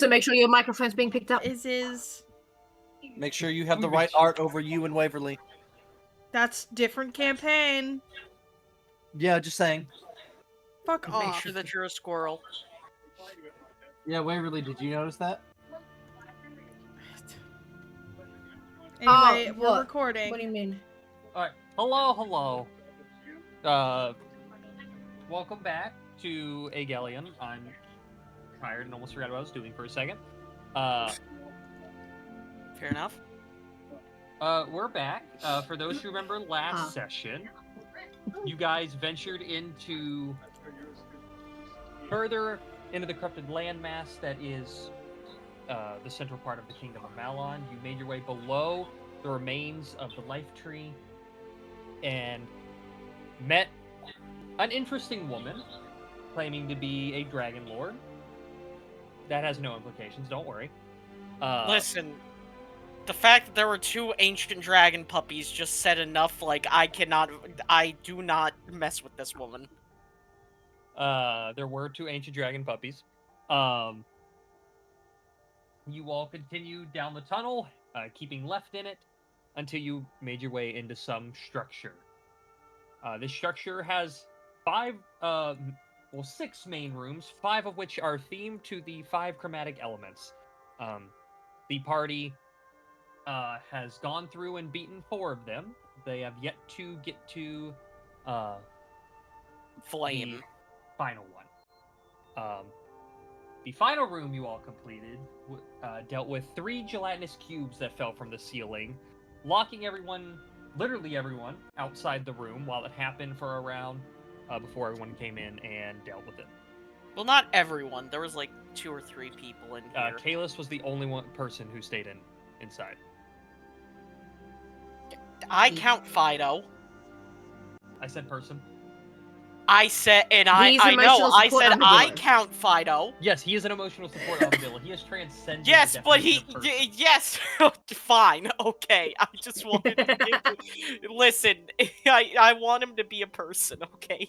So make sure your microphone's being picked up. Is Make sure you have the right art over you and Waverly. that's different campaign. Yeah, just saying. Fuck Make off. sure that you're a squirrel. Yeah, Waverly, did you notice that? Anyway, we're what? recording. What do you mean? Alright, hello. Welcome back to Aegalion. I'm tired and almost forgot what I was doing for a second. Fair enough. We're back. For those who remember last session, you guys ventured into further into the corrupted landmass that is the central part of the Kingdom of Malon. You made your way below the remains of the Life Tree and met an interesting woman claiming to be a Dragon Lord. That has no implications, don't worry. Listen, the fact that there were two ancient dragon puppies just said enough, like, I do not mess with this woman. There were two ancient dragon puppies. You all continued down the tunnel, keeping left in it, until you made your way into some structure. This structure has six main rooms, 5 of which are themed to the 5 chromatic elements. The party has gone through and beaten 4 of them. They have yet to get to Flame. the final one. The final room you all completed dealt with 3 gelatinous cubes that fell from the ceiling, locking literally everyone, outside the room while it happened for a round before everyone came in and dealt with it. Well, not everyone. There was like 2 or 3 people in here. Kalis was the only person who stayed inside. I count Fido. I said person. I said, and He's I know, emotional I support said armadillo. I count Fido. Yes, he is an emotional support armadillo. He has transcended. Yes, the but definition of person. yes, fine, okay. I just wanted to listen. I want him to be a person, okay?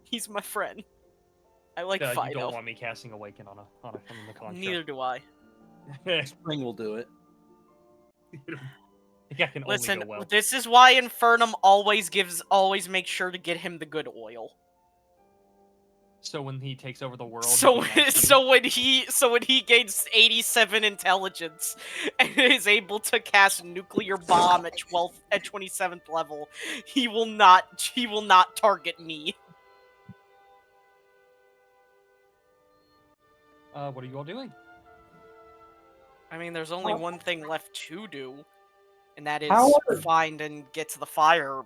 He's my friend. I like Fido. You don't want me casting Awaken on the construct. Neither do I. Spring will do it. I can Listen, only go well. this is why Infernum always makes sure to get him the good oil. So when he takes over the world, So when he gains 87 intelligence and is able to cast nuclear bomb at 27th level, he will not target me. What are you all doing? I mean, there's only one thing left to do, and that is find and get to the fire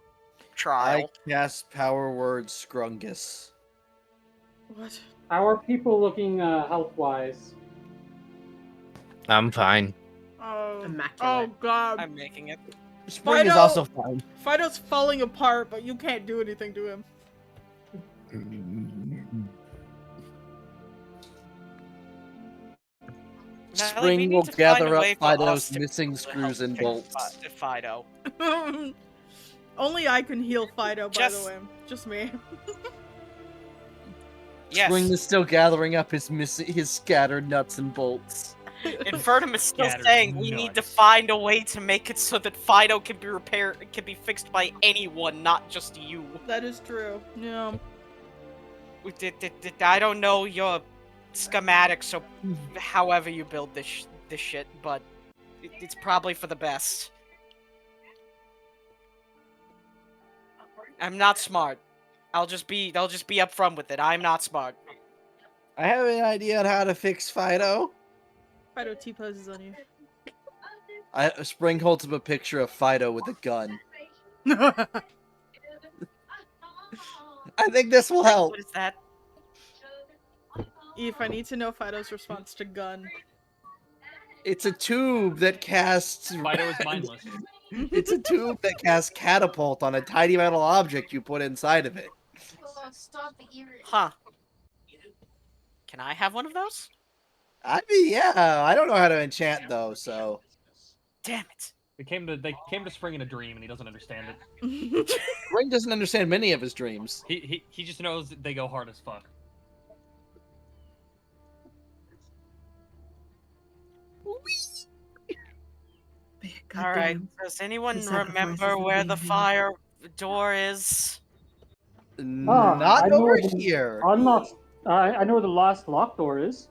trial. I cast Power Word Scrungus. What? How are people looking health-wise? I'm fine. Oh. Immaculate. Oh god. I'm making it. Spring is Fido- also fine. Fido's falling apart, but you can't do anything to him. Spring will gather up Fido's missing screws and bolts. Fido. Only I can heal Fido, by the way. Just me. Yes. Spring is still gathering up his scattered nuts and bolts. Infernum is still Scattered saying we need to nuts. find a way to make it so that Fido can be fixed by anyone, not just you. That is true. Yeah. I don't know your schematics, so however you build this shit, but it's probably for the best. I'm not smart. I'll just be upfront with it. I'm not smart. I have an idea on how to fix Fido. Fido T-poses on you. Spring holds up a picture of Fido with a gun. I think this will help. What is that? Eve, I need to know Fido's response to gun. It's a tube that casts... Fido is mindless. It's a tube that casts catapult on a tiny metal object you put inside of it. Huh. Can I have one of those? I mean, yeah. I don't know how to enchant, though, so... Damn it. They came to Spring in a dream, and he doesn't understand it. Spring doesn't understand many of his dreams. He just knows that they go hard as fuck. All right. Goddamn. Does anyone sacrifices remember are where being the made. fire door is? Not I know over the here. unlocked. I know where the last locked door is.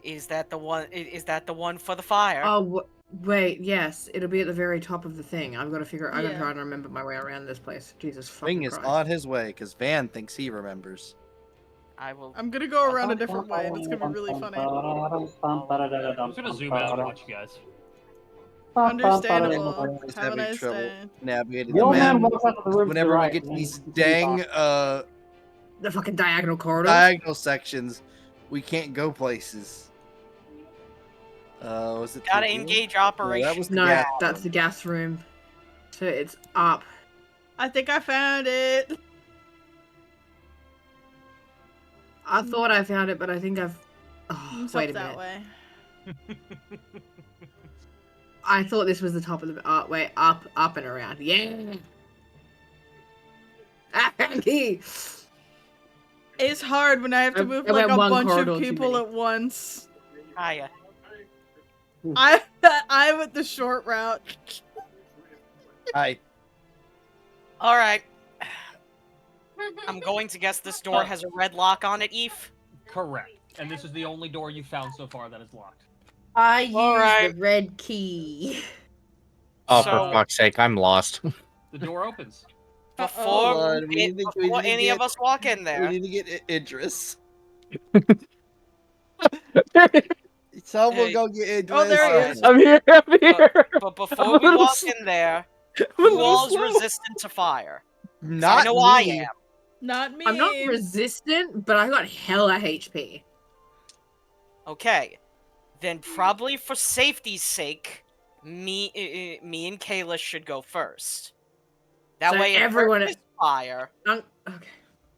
Is that the one? Is that the one for the fire? Oh, wait, yes. It'll be at the very top of the thing. I've got to figure. I got to Yeah. try and remember my way around this place. Jesus fucking Wing is Christ. on his way because Van thinks he remembers. I will. I'm gonna go around a different way, and it's gonna be really funny. I'm just gonna zoom out and watch you guys. Understandable. Just Have a having nice trouble day. navigating The the old map. man walks out of the room to the Whenever right. we get to and these then dang The fucking diagonal corridors. diagonal sections, we can't go places. Was it? Gotta the- engage No, operation. that was the No, gas that's room. the gas room. So it's up. I think I found it. I thought I found it, but I think I've. Oh, It's wait up a that minute. way. I thought this was the top of the. Wait, up and around. Yeah. Ah, key. It's hard when I have to move I like went a one bunch corridor of too people many. at once. Hiya. I went the short route. Hi. All right. I'm going to guess this door has a red lock on it, Eve. Correct. And this is the only door you found so far that is locked. I used Alright. the red key. Oh, So- for fuck's sake, I'm lost. The door opens. Before, Hold on, we need to before any get- of us walk in We there, need to get Idris. Someone Hey. go get Idris. Oh, there he is. I'm here. I'm here. but I'm before a we little walk sl- in there, I'm a who little all's slow. resistant to fire? 'Cause Not I know me. I am. Not me. I'm not resistant, but I got hella HP. Okay, then probably for safety's sake, me and Kayla should go first. That So way, if everyone- there is fire, Okay.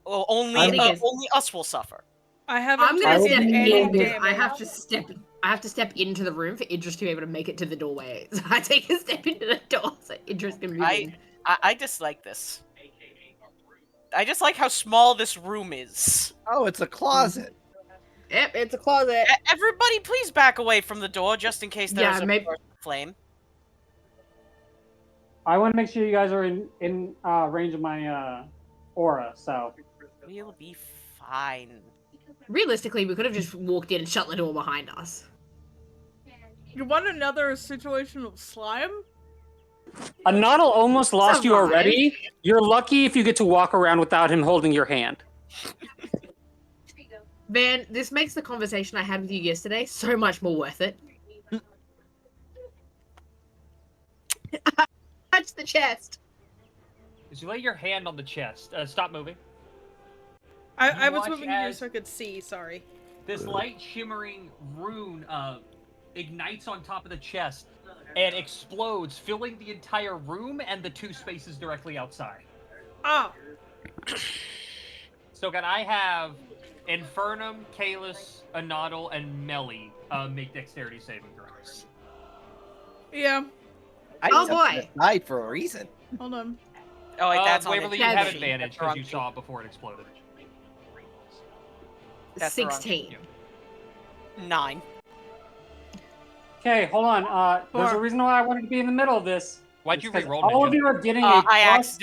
well, only I'm- only us will suffer. I haven't I'm gonna taken step any in because damage. I have to step into the room for Idris to be able to make it to the doorway. So I take a step into the door so Idris can move in. I dislike this. I just like how small this room is. Oh, it's a closet. Yep, it's a closet. Everybody, please back away from the door, just in case there's Yeah, a maybe- burst of flame. I want to make sure you guys are in range of my aura. So We'll be fine. Realistically, we could have just walked in and shut the door behind us. You want another situation of slime? A Noddle almost lost you Survive. already. You're lucky if you get to walk around without him holding your hand. Van, this makes the conversation I had with you yesterday so much more worth it. Touch the chest. As you lay your hand on the chest, stop moving. I You was watch moving here as- so I could see, sorry. This light shimmering rune ignites on top of the chest and explodes, filling the entire room and the two spaces directly outside. Ah! So can I have Infernum, Kalis, Anadal, and Melly make dexterity saving throws? Yeah, I Oh, just boy. died for a reason. hold on. Oh, wait, that's on Waverly, the you have Seven. advantage That's the wrong because you saw it before it exploded. That's the wrong 16. 9. okay, hold on. There's a Four. reason why I wanted to be in the middle of this. Why'd It's you 'cause re-roll, all of Ninja? you are getting a I plus.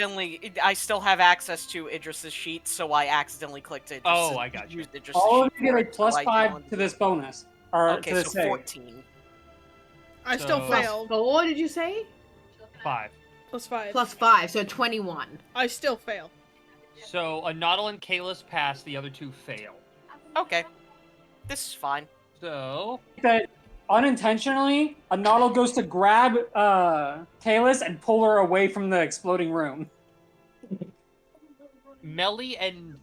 I still have access to Idris's sheet, so I accidentally clicked Idris. Oh, I got you. Used Idris's All of sheet you for get a it, so plus I 5 wanted to this bonus. Or Okay, to so this save. 14. I still So- failed. 4, did you say? 5. Plus 5. Plus 5, so 21. I still fail. So Anadal and Kalis pass, the other two fail. Okay. This is fine. So That unintentionally, a Noddle goes to grab Kalis and pull her away from the exploding room. Melly and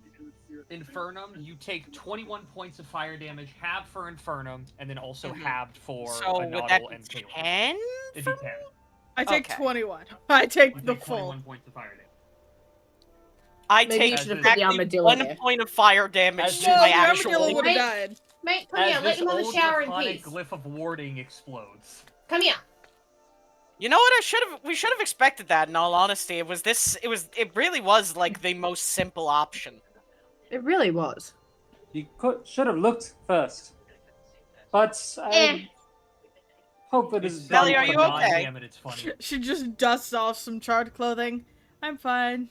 Infernum, you take 21 points of fire damage, halved for Infernum, and then also Mhm. halved for So would that Anadal be and Kalis. 10? It'd be 10. I take Okay. 21. I take You the take full. 21 points of fire damage. I Maybe take you should have put the exactly armadillo 1 there. point of fire damage As to No, my the actual... armadillo would have Wait. died. Mate, come As here, let this him have a old shower in draconic peace. glyph of warding explodes. Come here. You know what? We should have expected that. In all honesty, it really was like the most simple option. It really was. You should have looked first. But Eh. Hope it is Sally, done are you for God okay? damn it, it's funny. She just dusts off some charred clothing. I'm fine.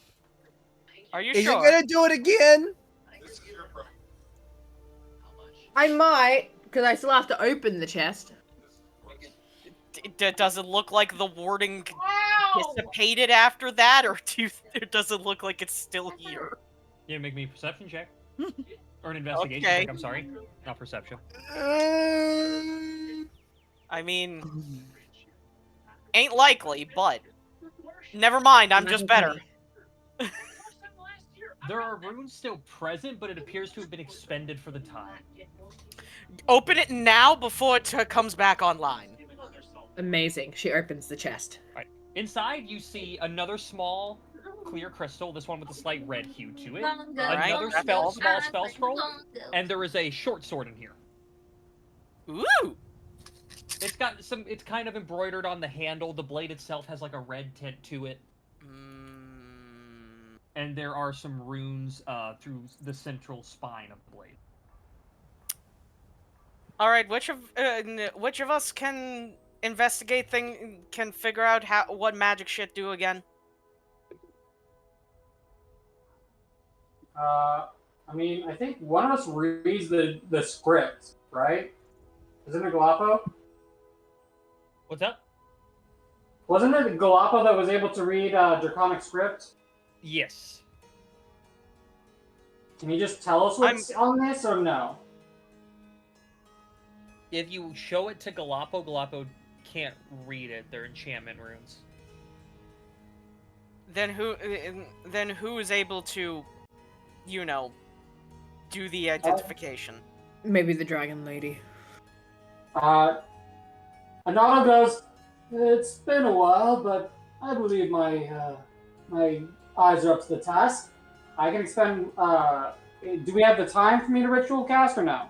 Are you Is sure? you gonna do it again? I might, because I still have to open the chest. Does it look like the warding dissipated after that, or does it look like it's still here? Yeah, make me a perception check. Or an investigation Okay. check, I'm sorry. Not perception. I mean, ain't likely, but never mind. I'm just better. There are runes still present, but it appears to have been expended for the time. Open it now before it comes back online. Amazing. She opens the chest. Right. Inside, you see another small, clear crystal, this one with a slight red hue to it. Alright, Another that's small all. spell scroll, and there is a short sword in here. Ooh! It's got some, it's kind of embroidered on the handle. The blade itself has like a red tint to it. And there are some runes through the central spine of the blade. All right, which of us can investigate can figure out what magic shit do again? I mean, I think one of us reads the script, right? Isn't it Galapo? What's up? Wasn't it Galapo that was able to read Draconic script? Yes. Can you just tell us what's on this, or no? If you show it to Galapo, Galapo can't read it. They're enchantment runes. Then who is able to, you know, do the identification? Maybe the dragon lady. Anata goes, it's been a while, but I believe my eyes are up to the task. I can expend, do we have the time for me to ritual cast or no?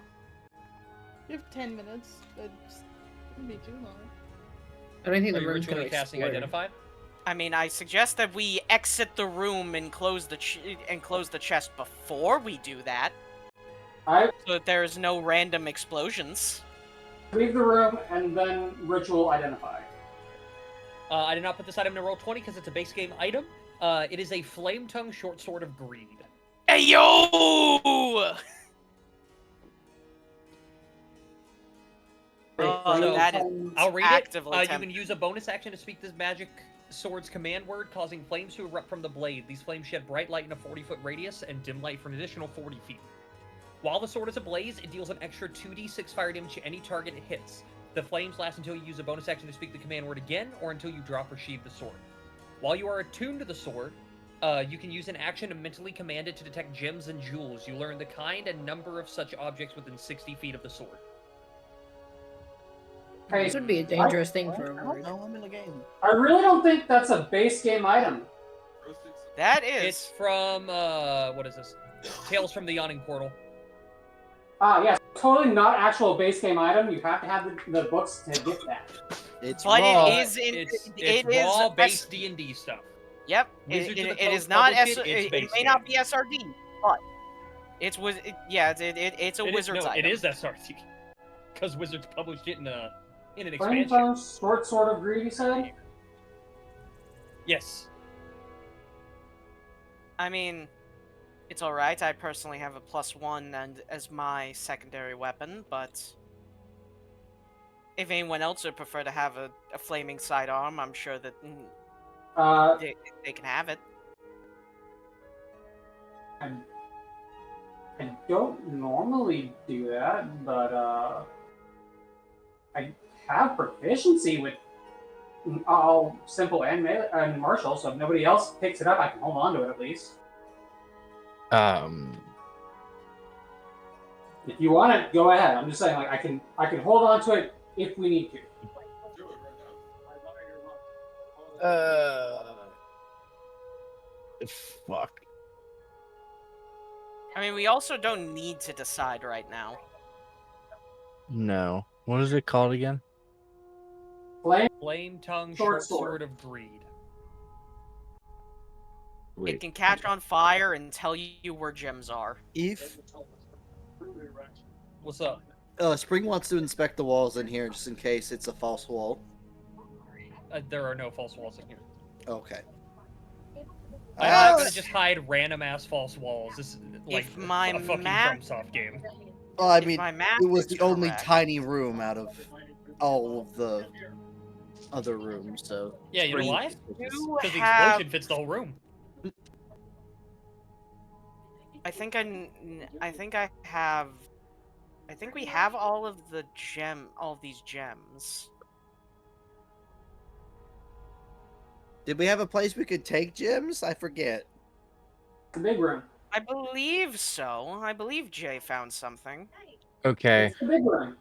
You have 10 minutes. It wouldn't be too long. I don't think Are the you room's gonna ritually casting explode. identified? I mean, I suggest that we exit the room and close the chest before we do that, I so that there is no random explosions. leave the room and then ritual identify. I did not put this item in roll 20 because it's a base game item. It is a flame tongue short sword of greed. Hey yo! So, that is I'll read it. actively You can use a bonus action to speak this magic sword's command word, causing flames to erupt from the blade. These flames shed bright light in a 40-foot radius and dim light for an additional 40 feet. While the sword is ablaze, it deals an extra 2d6 fire damage to any target it hits. The flames last until you use a bonus action to speak the command word again, or until you drop or sheathe the sword. While you are attuned to the sword, you can use an action to mentally command it to detect gems and jewels. You learn the kind and number of such objects within 60 feet of the sword. Hey, This would be a dangerous thing for a I don't word. know. I'm in the game. I really don't think that's a base game item. That is. It's from, what is this? Tales from the Yawning Portal. Yes, totally not actual base game item. You have to have the books to get that. It's But raw. it is It's raw base D&D stuff. Yep, Wizards of the it is Coast not published it, it's it base may not game. be SRD, but it's it's a wizard's item. It is SRD. Because Wizards published it in an Flame expansion. tongue, short sword of greed, you said? Yes. I mean, it's alright. I personally have a +1 and as my secondary weapon, but if anyone else would prefer to have a flaming sidearm, I'm sure that they can have it. I don't normally do that, but I have proficiency with all simple and melee and martial, so if nobody else picks it up, I can hold on to it at least. If you want it, go ahead. I'm just saying, like I can hold on to it if we need to. Fuck. I mean, we also don't need to decide right now. No. What is it called again? Flame tongue Short short sword of greed. It can catch on fire and tell you where gems are. If What's up? Spring wants to inspect the walls in here just in case it's a false wall. There are no false walls in here. Okay. I'm not gonna just hide random ass false walls. This is like If my a fucking map- FromSoft game. Well, I If mean, my math it was is the only correct- tiny room out of all of the other rooms, so. Yeah, you know Spring- why? You Because the have- explosion fits the whole room. I think we have all of these gems. Did we have a place we could take gems? I forget. The big room. I believe so. I believe Jay found something. Okay. It's the big room.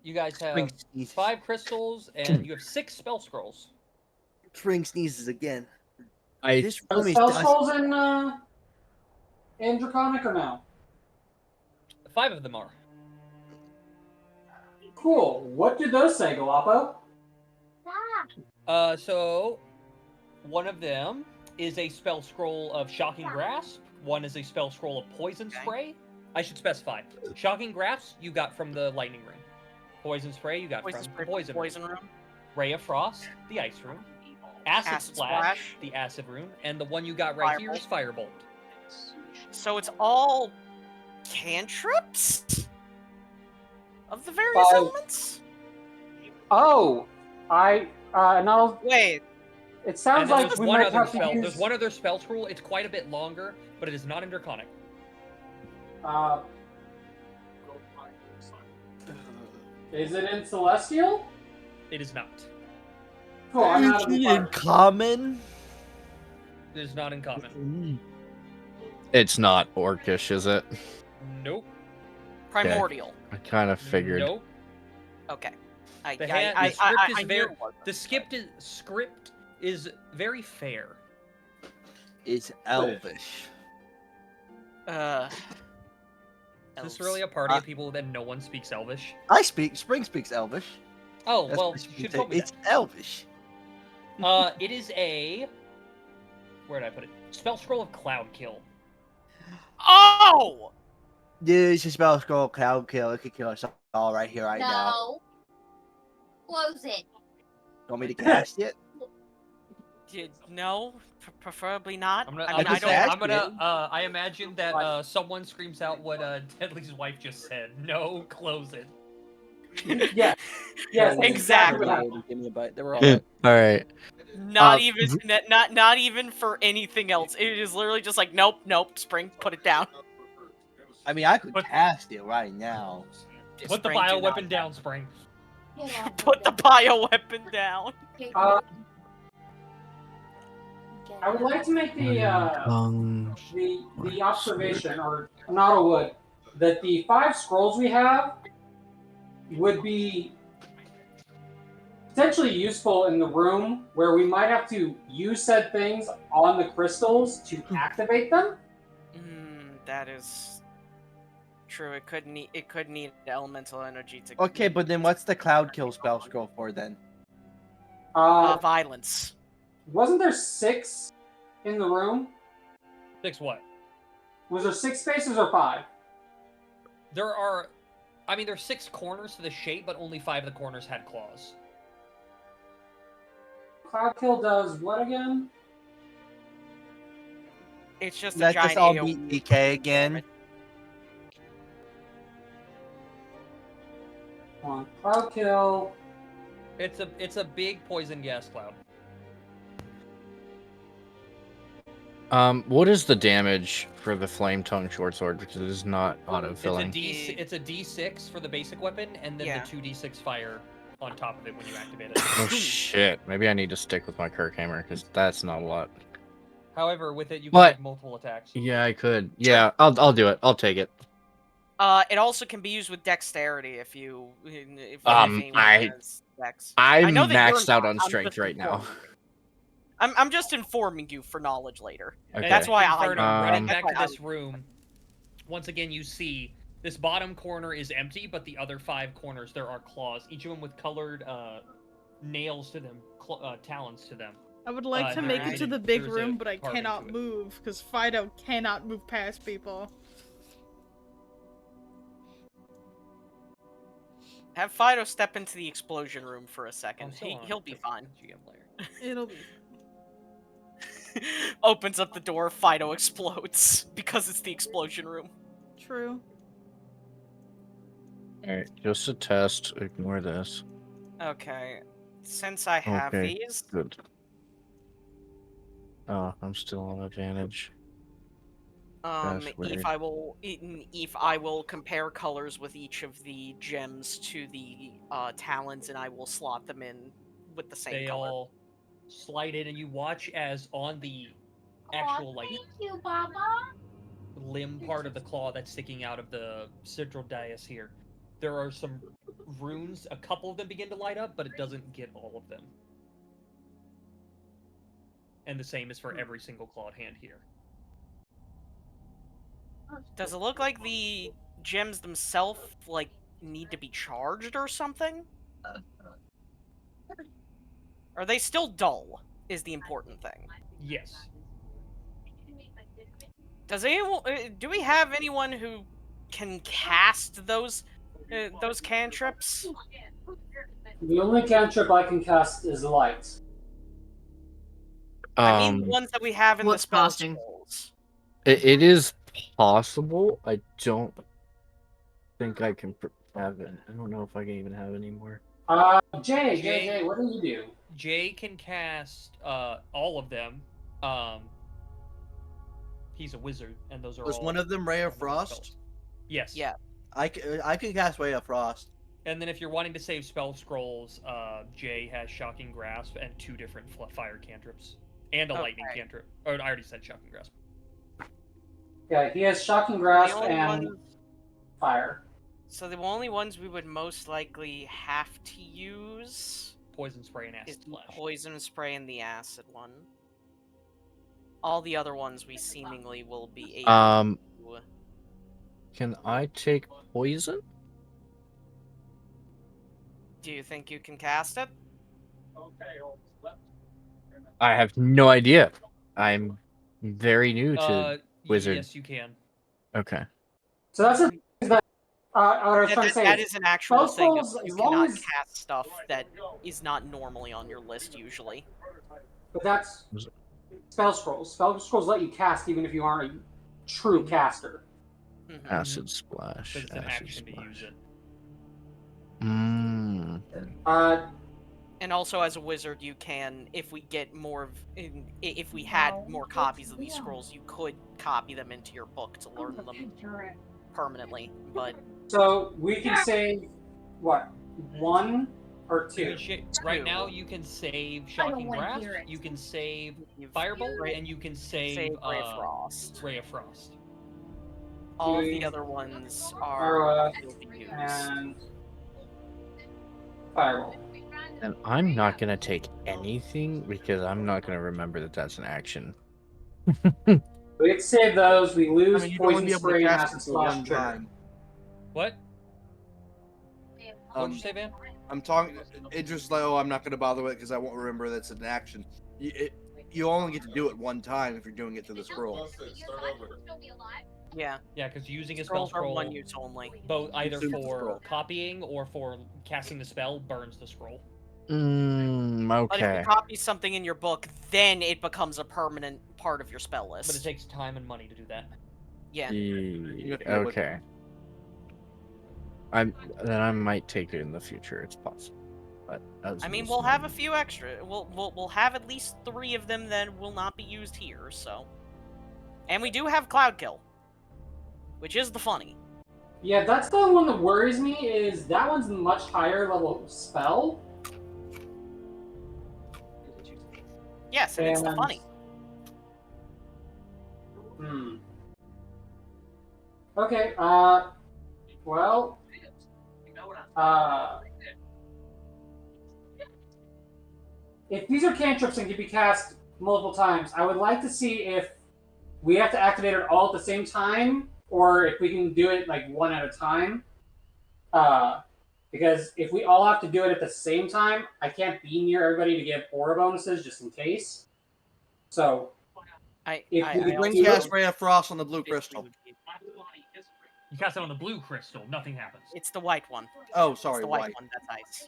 You guys have Spring sneezes. 5 crystals and you have 6 spell scrolls. Spring sneezes again. I This Are room the is spell dust. scrolls in Draconic or no? 5 of them are. Cool. What did those say, Galapo? So one of them is a spell scroll of Shocking Grasp. One is a spell scroll of Poison Spray. I should specify. Shocking Grasp you got from the Lightning Room. Poison Spray you got from the Poison Room. Ray of Frost, the Ice Room. Acid Splash, the Acid Room. And the one you got right here is Firebolt. So it's all cantrips of the various elements? Oh, no. Wait. It sounds And then like there's we one might other have to spell. use. There's one other spell scroll. It's quite a bit longer, but it is not in Draconic. Is it in Celestial? It is not. Cool. I'm out of the in park. common? It is not in common. It's not Orcish, is it? Nope. Primordial. I kind of figured. Nope. Okay. The script is very fair. It's Elvish. Is this really a party of people that no one speaks Elvish? Spring speaks Elvish. Oh, That's well, what you she should said. told me It's Elvish. that. It is a... Where did I put it? Spell Scroll of Cloud Kill. Oh! Use a spell scroll, cloud kill. It could kill us all right here, right now. No. Close it. Want me to cast it? No, preferably not. I imagine that someone screams out what Deadly's wife just said. No, close it. Yeah. Yes. Exactly. Give me a bite. They were all All right. Not even for anything else. It is literally just like, nope, Spring, put it down. I mean, I could cast it right now. Put the Spring, do bioweapon not. down, Spring. Put the bioweapon down. I would like to make the observation, or not a would, that the 5 scrolls we have would be potentially useful in the room where we might have to use said things on the crystals to activate them. That is true. It could need elemental energy to. Okay, but then what's the cloud kill spell scroll for then? Violence. Wasn't there 6 in the room? 6 what? Was there 6 spaces or 5? There's 6 corners to the shape, but only 5 of the corners had claws. Cloud kill does what again? It's just a Let giant us all AoE. be DK again. Come on, cloud kill. It's a big poison gas cloud. What is the damage for the flame tongue short sword? Because it is not auto-filling. It's a D6 for the basic weapon, and then the 2d6 fire on top of it when you activate it. Oh shit! Maybe I need to stick with my Kirk hammer because that's not a lot. However, with it you can What? make multiple attacks. Yeah, I could. Yeah, I'll do it. I'll take it. It also can be used with dexterity if I'm anything has dex. I'm know that you're maxed out not, on I'm strength just right now. informing you. I'm just informing you for knowledge later. Okay. That's why I Inferno, know. running That's back to why this room. Once again, you see this bottom corner is empty, but the other 5 corners there are claws, each of them with colored nails to them, talons to them. I would like to make it to the big room, but I cannot move because Fido cannot move past people. Have Fido step into the explosion room for a second. I'm still on He'll be the fine. GM layer. It'll be. Opens up the door, Fido explodes because it's the explosion room. True. Alright, just a test. Ignore this. Okay. Since I have Okay, these, good. Oh, I'm still on advantage. That's Eve, weird. I will compare colors with each of the gems to the talons, and I will slot them in with the same They color. all slide in, and you watch as on the Aw, actual like thank you, Baba. limb part of the claw that's sticking out of the central dais here, there are some runes. A couple of them begin to light up, but it doesn't get all of them. And the same is for every single clawed hand here. Does it look like the gems themselves like need to be charged or something? Are they still dull? Is the important thing. Yes. Does anyone? Do we have anyone who can cast those cantrips? The only cantrip I can cast is light. I mean the ones that we have in the What's spell casting? scrolls. It is possible. I don't think I can have it. I don't know if I can even have any more. Jay, what do you do? Jay can cast all of them. He's a wizard, and those are Was all. one of them Ray of normal Frost? spells. Yes. Yeah. I can cast Ray of Frost. And then if you're wanting to save spell scrolls, Jay has Shocking Grasp and 2 different fire cantrips. And a lightning cantrip. Oh, I already said Shocking Grasp. Yeah, he has Shocking Grasp The only and ones- fire. So the only ones we would most likely have to use Poison Spray and is Acid the Splash. poison spray and the acid one. All the other ones we seemingly will be able to. Can I take poison? Do you think you can cast it? I have no idea. I'm very new to wizard. Yes, you can. Okay. So that's the thing that I was trying to say. That is an actual spell thing. scrolls, You as long cannot as cast stuff that is not normally on your list usually. but that's spell scrolls. Spell scrolls let you cast even if you aren't a true caster. Mhm. Acid splash. So it's an Acid action to use it. Mmm. And also, as a wizard, you can, if we get more of, if we had more copies of these scrolls, you could copy them into your book to learn them permanently. But So we can save what, 1 or 2? Right now, you can save Shocking Grasp, you can save Firebolt, and you can save Ray of Frost. Ray of Frost. All of the other ones are will be used. And Firebolt. And I'm not gonna take anything because I'm not gonna remember that that's an action. We can save those. We lose you can only poison be able to spray and cast acid it for one splash trigger. time. What? What'd you say, Van? I'm talking. It's just like, oh, I'm not gonna bother with it because I won't remember that's an action. You only get to do it one time if you're doing it to the scroll. Yeah. Yeah, because using a spell Scrolls are scroll, one use only. both either Consumes the for scroll. copying or for casting the spell, burns the scroll. But if Okay. you copy something in your book, then it becomes a permanent part of your spell list. But it takes time and money to do that. Yeah. Okay. Then I might take it in the future. It's possible. But I mean, we'll have a few extra. We'll have at least 3 of them that will not be used here. So, and we do have Cloud Kill, which is the funny. Yeah, that's the one that worries me. Is that one's a much higher level spell? Yes, and it's the And- funny. Okay, well, if these are cantrips and can be cast multiple times, I would like to see if we have to activate it all at the same time, or if we can do it like one at a time. Because if we all have to do it at the same time, I can't be near everybody to give aura bonuses just in case. So, You can cast Ray of Frost on the blue crystal. You cast it on the blue crystal, nothing happens. It's the white one. Oh, It's sorry, the white one that's ice.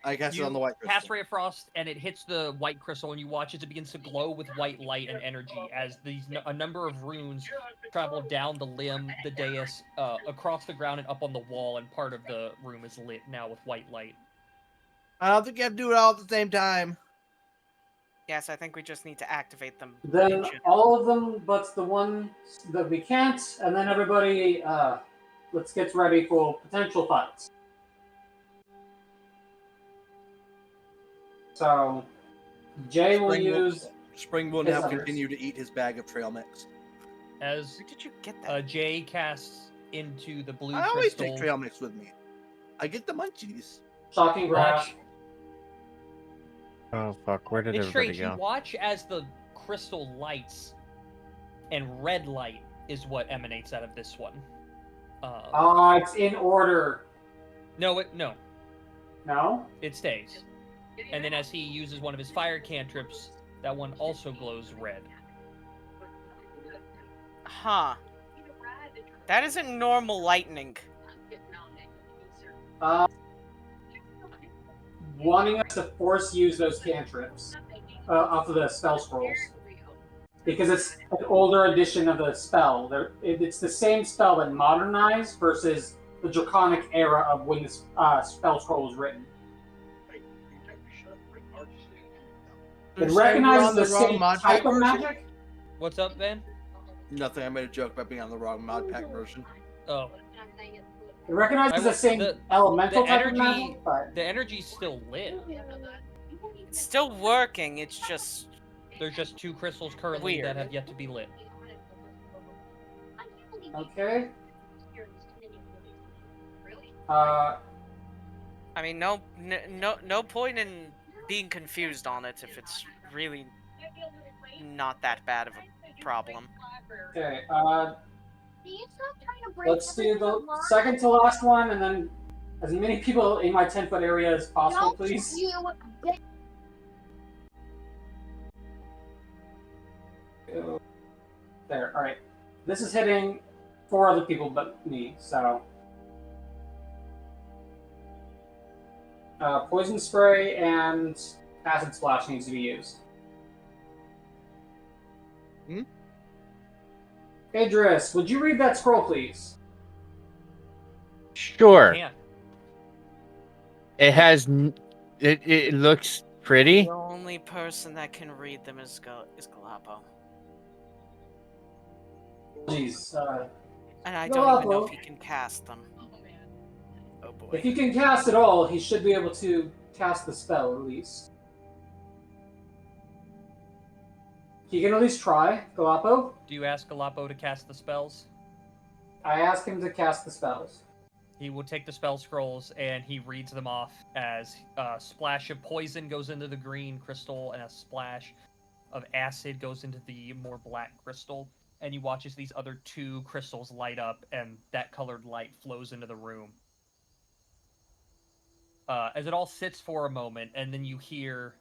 I cast it You on the white cast crystal. Ray of Frost, and it hits the white crystal, and you watch as it begins to glow with white light and energy as a number of runes travel down the limb, the dais, across the ground, and up on the wall, and part of the room is lit now with white light. I don't think you have to do it all at the same time. Yes, I think we just need to activate them. Then all of them, but the one that we can't, and then everybody, let's get ready for potential fights. So, Jay will use. Spring will now continue to eat his bag of trail mix. As Where did you get that? Jay casts into the blue I always crystal. take trail mix with me. I get the munchies. Shocking graph. Oh fuck! Where did It's everybody strange. You go? watch as the crystal lights, and red light is what emanates out of this one. It's in order. No, No? it stays. And then as he uses one of his fire cantrips, that one also glows red. Huh. That isn't normal lightning. Wanting us to force use those cantrips off of the spell scrolls. Because it's an older edition of the spell. It's the same spell but modernized versus the draconic era of when the spell scroll was written. It recognizes the same type of magic. What's up, Ben? Nothing. I made a joke about being on the wrong mod pack version. Oh. It recognizes the same elemental type of magic, but the energy's still lit. It's still working, it's just... There's just 2 crystals currently weird. that have yet to be lit. okay. I mean, no point in being confused on it if it's really not that bad of a problem. Okay, let's do the second to last one, and then as many people in my 10-foot area as possible, please. There, alright. This is hitting 4 other people but me, so... poison spray and acid splash needs to be used. Idris, would you read that scroll, please? Sure. Can't. It has. It looks pretty. The only person that can read them is Galapo. Jeez. And I don't even know if he can cast them. Oh boy. If he can cast it all, he should be able to cast the spell, at least. He can at least try, Galapo. Do you ask Galapo to cast the spells? I asked him to cast the spells. He will take the spell scrolls and he reads them off as a splash of poison goes into the green crystal and a splash of acid goes into the more black crystal. And you watch as these other 2 crystals light up and that colored light flows into the room. As it all sits for a moment, and then you hear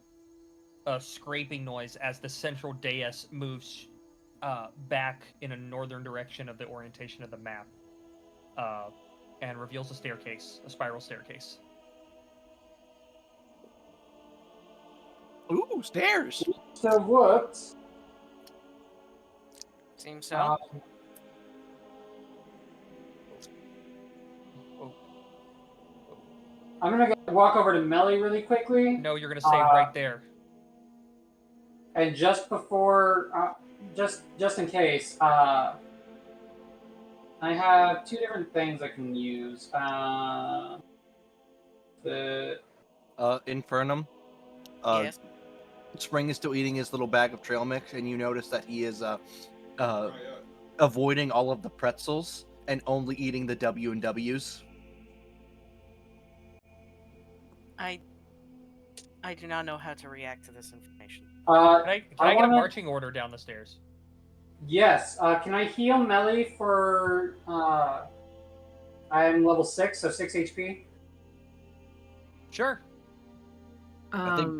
a scraping noise as the central dais moves back in a northern direction of the orientation of the map, and reveals a staircase, a spiral staircase. Ooh, stairs! So what? Seems so. I'm gonna walk over to Melly really quickly. No, you're gonna stay right there. And just before, just in case, I have 2 different things I can use. The Infernum. Yes. Spring is still eating his little bag of trail mix, and you notice that he is avoiding all of the pretzels and only eating the W&Ws. I do not know how to react to this information. Can I get wanna- a marching order down the stairs? Yes. Can I heal Melly for? I'm level 6, so 6 HP. Sure. I think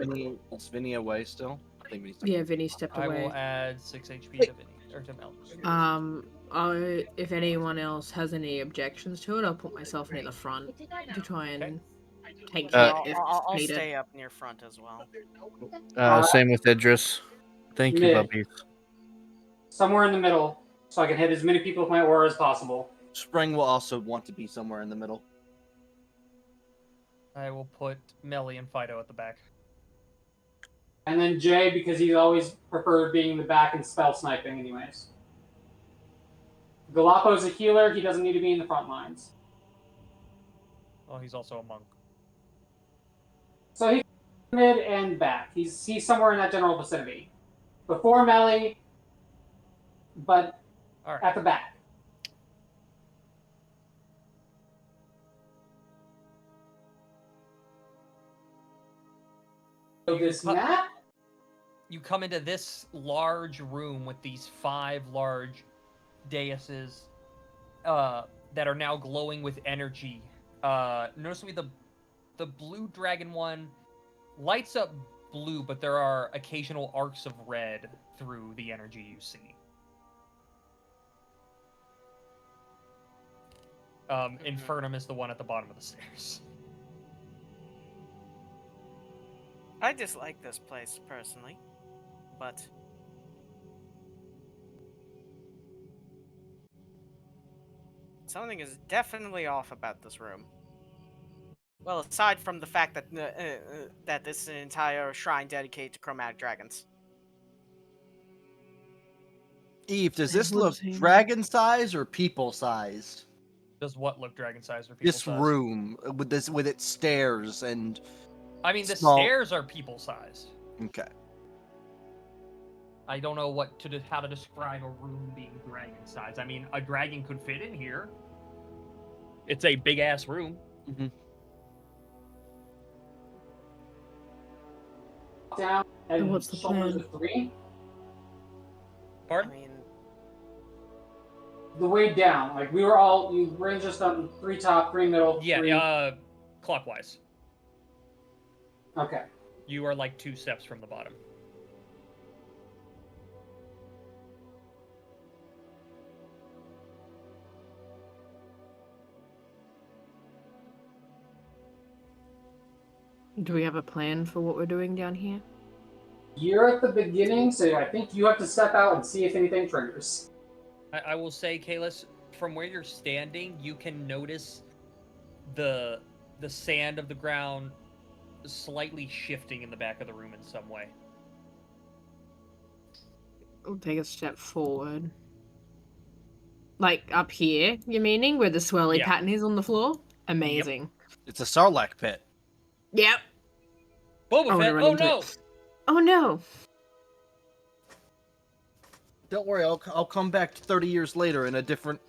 Vinny away still. I think Vinny's Yeah, Vinny stepped I away. will add 6 HP to Vinny. Or to Mel. If anyone else has any objections to it, I'll put myself near the front to try and take hit if I'll needed. stay up near front as well. Same with Idris. Thank you, Mid. puppies. Somewhere in the middle, so I can hit as many people with my aura as possible. Spring will also want to be somewhere in the middle. I will put Melly and Fido at the back. And then Jay, because he's always preferred being in the back and spell sniping anyways. Galapo's a healer, he doesn't need to be in the front lines. Well, he's also a monk. So he's mid and back. He's somewhere in that general vicinity. Before Melly, but All right. at the back. So this map? You come into this large room with these 5 large daises that are now glowing with energy. Noticeably, the blue dragon one lights up blue, but there are occasional arcs of red through the energy you see. Infernum is the one at the bottom of the stairs. I dislike this place personally, but something is definitely off about this room. Well, aside from the fact that that this is an entire shrine dedicated to chromatic dragons. Eve, does I this will look say no. dragon size or people sized? Does what look dragon-sized or people This sized? room with its stairs and I mean, the small- stairs are people-sized. okay. I don't know how to describe a room being dragon-sized. I mean, a dragon could fit in here. It's a big-ass room. Down and what's the shoulders plan? of 3. I Pardon? mean, The way down, like you ranged us on 3 top, 3 middle, 3. Yeah, clockwise. Okay. You are like 2 steps from the bottom. Do we have a plan for what we're doing down here? You're at the beginning, so I think you have to step out and see if anything triggers. I will say, Kalis, from where you're standing, you can notice the sand of the ground slightly shifting in the back of the room in some way. We'll take a step forward. Like up here, you meaning? Where the swirly Yeah. pattern is on the floor? Amazing. It's a Sarlacc pit. Yep. Boba I wanna Fett! run Oh into no! it. Oh no! Don't worry, I'll come back 30 years later in a different.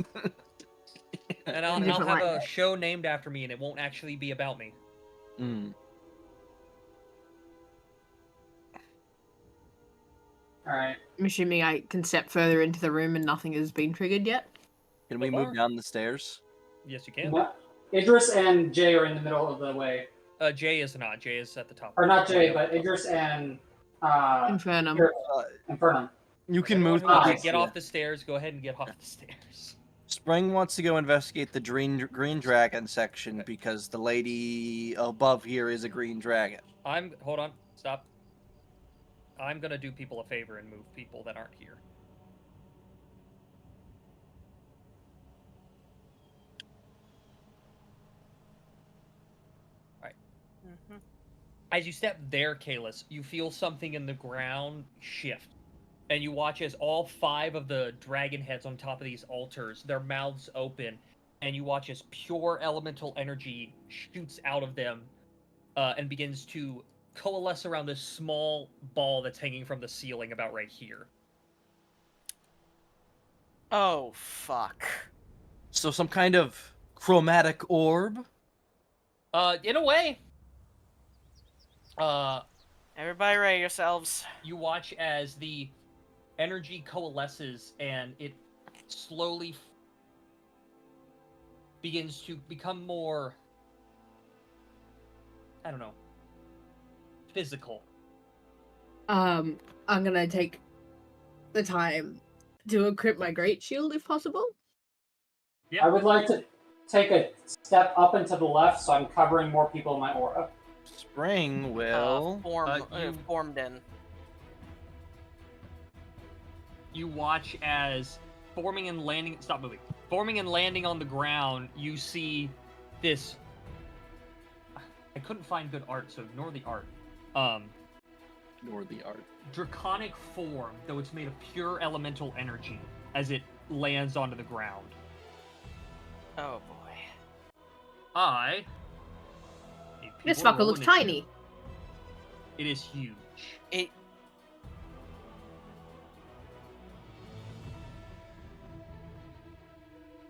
And I'll Different have light. a show named after me, and it won't actually be about me. Alright. I'm assuming I can step further into the room and nothing has been triggered yet. Can we move down the stairs? Yes, you can. Idris and Jay are in the middle of the way. Jay is not. Jay is at the top. Or not Jay, but Idris and Infernum. Infernum. You can Everyone move. who wants to Ah, get yeah. off the stairs, go ahead and get off the stairs. Spring wants to go investigate the green dragon section because the lady above here is a green dragon. Hold on, stop. I'm gonna do people a favor and move people that aren't here. Alright. As you step there, Kalis, you feel something in the ground shift. And you watch as all 5 of the dragon heads on top of these altars, their mouths open, and you watch as pure elemental energy shoots out of them and begins to coalesce around this small ball that's hanging from the ceiling about right here. oh fuck. So some kind of chromatic orb. In a way, Everybody ready yourselves. you watch as the energy coalesces and it slowly begins to become more, I don't know, physical. I'm gonna take the time To equip my great shield if possible. Yep. I would like to take a step up and to the left, so I'm covering more people in my aura. Spring will. Formed in. You watch as forming and landing. Stop moving. Forming and landing on the ground, you see this. I couldn't find good art, so ignore the art. Ignore the art. Draconic form, though it's made of pure elemental energy, as it lands onto the ground. Oh boy. I. This fucker looks tiny. It is huge. It.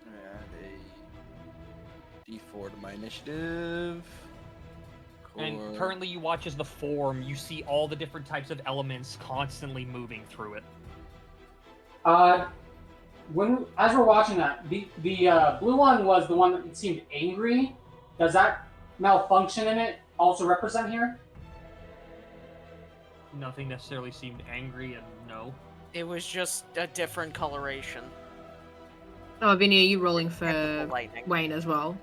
Add a D4 to my initiative. And currently you watch as the form, you see all the different types of elements constantly moving through it. As we're watching that, the blue one was the one that seemed angry. Does that malfunction in it also represent here? Nothing necessarily seemed angry, and no. It was just a different coloration. Oh, Vinny, are you rolling Technical for lightning. Wayne as well?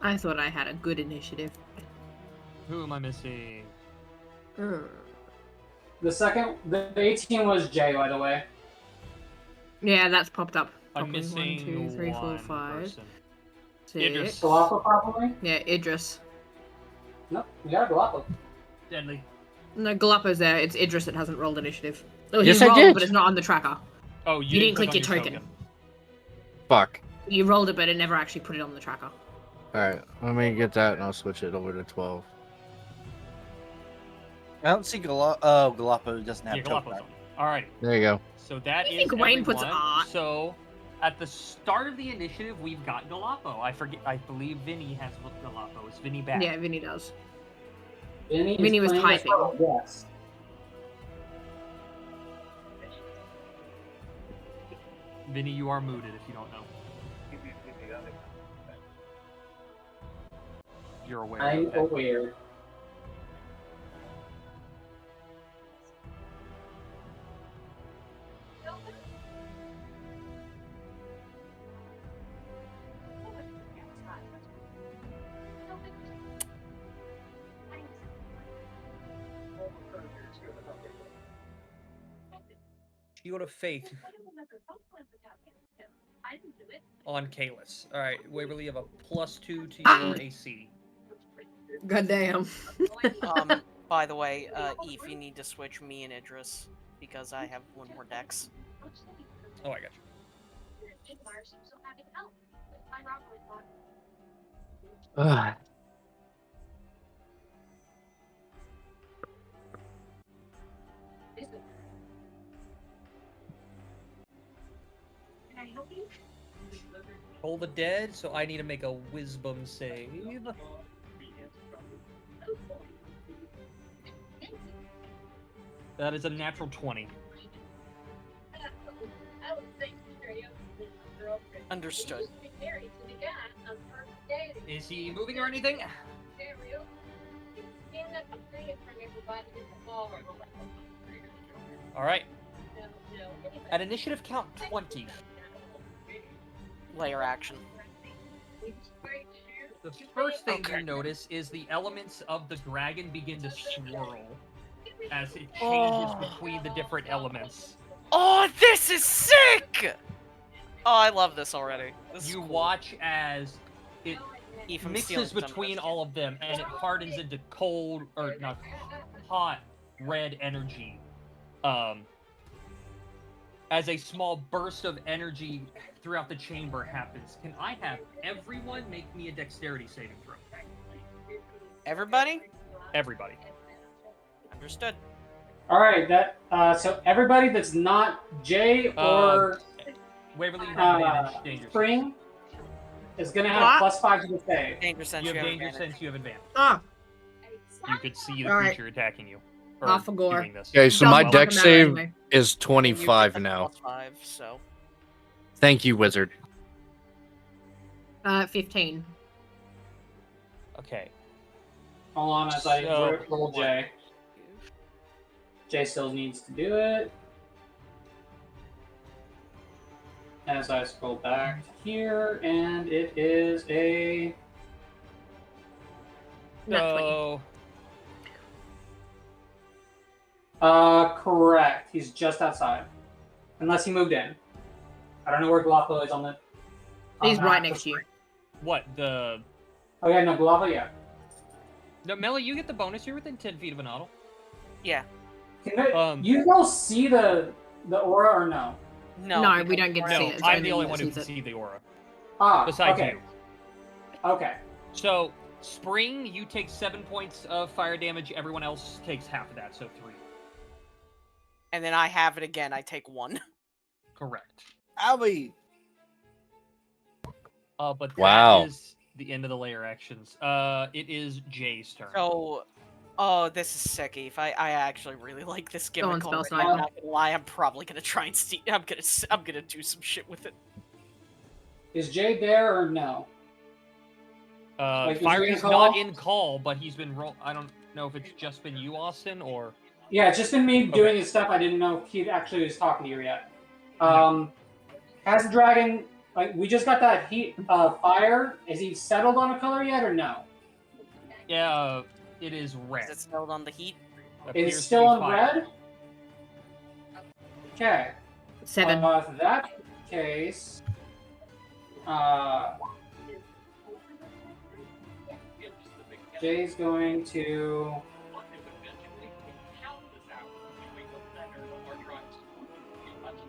I thought I had a good initiative. Who am I missing? The 18 was Jay, by the way. Yeah, that's popped up. I'm properly. missing 1, 2, 3, 4, one 5, person. 6. Idris. Galapa, probably? Yeah, Idris. No, we got a Galapa. Deadly. No, Galapa's there. It's Idris that hasn't rolled initiative. Oh, Yes, he I rolled, did. but it's not on the tracker. Oh, You didn't click click your on token. Fuck. You rolled it, but it never actually put it on the tracker. Alright, let me get that and I'll switch it over to 12. I don't see Galapagos doesn't have Yeah, token. Galapagos. Alright. There you go. So that I is think Wayne puts everyone. art. So at the start of the initiative, we've got Galapo. I believe Vinny has Galapo. Is Vinny back? Yeah, Vinny does. Vinny was typing. Yes. Vinny, you are muted if you don't know. You're aware. I'm okay. aware. Shield of Faith on Kalis. Alright, Waverly, you have a +2 to your AC. Goddamn. By the way, Eve, you need to switch me and Idris because I have one more dex. Oh, I got you. Ugh. Toll the dead, so I need to make a Wisdom save. That is a natural 20. Understood. Is he moving or anything? Alright. At initiative count 20. Layer action. The first thing you notice is the elements of the dragon begin to swirl as it changes between the different elements. Oh, this is sick! Oh, I love this already. This is You cool. watch as it Eve, I'm mixes stealing some of between this. all of them and it hardens into cold, or not, hot red energy. As a small burst of energy throughout the chamber happens. Can I have everyone make me a dexterity saving throw? Everybody? Everybody. Understood. All right, so everybody that's not Jay or Waverly, you have advantage. Danger Spring is gonna have What? +5 to the save. Danger sense. You have danger advantage. sense, you have advantage. Ah, You could see the Alright. creature attacking you. or Half a gore. doing this. Okay, so Doesn't my fucking deck matter save anyway. is And you get 25 the now. +5, so. Thank you, wizard. 15. Okay. Hold on as I So- roll J. J still needs to do it. As I scroll back to here, and it is a Not 20. So correct. He's just outside, unless he moved in. I don't know where Galapa is on the. He's on right the next to you. what the? Oh yeah, no Galapa. Yeah. No, Melly, you get the bonus. You're within 10 feet of an auto. Yeah. You will see the aura or no? No. We don't get to No, see it. It's I'm the only you one who that can sees it. see the aura. Ah, Besides okay. you. Okay. So, Spring, you take 7 points of fire damage. Everyone else takes half of that, so 3. And then I have it again. I take 1. Correct. Owie! But Wow. that is the end of the layer actions. It is Jay's turn. So, oh, this is sick, Eve. I actually really like this Go on, gimmick spell already. sniper. I'm not gonna lie. I'm probably gonna try and see. I'm gonna do some shit with it. Is Jay there or no? Like, is he Fire gonna is call? not in call, but he's been roll. I don't know if it's just been you, Austin, or Yeah, it's just been me doing his stuff. I didn't know if he actually was talking to you yet. Has the dragon, like, we just got that heat fire. Is he settled on a color yet or no? yeah, it is red. Is it settled on the heat? It Appears is to still be in fire. red? Okay. 7. If that's the case, Jay's going to.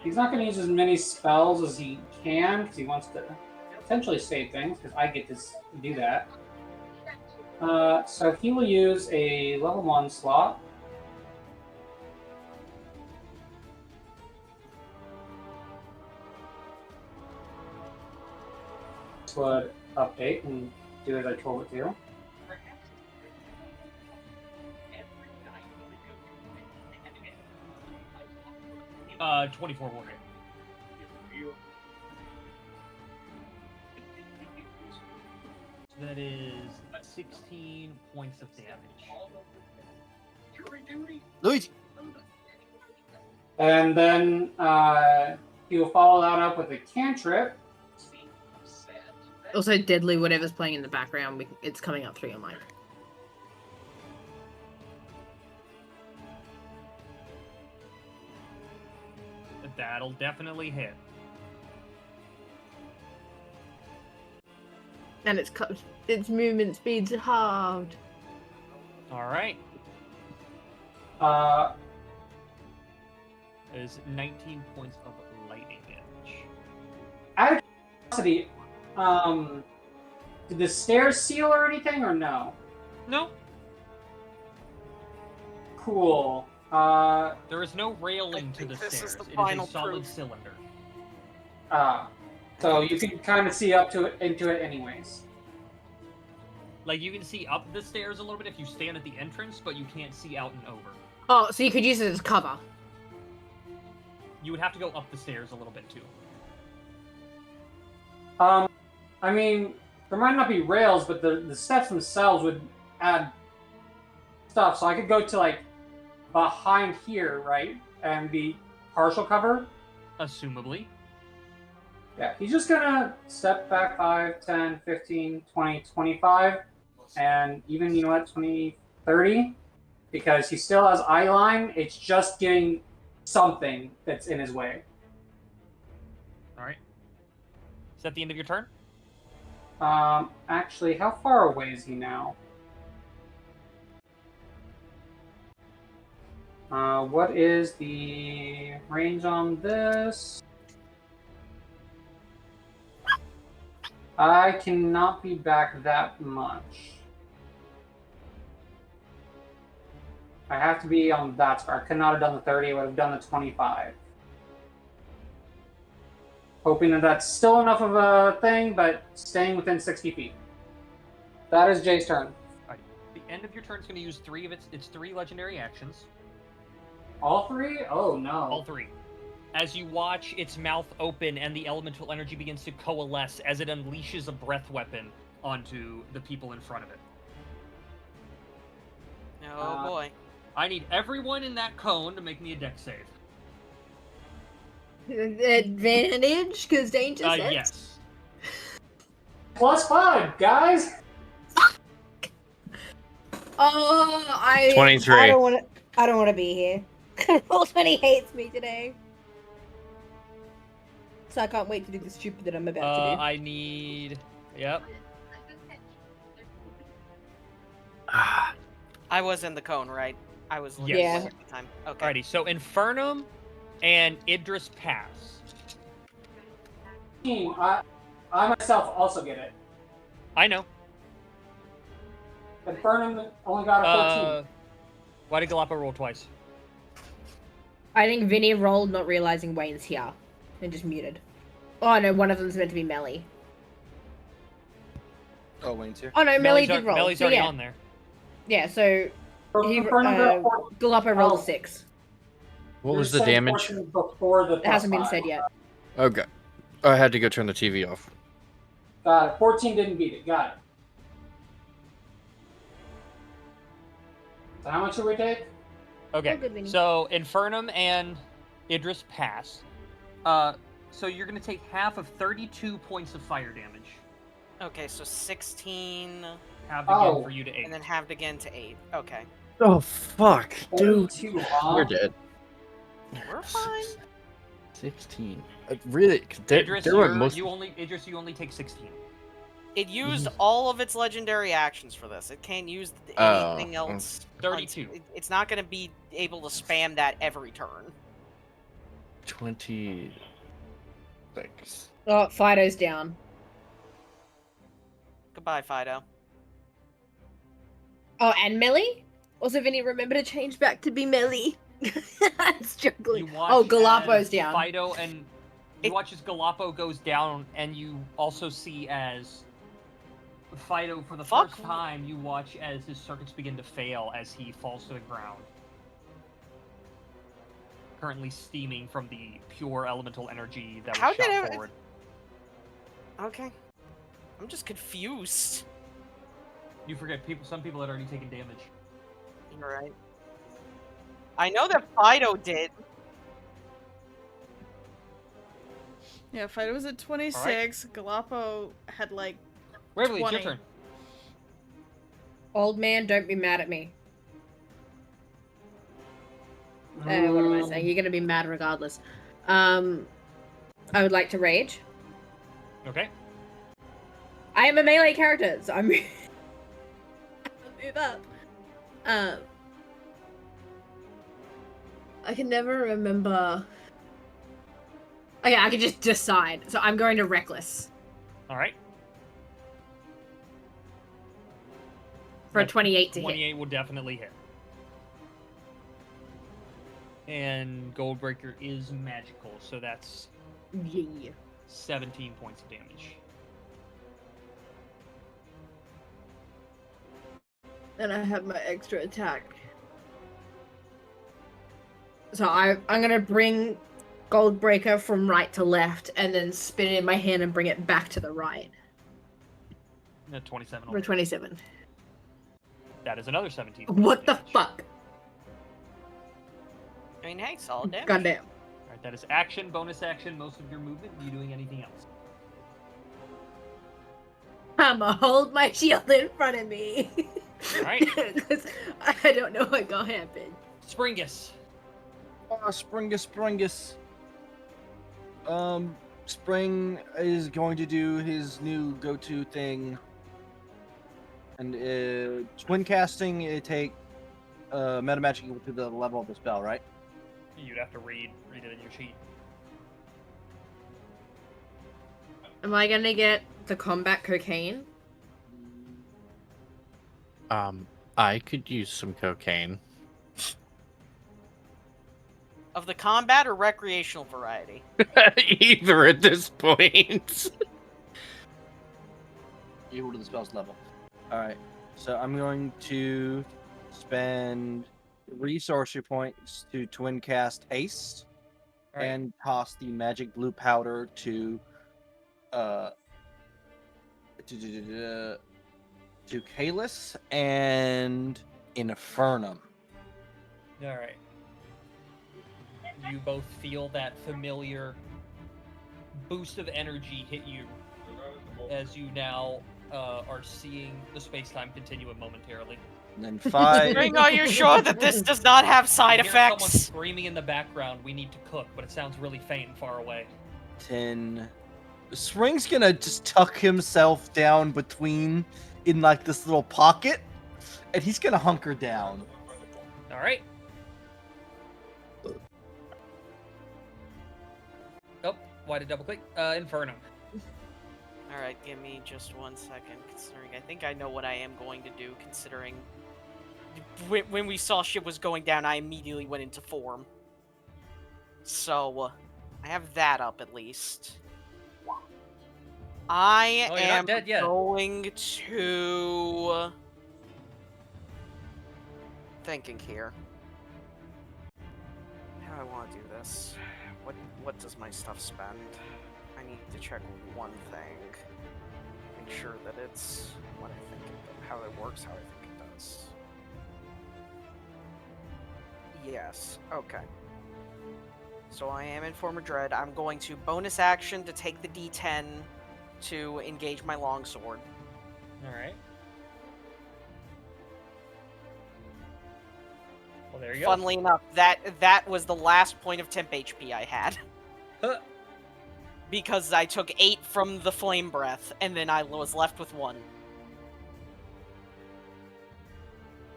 He's not going to use as many spells as he can because he wants to potentially save things because I get to do that. So he will use a level 1 slot. Would update and do as I told it to. 24 will hit. That is 16 points of damage. Luigi! And then he will follow that up with a cantrip. Also, deadly, whatever's playing in the background, it's coming up through your mic. That'll definitely hit. And its movement speed's halved. All right. Uh, Is 19 points of lightning damage. Out of curiosity, did the stairs seal or anything or no? No, Cool. there is no railing to the this is stairs. the It is final a solid proof. cylinder. So you can kind of see up to it, into it anyways. Like, you can see up the stairs a little bit if you stand at the entrance, but you can't see out and over. Oh, so you could use it as cover. You would have to go up the stairs a little bit, too. I mean, there might not be rails, but the steps themselves would add stuff. So I could go to, like, behind here, right? And be partial cover. Assumably. Yeah, he's just gonna step back 5, 10, 15, 20, 25, and even, you know what, 20, 30, because he still has eye line. It's just getting something that's in his way. All right. Is that the end of your turn? Actually, how far away is he now? What is the range on this? I cannot be back that much. I have to be on that square. I could not have done the 30, I would have done the 25. Hoping that that's still enough of a thing, but staying within 60 feet. That is Jay's turn. The end of your turn, it's going to use 3 of its 3 legendary actions. All 3? Oh no. All 3. As you watch its mouth open and the elemental energy begins to coalesce as it unleashes a breath weapon onto the people in front of it. Oh boy. I need everyone in that cone to make me a dex save. Advantage, because danger sense? Yes. +5, guys. Oh, 23. I don't want to be here. Roll20 hates me today. So I can't wait to do the stupid that I'm about to do. I need... Yep. I was in the cone, right? I was looking Yes. at the time. Okay. Alrighty, so Infernum and Idris pass. I myself also get it. I know. Infernum only got a 14. Why did Galapa roll twice? I think Vinny rolled not realizing Wayne's here. And just muted. Oh no, one of them's meant to be Melly. Oh, Wayne's here. Oh no, Melly did roll. Melly's So, already yeah. on there. Yeah, so he, Infernum got Galapa rolled a 6. What was the damage? Before the It hasn't been +5. said yet. Okay. I had to go turn the TV off. Got it. 14 didn't beat it. Got it. So how much should we take? Okay, Oh, good, Vinny. so Infernum and Idris pass. So you're going to take half of 32 points of fire damage. Okay, so 16, Halved again for you to 8. and then halved again to 8. Okay. Oh, fuck, dude. 42, huh? We're dead. We're fine. 16. Really? Idris, There were most... you only take 16. It used all of its legendary actions for this. It can't use Oh, anything else. 32. It's not going to be able to spam that every turn. 26. Oh, Fido's down. Goodbye, Fido. Oh, and Melly? Also, Vinny, remember to change back to be Melly. I'm struggling. You watch Oh, Galapo's as down. Fido and you watch as Galapo goes down, and you also see as Fido, for the first time, you watch as his circuits begin to fail as he falls to the ground. Currently steaming from the pure elemental energy that was shot forward. Okay. I'm just confused. You forget some people had already taken damage. You're right. I know that Fido did. Yeah, Fido was at 26. Galapo had like Waverly, it's 20. your turn. Old man, don't be mad at me. What am I saying? You're gonna be mad regardless. I would like to rage. Okay. I am a melee character, so I'm move up. I can never remember. Okay, I can just decide. So I'm going to reckless All right. for a 28 to hit. 28 will definitely hit. And Goldbreaker is magical, so that's Yeah. 17 points of damage. Then I have my extra attack. So I'm gonna bring Goldbreaker from right to left, and then spin it in my hand and bring it back to the right. 27. For 27. That is another 17. What the fuck? I mean, hey, solid damage. Goddamn. All right, that is action, bonus action, most of your movement. Are you doing anything else? I'ma hold my shield in front of me. Alright. Because I don't know what gonna happen. Springus. Oh, Springus. Spring is going to do his new go-to thing. And twin casting, it take meta magic equal to the level of the spell, right? You'd have to read it in your sheet. Am I gonna get the combat cocaine? I could use some cocaine. Of the combat or recreational variety? Either at this point. Equal to the spell's level. Alright. So I'm going to spend resource points to twin cast haste All right. and toss the magic blue powder to Kalis and Infernum. All right. You both feel that familiar boost of energy hit you as you now are seeing the space-time continuum momentarily. And then 5. Ring, are you sure that this does not have side You hear someone effects? screaming in the background, "We need to cook," but it sounds really faint and far away. 10. Swing's gonna just tuck himself down in like this little pocket, and he's gonna hunker down. All right. Oh, why did double click? Inferno. Alright, give me just 1 second, considering I think I know what I am going to do, considering when we saw shit was going down, I immediately went into form. So, I have that up at least. I Oh, you're am not dead yet. going to... Thinking here. How do I want to do this? What does my stuff spend? I need to check one thing. Make sure that it's what I think how it works, how I think it does. Yes, okay. So I am in Form of Dread. I'm going to bonus action to take the D10 to engage my longsword. All right. Well, there you go. Funnily enough, that was the last point of temp HP I had. Huh. Because I took 8 from the flame breath, and then I was left with 1.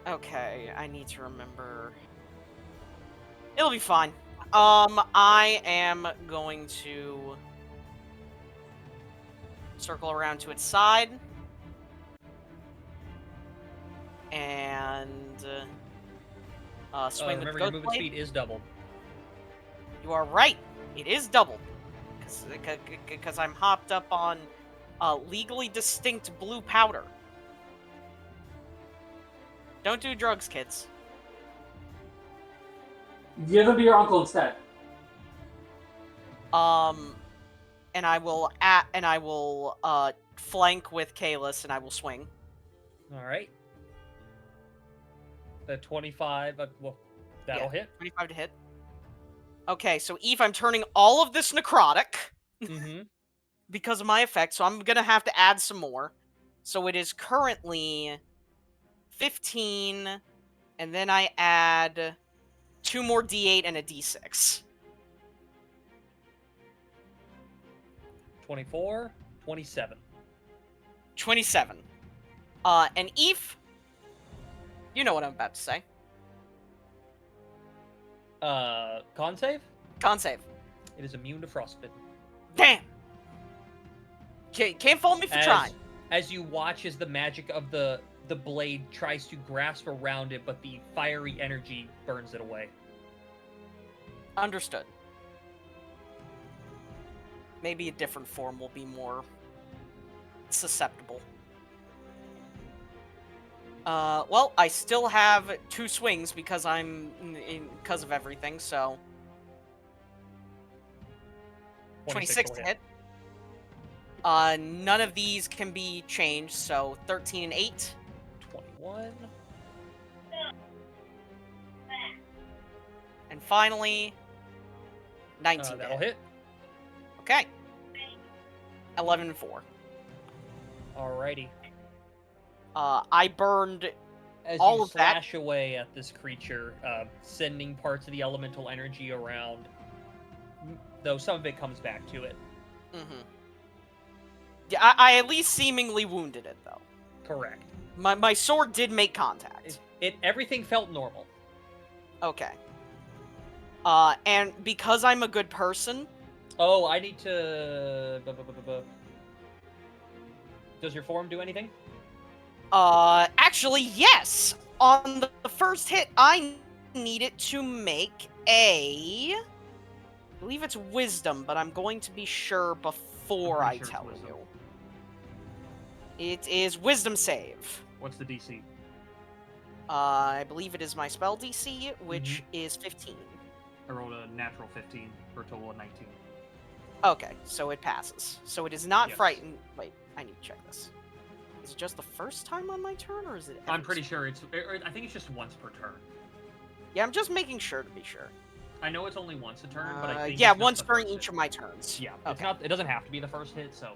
Okay, I need to remember... It'll be fine. I am going to... circle around to its side. And... swing with remember, the your ghost movement blade. speed is doubled. You are right. It is doubled. Because I'm hopped up on legally distinct blue powder. Don't do drugs, kids. Give them to your uncle instead. And I will flank with Kalis, and I will swing. All right. The 25. Well, that'll hit. 25 to hit. Okay, so Eve, I'm turning all of this necrotic Mm-hmm. because of my effect, so I'm gonna have to add some more. So it is currently 15, and then I add 2 more D8 and a D6. 24, 27. 27. And Eve, you know what I'm about to say. Con save? Con save. It is immune to frostbitten. Damn! Can't fault me for trying. As you watch as the magic of the blade tries to grasp around it, but the fiery energy burns it away. Understood. Maybe a different form will be more susceptible. Well, I still have 2 swings because because of everything, so 26 to hit. None of these can be changed, so 13 and 8. 21. And finally, 19 to That'll hit. hit. Okay. 11 and 4. Alrighty. I burned As all you of that. slash away at this creature, sending parts of the elemental energy around, though some of it comes back to it. Mm-hmm. Yeah, I at least seemingly wounded it, though. Correct. My sword did make contact. Everything felt normal. Okay. And because I'm a good person... Oh, I need to... Does your form do anything? Actually, yes! On the first hit, I need it to make a... I believe it's wisdom, but I'm going to be sure before I tell you. It is wisdom save. What's the DC? I believe it is my spell DC, which is 15. I rolled a natural 15 for a total of 19. Okay, so it passes. So it is not Yes. frightened. Wait, I need to check this. Is it just the first time on my turn, or is it? I'm every pretty turn? sure it's. I think it's just once per turn. Yeah, I'm just making sure to be sure. I know it's only once a turn, but I think yeah, it's not once the during first each hit. of my turns. Yeah, it's Okay. not. It doesn't have to be the first hit, so.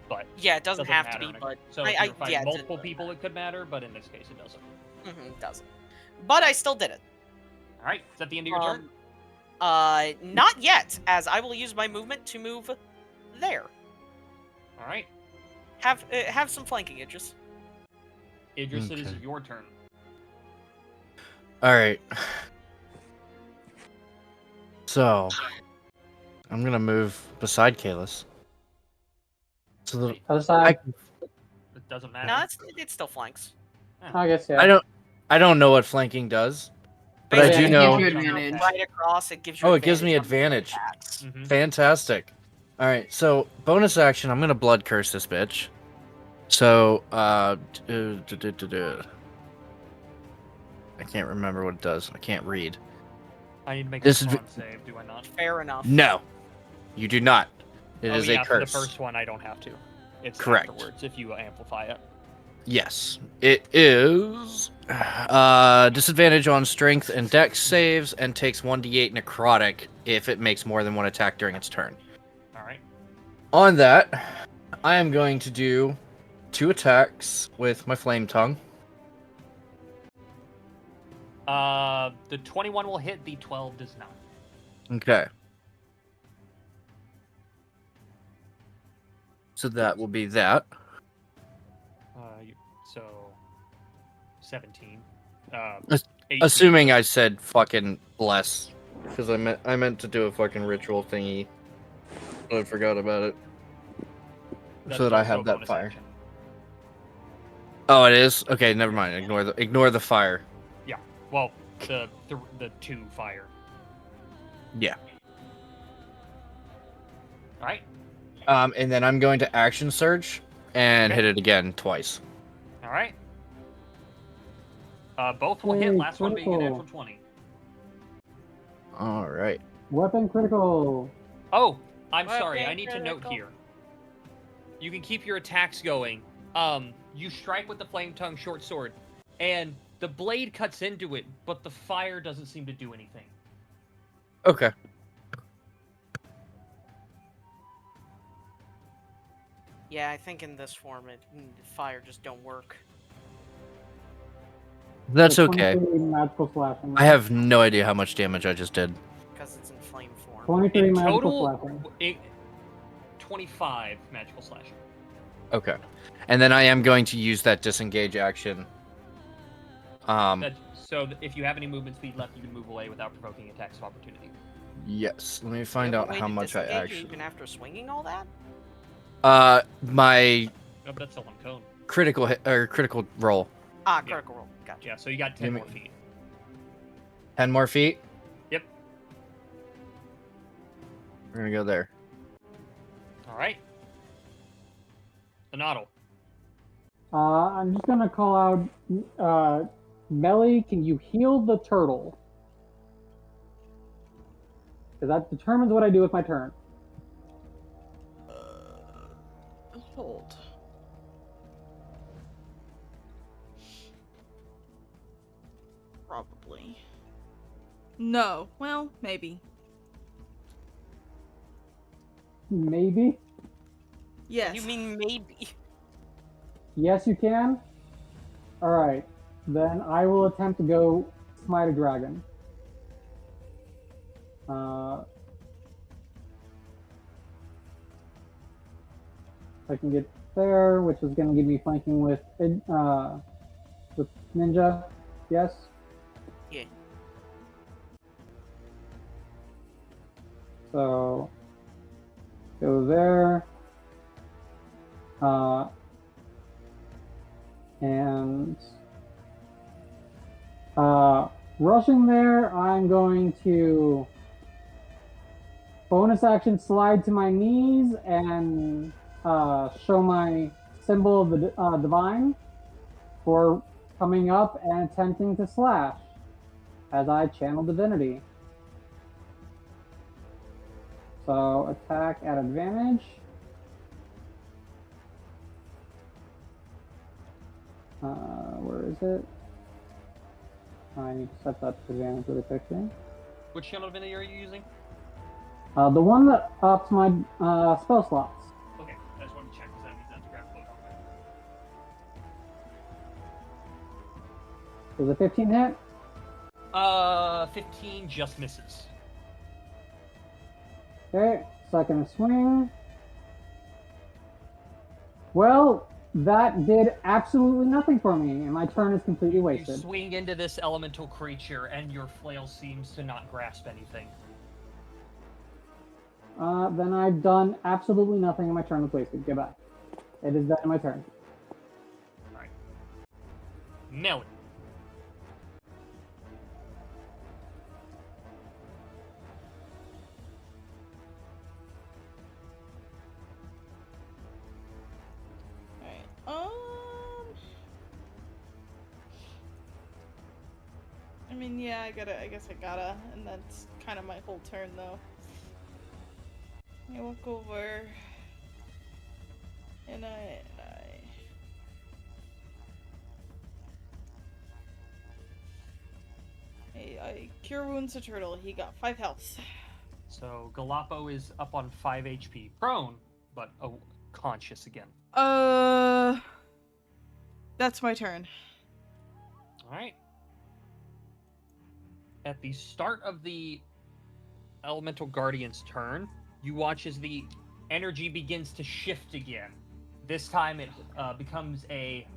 But Yeah, it doesn't have to matter be, in a- but so I- if you're I- fighting yeah, it multiple doesn't people, it could matter, but in this case, it doesn't. It doesn't. But I still did it. All right, is that the end of your turn? Not yet, as I will use my movement to move there. All right, Have some flanking, Idris. Idris, it is Okay. your turn. All right. So, I'm gonna move beside Kalis. So that Other side. It doesn't matter. No, it still flanks. I guess, yeah. I don't know what flanking does, but I Yeah, do it know. gives you advantage. Right across, it gives you. Oh, it gives me on advantage. attacks. Mhm. Fantastic. All right, so bonus action. I'm gonna blood curse this bitch. So, I can't remember what it does. I can't read. I need to make This a is con save, do I not? Fair enough. No, you do not. It is yeah, a for the curse. first one, I don't have to. It's Correct. afterwards if you amplify it. Yes, it is. Disadvantage on strength and dex saves, and takes 1d8 necrotic if it makes more than one attack during its turn. All right. On that, I am going to do 2 attacks with my flame tongue. The 21 will hit. The 12 does not. Okay. So that will be that. So 17. As- 18. Assuming I said fucking bless, because I meant to do a fucking ritual thingy, but I forgot about it. That's So that I also have a that bonus fire. action. Oh, it is? Okay, never mind. Ignore the fire. Yeah. Well, the 2 fire. Yeah. All right. And then I'm going to action surge and Okay. hit it again twice. All right. Both will hit. Yay, Last one being a critical. natural 20. All right. Weapon critical. Oh, I'm sorry. Weapon I need to note critical. here. You can keep your attacks going. You strike with the flame tongue short sword, and the blade cuts into it, but the fire doesn't seem to do anything. Okay. Yeah, I think in this form, fire just don't work. That's So okay. 23 magical slashing. I have no idea how much damage I just did. Because it's in flame form. 23 In magical total, slashing. 25 magical slashing. Okay. And then I am going to use that disengage action. So if you have any movement speed left, you can move away without provoking attacks of opportunity. Yes. Let me You find have a out way how to much I disengage actually. even after swinging all that? My Oh, but that's still on cone. critical hit or critical roll. Ah, Yeah. critical roll. Gotcha. Yeah, so you got 10 Give me- more feet. 10 more feet. Yep. We're gonna go there. All right. Anottle. I'm just gonna call out, Melly, can you heal the turtle? Because that determines what I do with my turn. Hold. Probably. No. Well, maybe. Maybe? Yes. You mean maybe? Yes, you can? Alright. Then I will attempt to go smite a dragon. If I can get there, which is going to give me flanking with ninja. Yes? Yeah. So, go there. And rushing there, I'm going to bonus action slide to my knees and show my symbol of the divine. for coming up and attempting to slash as I channel divinity. So attack at advantage. Where is it? I need to set that to advantage really quickly. Which channel divinity are you using? The one that ups my spell slots. Okay, I just wanted to check because that means that's grab load on Is a 15 hit? there. 15 just misses. Okay, second swing. Well, that did absolutely nothing for me, and my turn is completely You wasted. swing into this elemental creature, and your flail seems to not grasp anything. Then I've done absolutely nothing, and my turn is wasted. Goodbye. It is done in my turn. Alright. Melon. Alright, I mean, yeah, I guess I gotta, and that's kind of my whole turn, though. I walk over, and I cure wounds a turtle. He got 5 health. So Galapo is up on 5 HP. Prone, but conscious again. That's my turn. Alright. At the start of the Elemental Guardian's turn, you watch as the energy begins to shift again. This time it becomes a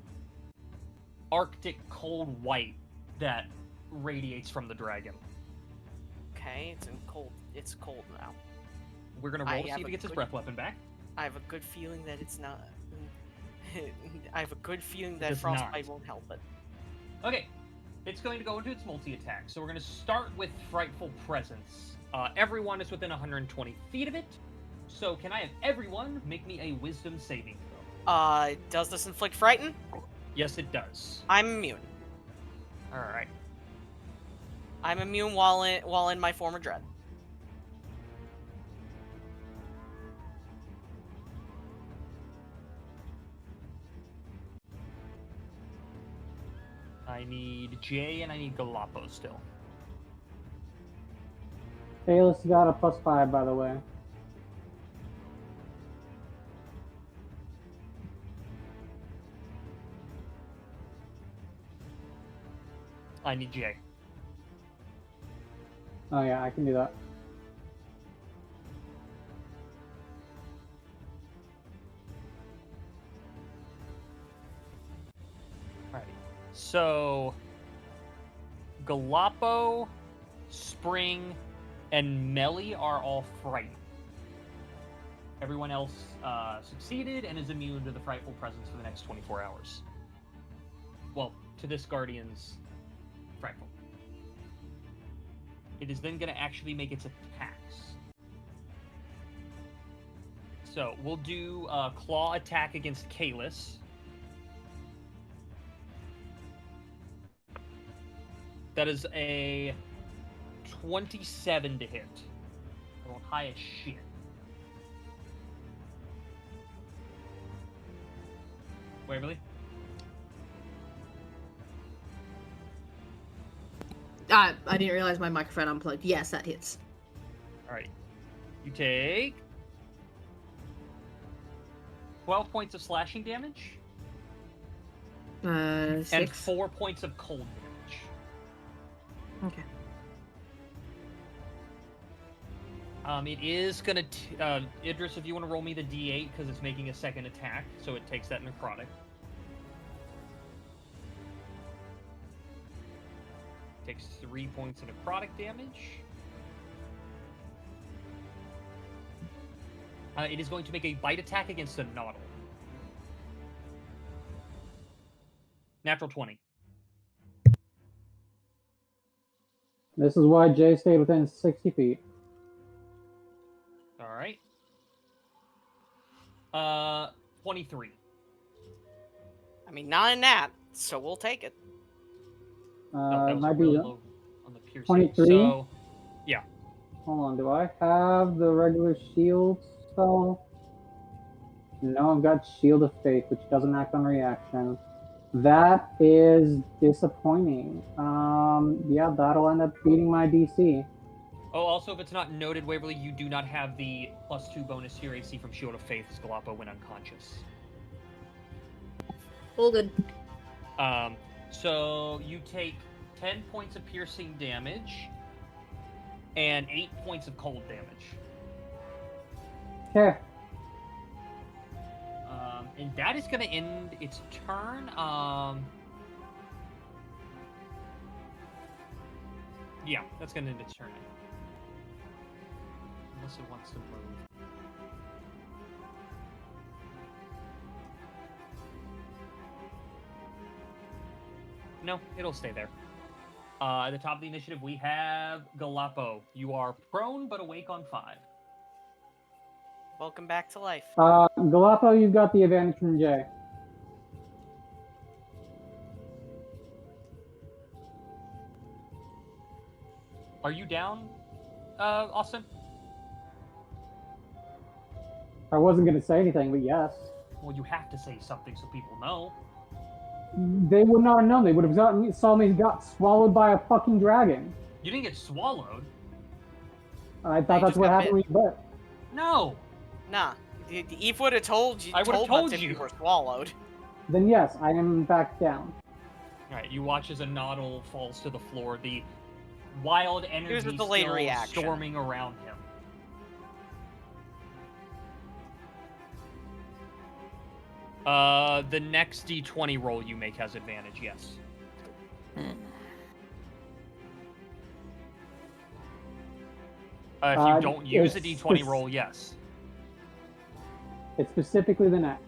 Arctic cold white that radiates from the dragon. Okay, it's cold now. We're gonna roll to see if he gets his breath weapon back. I have a good feeling that it's not. I have a good feeling that does frostbite not. won't help it. Okay, it's going to go into its multi-attack. So we're going to start with Frightful Presence. Everyone is within 120 feet of it. So can I have everyone make me a Wisdom saving throw? Does this inflict frighten? Yes, it does. I'm immune. All right. I'm immune while in my form of dread. I need Jay and I need Galapo still. Bayless got a +5, by the way. I need Jay. Oh yeah, I can do that. Alrighty. So Galapo, Spring, and Melly are all frightened. Everyone else succeeded and is immune to the Frightful Presence for the next 24 hours. Well, to this Guardian's Frightful. It is then going to actually make its attacks. So, we'll do a Claw attack against Kalis. That is a 27 to hit. I rolled high as shit. Waverly? I didn't realize my microphone unplugged. Yes, that hits. Alrighty. You take 12 points of slashing damage 6. and 4 points of cold damage. Okay. It is gonna Idris, if you want to roll me the d8 because it's making a second attack, so it takes that necrotic. Takes 3 points of necrotic damage. It is going to make a bite attack against a Noddle. Natural 20. This is why Jay stayed within 60 feet. Alright. 23. I mean, not in that. So we'll take it. Oh, that was a Might be really low on the piercing. 23. So, yeah. Hold on, do I have the regular shield spell? No, I've got Shield of Faith, which doesn't act on reaction. That is disappointing. Yeah, that'll end up beating my DC. Oh, also, if it's not noted, Waverly, you do not have the +2 bonus to your AC from Shield of Faith as Galappo when unconscious. All good. So you take 10 points of piercing damage and 8 points of cold damage. Okay. And that is going to end its turn. Yeah, that's going to end its turn. Unless it wants to move. No, it'll stay there. At the top of the initiative, we have Galappo. You are prone but awake on 5. Welcome back to life. Galappo, you've got the advantage from Jay. Are you down, Austin? I wasn't going to say anything, but yes. Well, you have to say something so people know. They would not have known. They would have saw me got swallowed by a fucking dragon. You didn't get swallowed. I thought that's what happened when you bit. No. Nah. Eve would have told you. I would have told you. You were swallowed. Then yes, I am back down. Alright, you watch as a Noddle falls to the floor. The wild energy Here's a delayed still reaction. storming around him. The next D20 roll you make has advantage, yes. If you don't use a D20 roll, yes. It's specifically the next.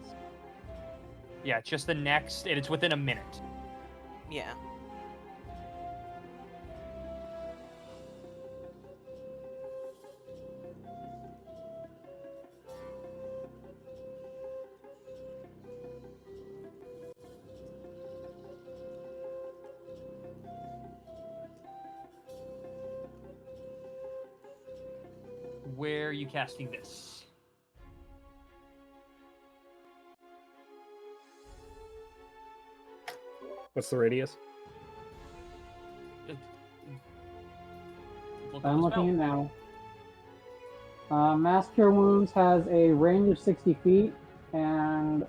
Yeah, just the next, and it's within a minute. Yeah. Where are you casting this? What's the radius? I'm looking at now. Mass Cure Wounds has a range of 60 feet, and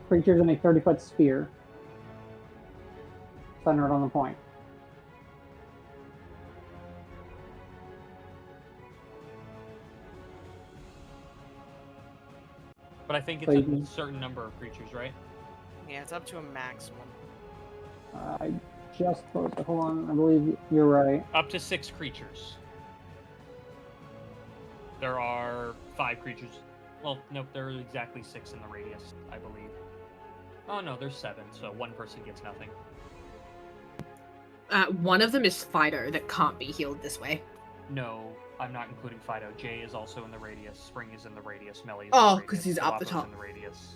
creatures in a 30-foot sphere. Centered on the point. But I think it's So a certain number of creatures, right? Yeah, it's up to a maximum. I just closed it. Hold on, I believe you're right. Up to 6 creatures. There are 5 creatures. Well, nope, there are exactly 6 in the radius, I believe. Oh no, there's 7, so one person gets nothing. One of them is Fido that can't be healed this way. No, I'm not including Fido. Jay is also in the radius. Spring is in the radius. Melly is in Oh, the radius. because he's up the Galappo's top. in the radius.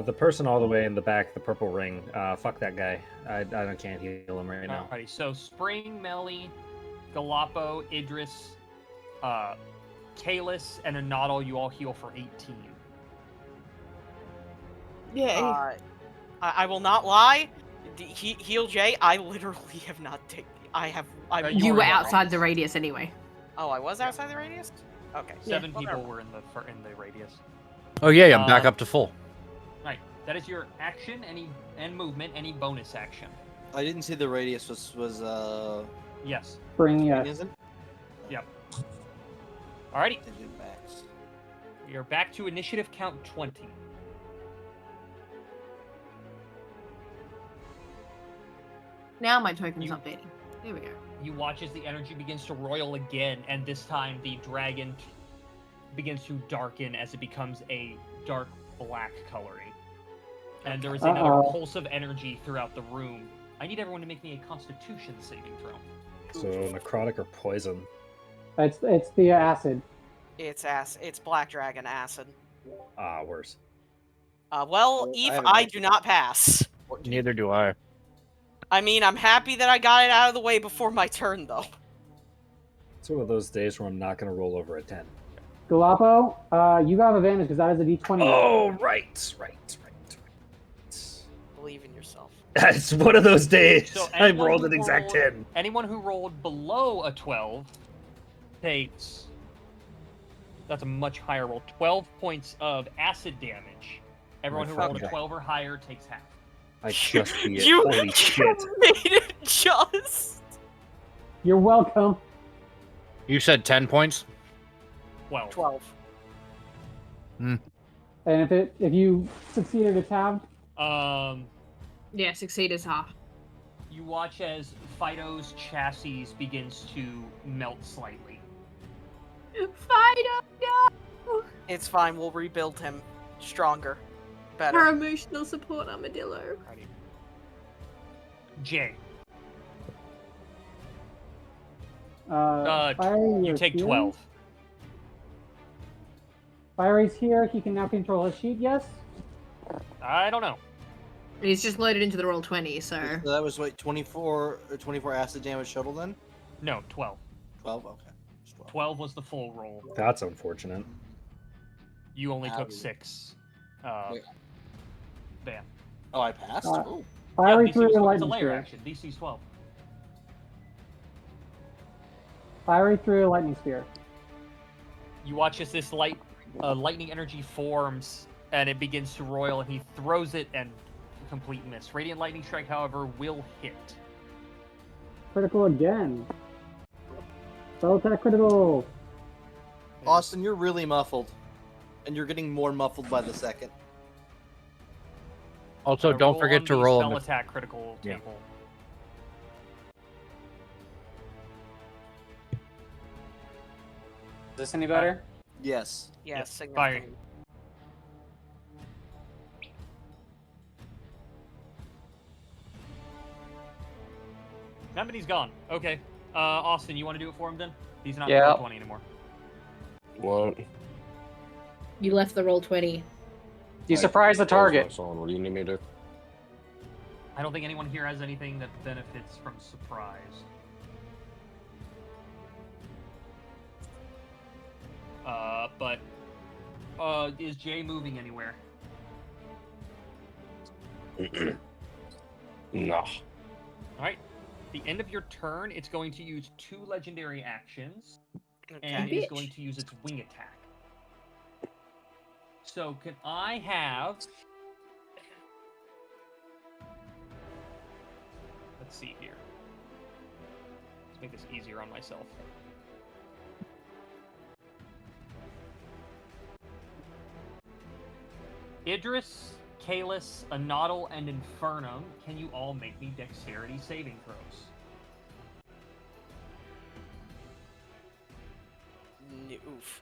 The person all the way in the back, the purple ring. Fuck that guy. I can't heal him right now. Alrighty, so Spring, Melly, Galappo, Idris, Kalis, and a Noddle, you all heal for 18. Yay. I will not lie. Heal Jay, I literally have not taken. You were outside the radius anyway. Oh, I was outside the radius? Okay. 7 people were in the radius. Oh yeah, I'm back up to full. Right. That is your action, and movement, any bonus action. I didn't see the radius was Yes. Spring, yes. Isn't? Yep. Alrighty. Max. We are back to initiative count 20. Now my token's updating. There we go. You watch as the energy begins to roil again, and this time the dragon begins to darken as it becomes a dark black coloring. And there is another pulse of energy throughout the room. I need everyone to make me a Constitution saving throw. So necrotic or poison? It's the acid. It's black dragon acid. Ah, worse. Well, Eve, I do not pass. 14. Neither do I. I mean, I'm happy that I got it out of the way before my turn, though. It's one of those days where I'm not going to roll over a 10. Galapo, you got advantage because that is a d20. Oh, right. Believe in yourself. It's one of those days. So I anyone rolled who an exact rolled- 10. Anyone who rolled below a 12 takes. That's a much higher roll. 12 points of acid damage. Everyone who rolled a Okay. 12 or higher takes half. I just beat it. You Holy shit. made it just. You're welcome. You said 10 points? 12. 12. And if you succeeded, it's halved. Yeah, succeed is half. You watch as Fido's chassis begins to melt slightly. Fido, no! It's fine. We'll rebuild him stronger, better. Our emotional support armadillo. Jay, Fiery you is take here. 12. Fiery's here. He can now control his sheet. Yes. I don't know. He's just loaded into the roll 20, so. So that was what 24 acid damage total then. No, 12. 12. Okay. Just 12 was the full roll. That's unfortunate. You only took Ow. 6. Wait. Bam. Oh, I passed. Oh. Fiery DC's through it's the a lightning layer spear. action. DC's 12. Fiery through a lightning spear. You watch as this lightning energy forms, and it begins to roil, and he throws it, and complete miss. Radiant Lightning Strike, however, will hit. Critical again. Spell attack critical. Austin, you're really muffled, and you're getting more muffled by the second. Also, don't forget on to the roll spell in attack critical Yeah. table. Is this any better? Yes. Yes, Fire. significantly. That means he's gone. Okay. Austin, you want to do it for him then? He's not Yeah. 20 anymore. What? You left the roll 20. You surprise the target. What do you need me to do? I don't think anyone here has anything that benefits from surprise. But is Jay moving anywhere? No. All right. The end of your turn, it's going to use 2 legendary actions, and it is Bitch. going to use its wing attack. So can I have? Let's see here. Let's make this easier on myself. Idris, Kalis, Anadal, and Infernum, can you all make me dexterity saving throws? Oof.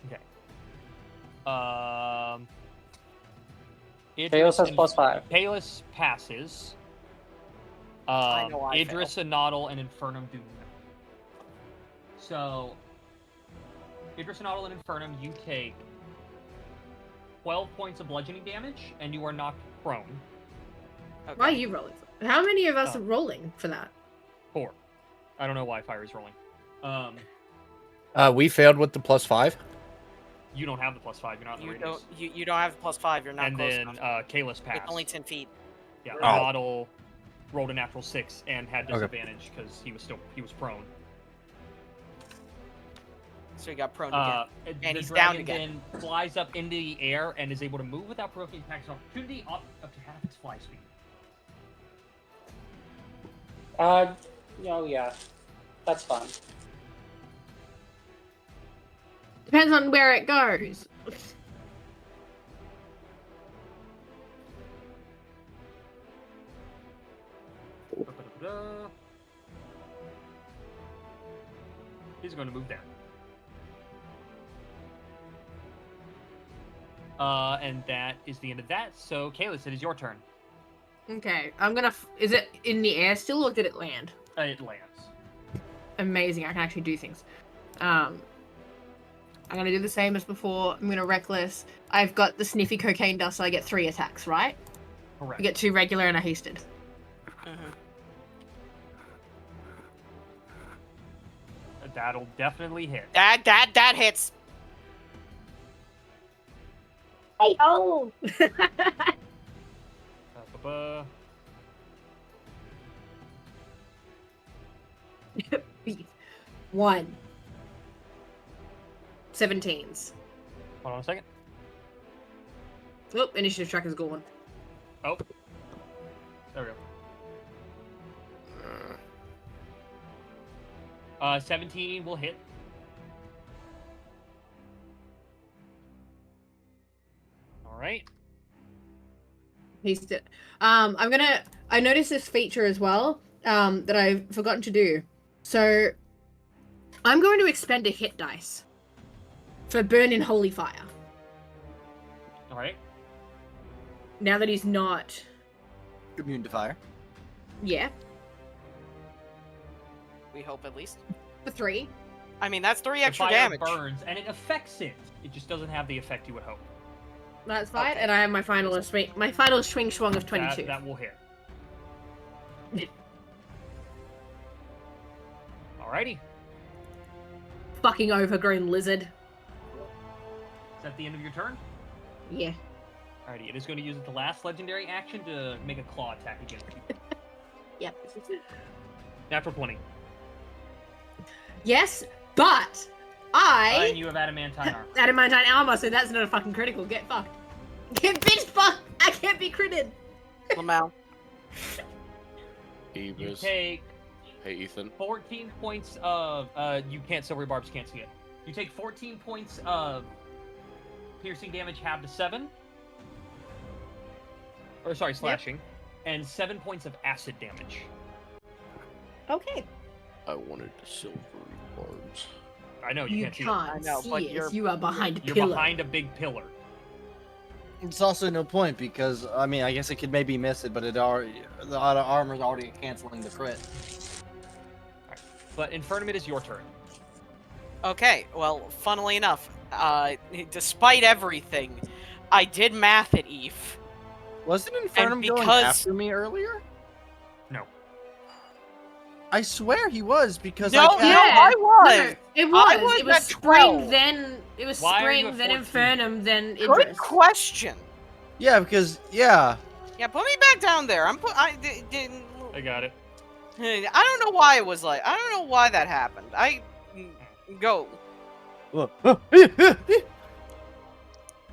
Okay. Kalis has and- +5. Kalis passes. I know I Idris, Anadal, and Infernum do not. So, Idris, Anadal, and Infernum, you take 12 points of bludgeoning damage, and you are knocked prone. Okay. Why are you rolling? How many of us Oh. are rolling for that? 4. I don't know why Fire is rolling. We failed with the +5. You don't have the +5. You're not in the You radius. don't. You don't have +5. You're not And close then enough. Kalis passed. It's only 10 feet. Yeah, Oh. Anadal rolled a natural 6 and had Okay. disadvantage because he was prone. So he got prone again. And he's the down dragon then flies up into the air and is able to move without provoking attacks of opportunity up to half its fly speed. Oh yeah, that's fun. Depends on where it goes. He's going to move there. And that is the end of that. So, Kalis, it is your turn. Okay, I'm gonna. Is it in the air still, or did it land? It lands. Amazing, I can actually do things. I'm gonna do the same as before. I'm gonna reckless. I've got the sniffy cocaine dust, so I get 3 attacks, right? Correct. I get 2 regular and a hasted. That'll definitely hit. That hits. Hey, oh! Ba-ba-ba. One. 17s. Hold on a second. Oh, initiative track is gone. Oh. There we go. 17 will hit. All right. He's I noticed this feature as well, that I've forgotten to do. So, I'm going to expend a hit dice for burn in holy fire. All right. Now that he's not, Immune to fire. yeah, We hope at least. for 3. I mean, that's 3 The extra fire damage. burns, and it affects it. It just doesn't have the effect you would hope. That's fine, Okay. and I have my final swing. My final swing swung of 22. That will hit. Alrighty. Fucking overgrown lizard. Is that the end of your turn? Yeah. Alrighty, it is going to use the last legendary action to make a claw attack against you. Yep. Natural 20. Yes, but I And you have adamantine armor. adamantine armor, so that's not a fucking critical. Get fucked. Get bitch fucked. I can't be critted. Lamau. You Ebers. take Hey, Ethan. 14 points of you can't silvery barbs can't see it. You take 14 points of piercing damage halved to 7. Or sorry, slashing. And 7 points of acid damage. Okay. I wanted the silver barbs. I know you, You can't see can't I know, see but it. you're- You are behind a it. You're pillar. behind a big pillar. It's also no point because I mean I guess it could maybe miss it, but it already the armor's already canceling the crit. But Infernum, is your turn. Okay, well, funnily enough, despite everything, I did math at Eve. Wasn't Infernum going because- after me earlier? No. I swear he was because No, I no, cast- I was. No, it I was. was It was at spring, 12. then it was Why are you spring, at then 14? Infernum, then Good Idris. question. Yeah, because yeah. Yeah, put me back down there. I got it. don't know why it was like. I don't know why that happened. Go.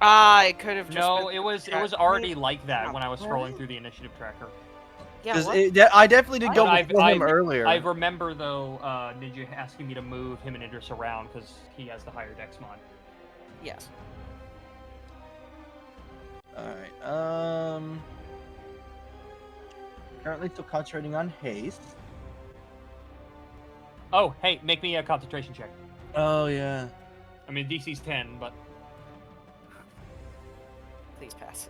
I could have just. No, been- it was already like that when I was scrolling through the initiative tracker. Yeah, 'Cause what? I definitely did go But before him earlier. I remember though, Ninja asking me to move him and Idris around because he has the higher dex mod. Yes. Alright, currently still concentrating on haste. Oh, hey, make me a concentration check. Oh yeah. I mean, DC's 10, but Please pass.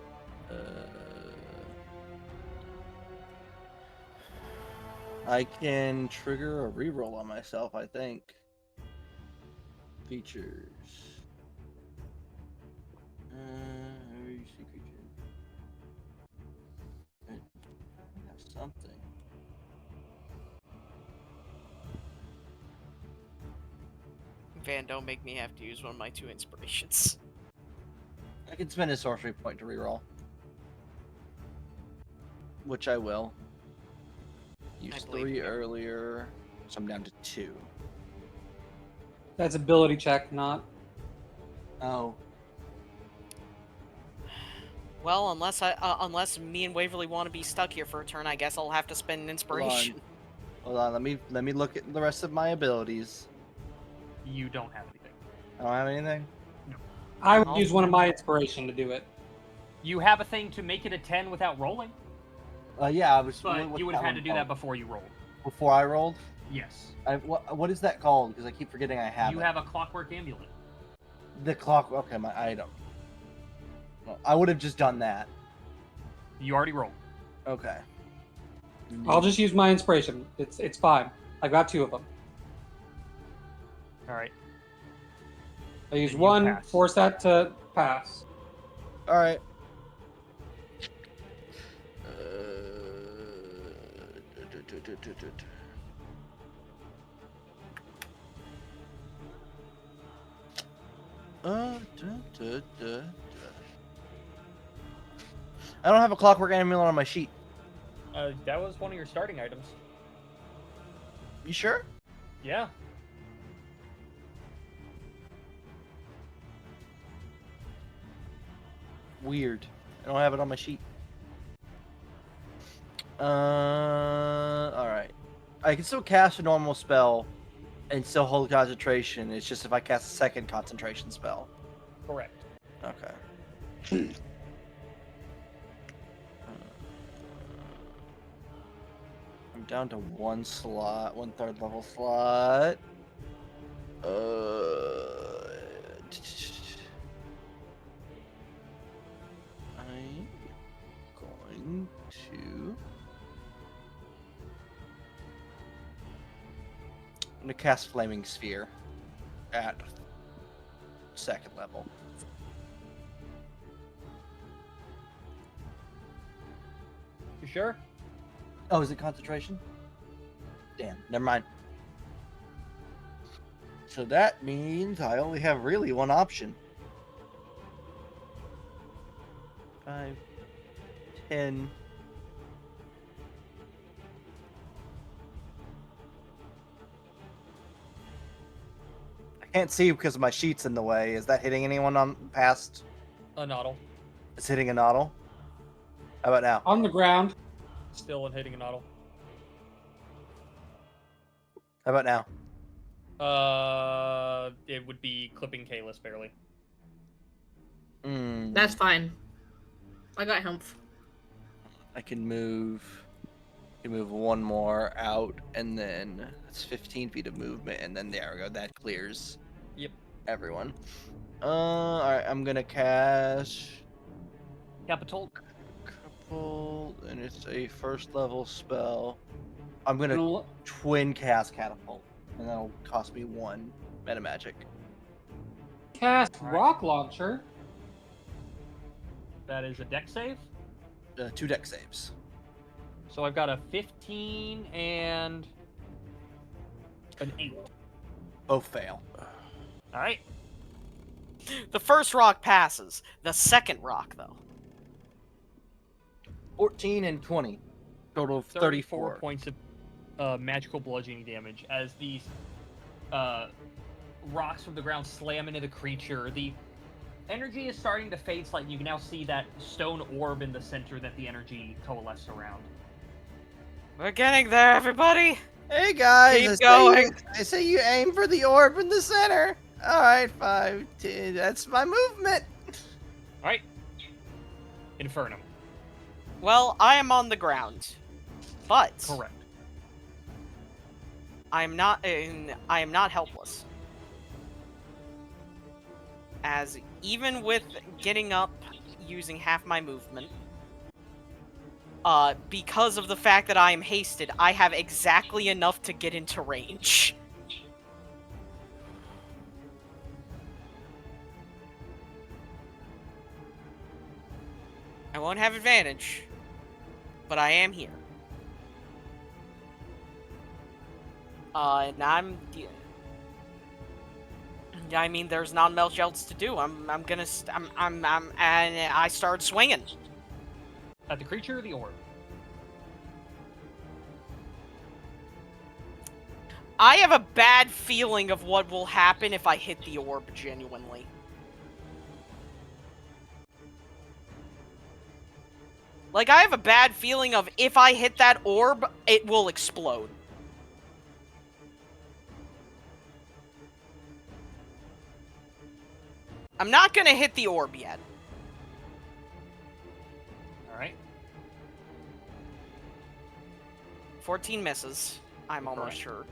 I can trigger a reroll on myself, I think. Features. Where you see creature? I have something. Van, don't make me have to use one of my 2 inspirations. I can spend a sorcery point to reroll. Which I will. Used believe 3 you. earlier, so I'm down to 2. That's ability check, not. Oh. Well, unless me and Waverly want to be stuck here for a turn, I guess I'll have to spend an inspiration. Hold on, let me look at the rest of my abilities. you don't have anything. I don't have anything? I would use one of my inspiration to do it. You have a thing to make it a 10 without rolling, Yeah, I was. but what's you would have had one to do called? that before you rolled. Before I rolled? Yes. What is that called? Because I keep forgetting I have You it. have a clockwork amulet. The clock. Okay, my item. Well, I would have just done that. You already rolled. Okay. I'll just use my inspiration. It's fine. I got 2 of them. All right. I use Then you one, pass. force that to pass. All right. I don't have a clockwork amulet on my sheet. That was one of your starting items. You sure? Yeah. Weird. I don't have it on my sheet. Alright. I can still cast a normal spell and still hold concentration. It's just if I cast a second concentration spell. Correct. Okay. I'm down to one slot, 1/3 level slot. I'm going to. I'm gonna cast Flaming Sphere at 2nd level. You sure? Oh, is it concentration? Damn, never mind. So that means I only have really one option. 5, 10. I can't see because my sheet's in the way. Is that hitting anyone on past? A Noddle. It's hitting a Noddle. How about now? On the ground. Still hitting a Noddle. How about now? It would be clipping Kalis barely. That's fine. I got health. I can move one more out, and then it's 15 feet of movement, and then there we go. That clears. Yep. Everyone. All right. I'm gonna cast Capital. Catapult, and it's a 1st level spell. I'm gonna twin cast Catapult, and that'll cost me 1 meta magic. Cast Rock Launcher. That is a deck save. 2 deck saves. So I've got a 15 and an 8. Both fail. All right. The first rock passes. The second rock, though. 14 and 20. Total of 34 points of magical bludgeoning damage as these rocks from the ground slam into the creature. The energy is starting to fade slightly. You can now see that stone orb in the center that the energy coalesced around. We're getting there, everybody. Hey guys, Keep going. I say you aim for the orb in the center. All right, 5, 10. That's my movement. All right. Infernum. Well, I am on the ground, but Correct. I am not helpless. As even with getting up using half my movement, because of the fact that I am hasted, I have exactly enough to get into range. I won't have advantage, but I am here. And I mean, there's not much else to do. And I start swinging. At the creature or the orb? I have a bad feeling of what will happen if I hit the orb genuinely. Like, I have a bad feeling of if I hit that orb, it will explode. I'm not gonna hit the orb yet. Alright. 14 misses. I'm almost sure.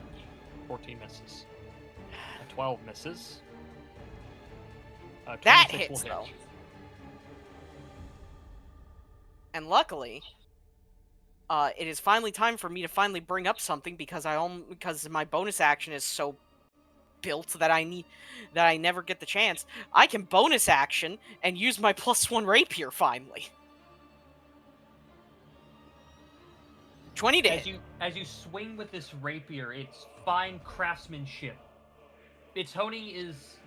14 misses. A 12 misses. That 26 hits, will hit. though. And luckily, it is finally time for me to finally bring up something because my bonus action is so built that I need, that I never get the chance, I can bonus action and use my +1 rapier finally. 20 to hit. As you swing with this rapier, it's fine craftsmanship. Its honing is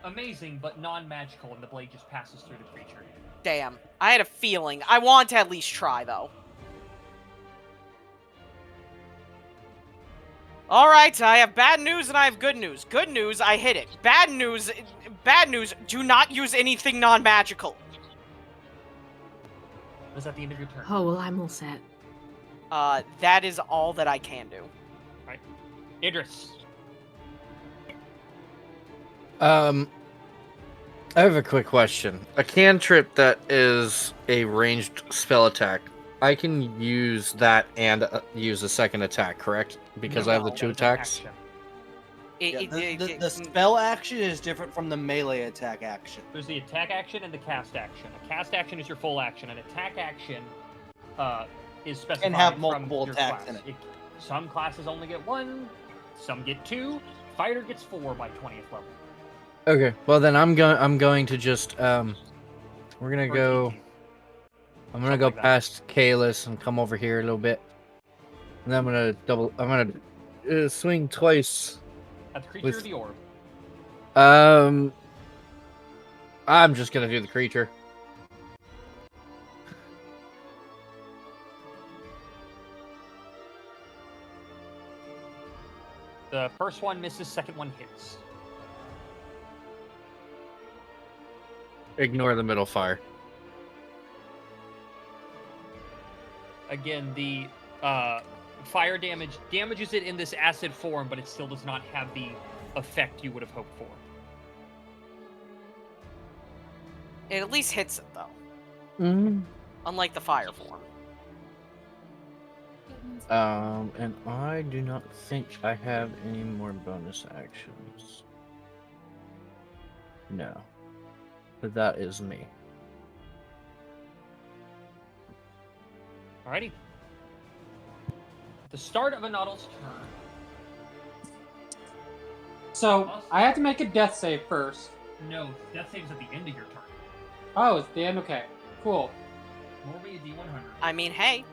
amazing, but non-magical, and the blade just passes through the creature. Damn, I had a feeling. I want to at least try, though. Alright, I have bad news and I have good news. Good news, I hit it. Bad news, do not use anything non-magical. Was that the end of your turn? Oh, well, I'm all set. That is all that I can do. Right. Idris. I have a quick question. A cantrip that is a ranged spell attack, I can use that and use a second attack, correct? Because I have the 2 attacks? The spell action is different from the melee attack action. There's the attack action and the cast action. A cast action is your full action. An attack action is specified And have from multiple your attacks class. in it. Some classes only get 1, some get 2. Fighter gets 4 by 20th level. Okay, well then I'm going to just we're gonna go. I'm gonna go past Kalis and come over here a little bit, and then I'm gonna swing twice. At the creature or the orb? I'm just gonna do the creature. The first one misses, second one hits. Ignore the middle fire. Again, the fire damage damages it in this acid form, but it still does not have the effect you would have hoped for. It at least hits it, though. Mm-hmm. Unlike the fire form. And I do not think I have any more bonus actions. No. But that is me. Alrighty. At the start of a Noddle's turn. So, I have to make a death save first. No, death save's at the end of your turn. Oh, it's the end? Okay. Cool. Roll me a D100. I mean, hey.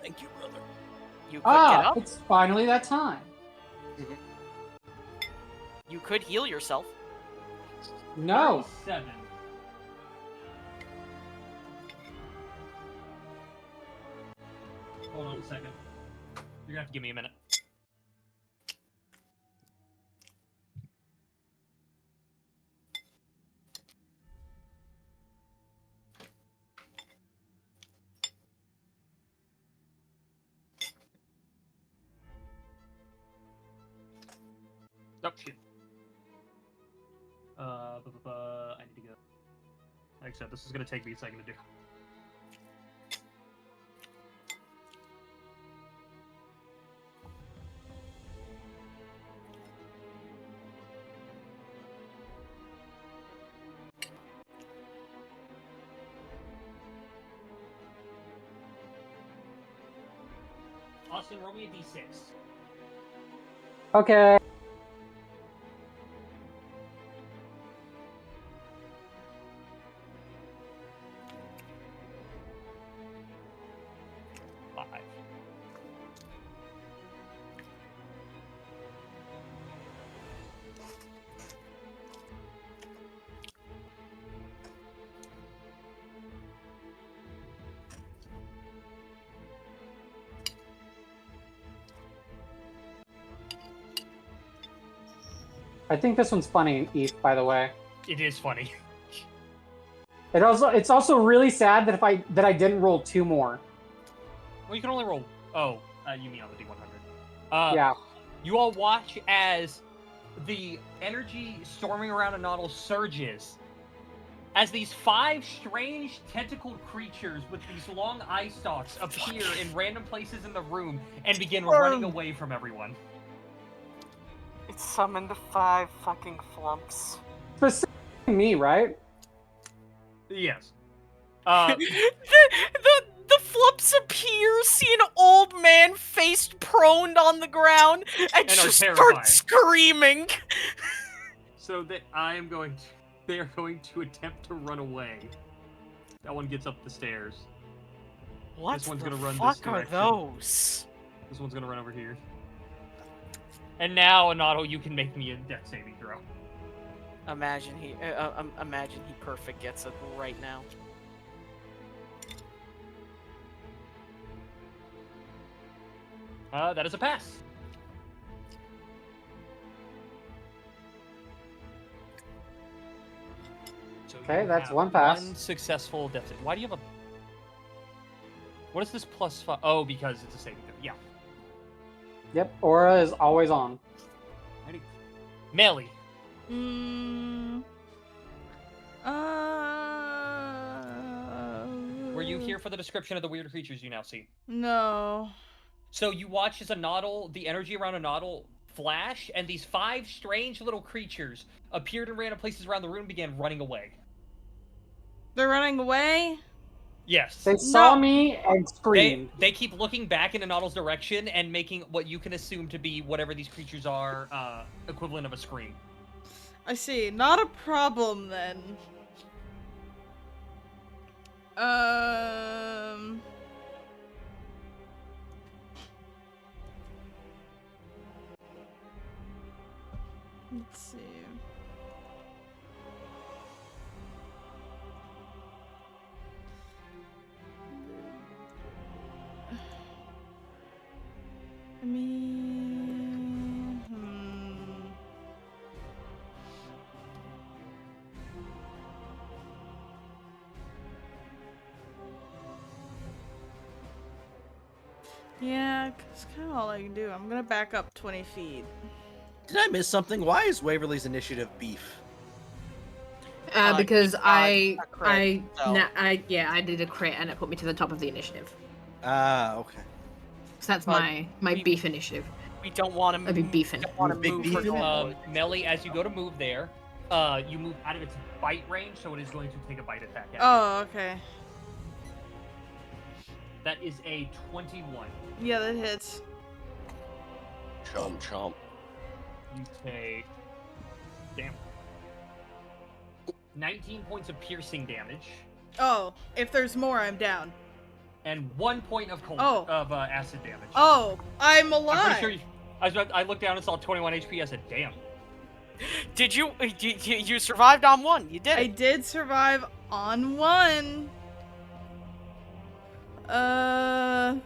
Thank you, brother. You could get up. It's finally that time. You could heal yourself. No. 7. Hold on a second. You're gonna have to give me a minute. Oh, shit. I need to go. Like I said, this is gonna take me a second to do. Austin, roll me a D6. Okay. I think this one's funny, Eve, by the way. It is funny. It's also really sad that I didn't roll 2 more. Well, you can only roll. Oh, you mean on the D100? Yeah. You all watch as the energy storming around a Noddle surges, as these 5 strange tentacled creatures with these long eye stalks appear in random places in the room and begin running away from everyone. It summoned 5 fucking flumps. Specifically me, right? Yes. The Flumps appear, see an old man faced proned on the ground, and are just terrified. start screaming. So that they are going to attempt to run away. That one gets up the stairs. What This one's the gonna run fuck this are direction. those? This one's gonna run over here. And now, Anato, you can make me a death saving throw. Imagine he perfect gets it right now. That is a pass. So Okay, you that's have one pass. One successful death save. Why do you have a... What is this plus 5? Oh, because it's a saving throw. Yeah. Yep, aura is always on. Ready? Melee. Were you here for the description of the weird creatures you now see? No. So you watch as the energy around a Nautile flash, and these 5 strange little creatures appeared in random places around the room and began running away. They're running away? Yes. They saw me and screamed. They keep looking back in Nautile's direction and making what you can assume to be whatever these creatures are, equivalent of a scream. I see. Not a problem then. Let's see. I mean, yeah, that's kind of all I can do. I'm gonna back up 20 feet. Did I miss something? Why is Waverly's initiative beef? Because I did a crit and it put me to the top of the initiative. Ah, okay. So that's my beef initiative. We don't want to I'd be beefing. Melee, as you go to move there, you move out of its bite range, so it is going to take a bite attack at you. Oh, okay. That is a 21. Yeah, that hits. Chomp chomp. You take... Damn. 19 points of piercing damage. Oh, if there's more, I'm down. And 1 point of acid damage. Oh, I'm alive. I'm pretty sure I looked down and saw 21 HP. I said, damn. Did you survived on 1? You did. I did survive on 1. I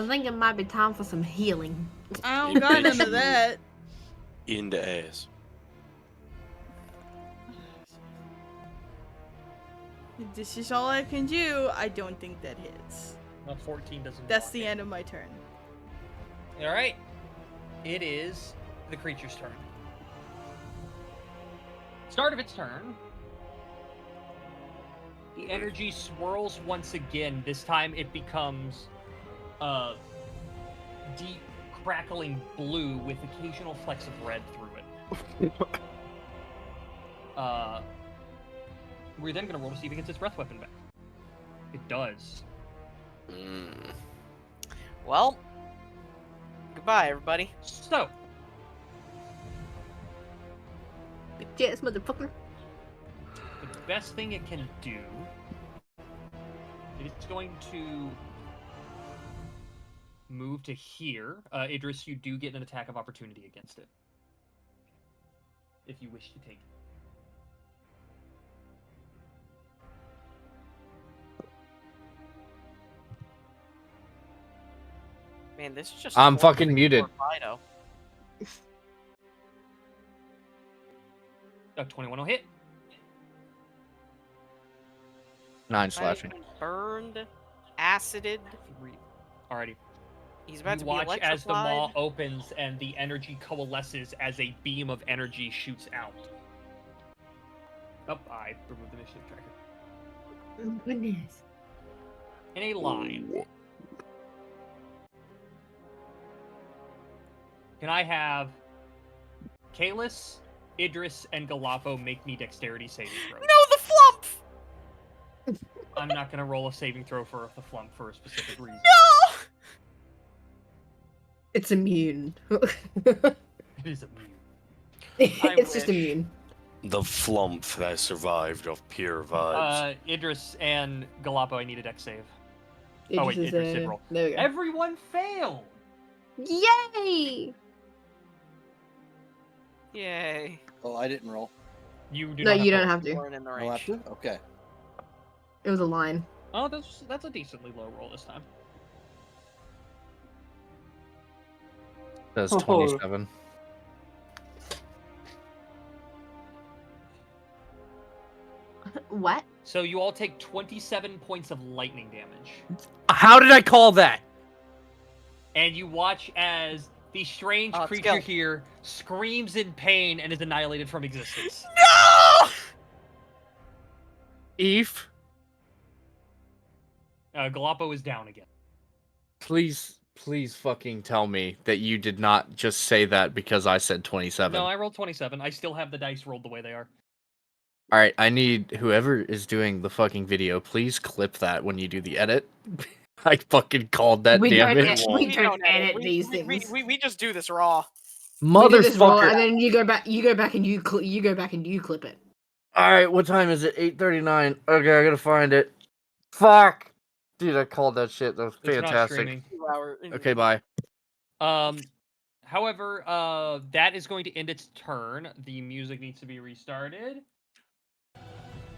think it might be time for some healing. I don't got none of that. In the ass. This is all I can do. I don't think that hits. No, 14 doesn't. That's the end of my turn. All right. It is the creature's turn. Start of its turn. The energy swirls once again. This time it becomes deep, crackling blue with occasional flecks of red through it. We're then going to roll to see if it gets its breath weapon back. It does. Well, goodbye, everybody. So, yes, motherfucker. the best thing it can do, it's going to move to here. Idris, you do get an attack of opportunity against it, if you wish to take it. Man, this is just. I'm fucking muted. Fido. 21 will hit. 9 slashing. Burned, acided. Alrighty. He's about You to be watch electrified. as the maw opens and the energy coalesces as a beam of energy shoots out. Oh, I removed the initiative tracker. Oh, goodness. In a line. Can I have Kalis, Idris, and Galafo make me dexterity saving throws? No, the flump! I'm not gonna roll a saving throw for the flump for a specific reason. No! It's immune. It is immune. It's just wish. immune. The flump that survived of pure vibes. Idris and Galapo, I need a dex save. It Oh wait, just is, Idris did roll. There we go. Everyone failed! Yay! Yay. Oh, I didn't roll. You do No, not you have don't to have to. Weren't in the No, I range. have to? Okay. It was a line. Oh, that's a decently low roll this time. That's Oh. 27. What? So you all take 27 points of lightning damage. How did I call that? And you watch as the strange it's creature Gil. here screams in pain and is annihilated from existence. No! Eve, Galapo is down again. please fucking tell me that you did not just say that because I said 27. No, I rolled 27. I still have the dice rolled the way they are. All right, I need whoever is doing the fucking video, please clip that when you do the edit. I fucking called that We don't damage. we don't edit these things. We just do this raw. We do this raw, Motherfucker. and then you go back and you clip it. All right, what time is it? 8:39. Okay, I gotta find it. Fuck. Dude, I called that shit. That was It's not fantastic. streaming. 2 hour. Okay, bye. However, that is going to end its turn. The music needs to be restarted.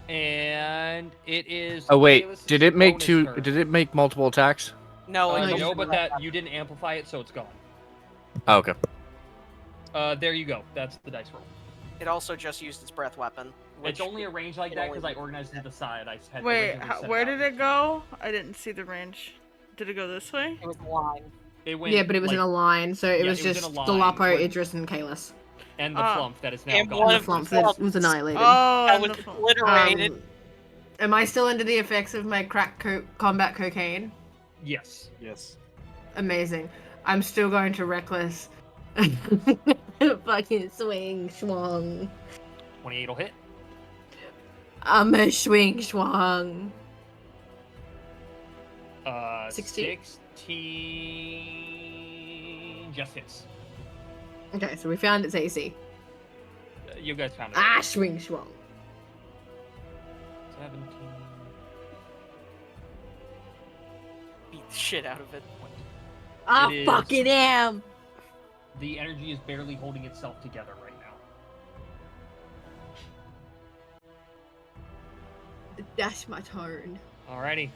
And it is. Oh wait, Kaelus's did it make bonus two? turn. Did it make multiple attacks? No, it no, No, just- but that you didn't amplify it, so it's gone. Oh, okay. There you go. That's the dice roll. It also just used its breath weapon. It's which- only a range like it that only because I did organized it to the side. I had Wait, originally set where out. did it go? I didn't see the range. Did it go this way? It was a line. It went, Yeah, but it was like, in a line, so it yeah, was it was in just a line Galapo, where- Idris, and Kaelis. and the flump that is now And gone. one The of flump the that flumps. was annihilated. Oh, I and was the phone. obliterated. Am I still under the effects of my combat cocaine? Yes. Yes. Amazing. I'm still going to reckless. Fucking swing swung. 28 will hit. I'm a swing swung. 16 16? just hits. Okay, so we found its AC. You guys found it. Ah, swing swung. 17. Beat the shit out of it. I It is- fucking am. The energy is barely holding itself together right now. That's my turn. Alrighty.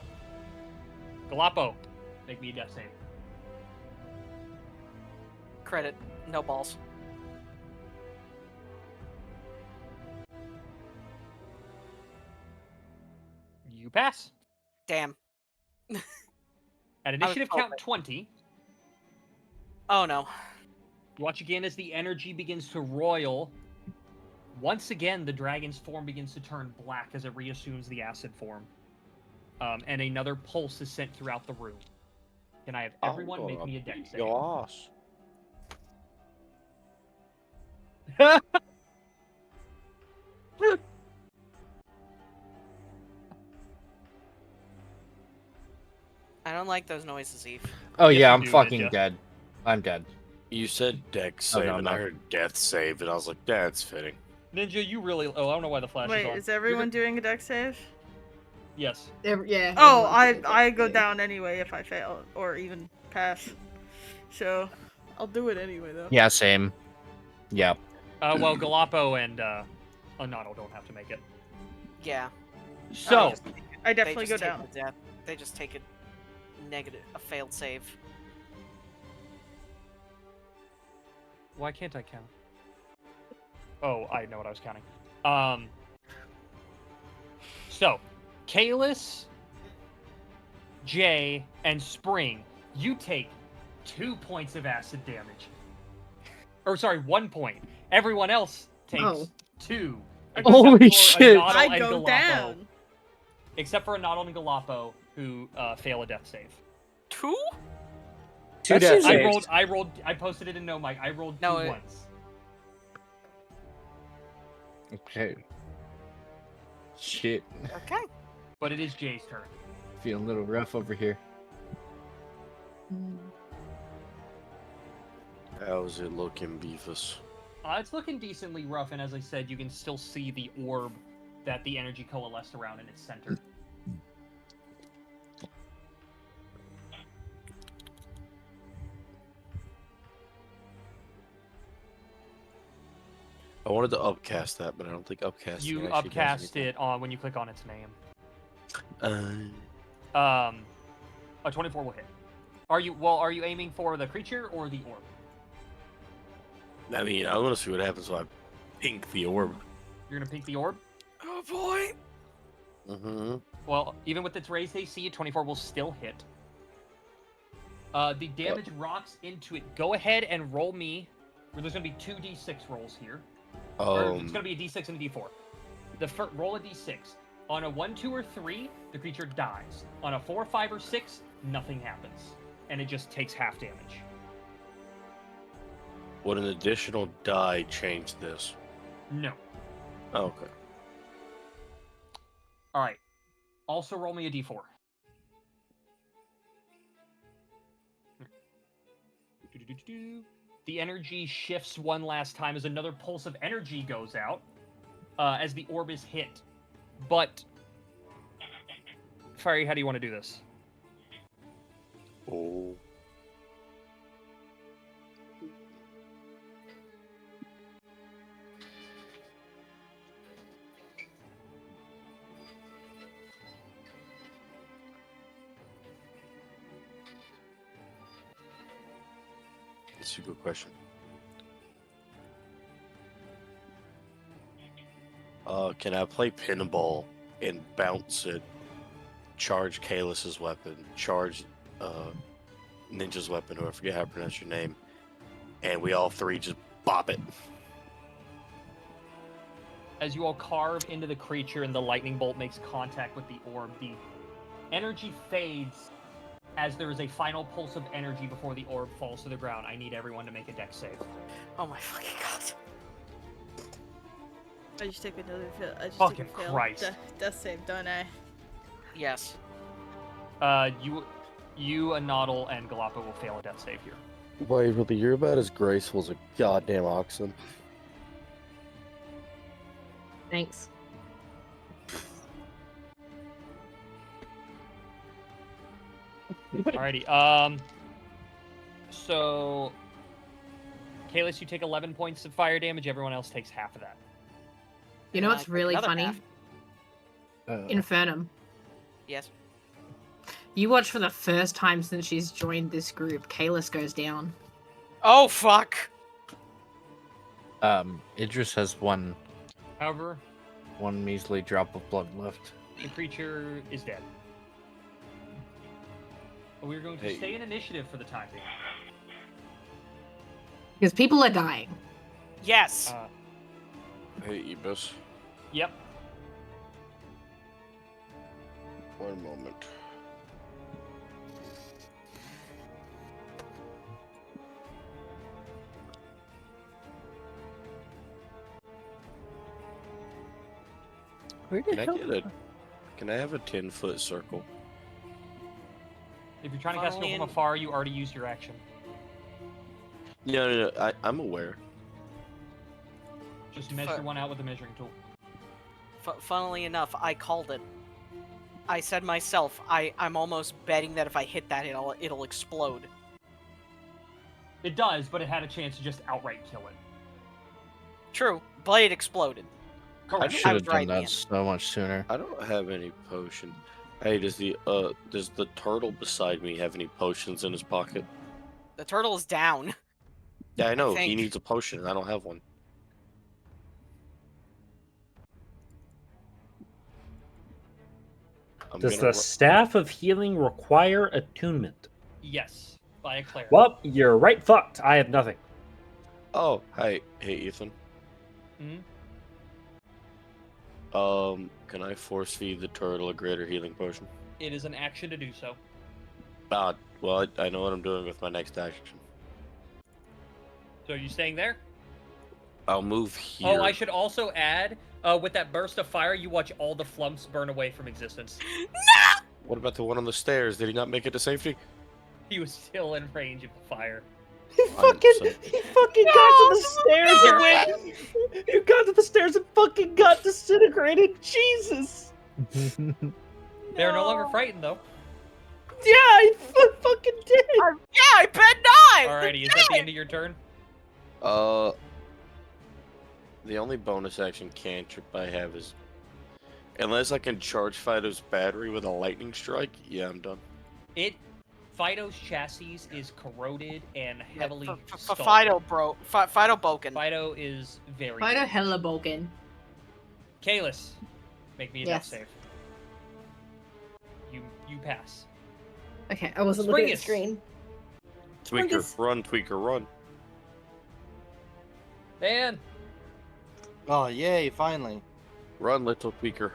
Galapo, make me a death save. Credit. No balls. You pass. Damn. At initiative count hoping. 20, Oh no. you watch again as the energy begins to roil. Once again, the dragon's form begins to turn black as it reassumes the acid form. And another pulse is sent throughout the room. Can I have everyone make me a dex save? Your ass. I don't like those noises, Eve. Oh Yes, yeah, you I'm do, fucking Ninja. dead. I'm dead. You said dex Oh, save, no, and no. I heard death save, and I was like, that's fitting. Ninja, you really... Oh, I don't know why the flash Wait, is on. is everyone doing a dex save? Yes. Yeah. Oh, everyone's doing I it. go down anyway if I fail or even pass. So I'll do it anyway though. Yeah, same. Yeah. Well, Galapo and Anato don't have to make it. Yeah. So, I definitely they go just take down. the death. They just take a failed save. why can't I count? Oh, I know what I was counting. So, Kaelis, Jay, and Spring, you take 2 points of acid damage. Or sorry, 1 point. Everyone else takes Oh. 2. Holy except for shit. Anato I and go Galapo. down. Except for Anato and Galapo, who fail a death save. 2? Two death saves. I posted it in No Mic. I rolled 2 No, it- once. Okay. Shit. Okay. But it is Jay's turn. Feeling a little rough over here. How's it looking, Beefus? It's looking decently rough, and as I said, you can still see the orb that the energy coalesced around in its center. I wanted to upcast that, but I don't think upcast. You upcast it on when you click on its name. A 24 will hit. Are you aiming for the creature or the orb? I mean, I want to see what happens when I pink the orb. You're gonna pink the orb? Oh boy. Mm-hmm. Well, even with its raised AC, 24 will still hit. The damage rocks into it. Go ahead and roll me. There's gonna be 2 d6 rolls here. Or it's gonna be a d6 and a d4. Roll a d6. On a 1, 2, or 3, the creature dies. On a 4, 5, or 6, nothing happens, and it just takes half damage. Would an additional die change this? No. Oh, okay. All right. Also, roll me a d4. The energy shifts one last time as another pulse of energy goes out as the orb is hit. But, Fiery, how do you want to do this? Oh. That's a good question. Can I play pinball and bounce it, charge Kalus's weapon, charge Ninja's weapon, or I forget how to pronounce your name, and we all three just bop it? As you all carve into the creature and the lightning bolt makes contact with the orb, the energy fades as there is a final pulse of energy before the orb falls to the ground. I need everyone to make a dex save. Oh my fucking god. I just take another fail. I just Fucking take a fail. Christ. Death save, don't I? Yes. You, Anodal, and Galapa will fail a death save here. Waverly, you're about as graceful as a goddamn oxen. Thanks. Alrighty, so... Kalis, you take 11 points of fire damage, everyone else takes half of that. You know what's really another funny? half. Infernum. Yes. You watch for the first time since she's joined this group, Kalis goes down. Oh fuck! Idris has one However, measly drop of blood left. the creature is dead. But we're going to stay in initiative for the time being. Because people are dying. Yes. Hey, Ebus. Yep. One moment. Where Can I have a 10-foot circle? If you're trying to cast it from afar, you already used your action. No, I'm aware. Just measure one out with a measuring tool. Funnily enough, I called it. I said myself, I'm almost betting that if I hit that, it'll explode. It does, but it had a chance to just outright kill it. True, but it exploded. I should have done that so much sooner. I don't have any potion. Hey, does the turtle beside me have any potions in his pocket? The turtle is down. Yeah, I know. think. He needs a potion, and I don't have one. Does the Staff of Healing require attunement? Yes, by a cleric. Well, you're right fucked. I have nothing. Oh, hey, Ethan. Hmm? Can I force feed the turtle a greater healing potion? It is an action to do so. Well, I know what I'm doing with my next action. So are you staying there? I'll move here. Oh, I should also add, With that burst of fire, you watch all the flumps burn away from existence. What about the one on the stairs? Did he not make it to safety? He was still in range of the fire. He fucking got to the stairs and went. He got to the stairs and fucking got disintegrated. Jesus. They're no longer frightened, though. Yeah, I fucking did. Yeah, I bet not. Alrighty, is that the end of your turn? The only bonus action cantrip I have is, unless I can charge Fido's battery with a lightning strike. Yeah, I'm done. Fido's chassis is corroded and heavily Fido broken. Fido is very. Fido hella broken. Kalis, make me a death Yes. save. You pass. Okay, I wasn't looking at the screen. Tweaker, run, Tweaker, run. Dan. Oh, yay, finally. Run, little Tweaker.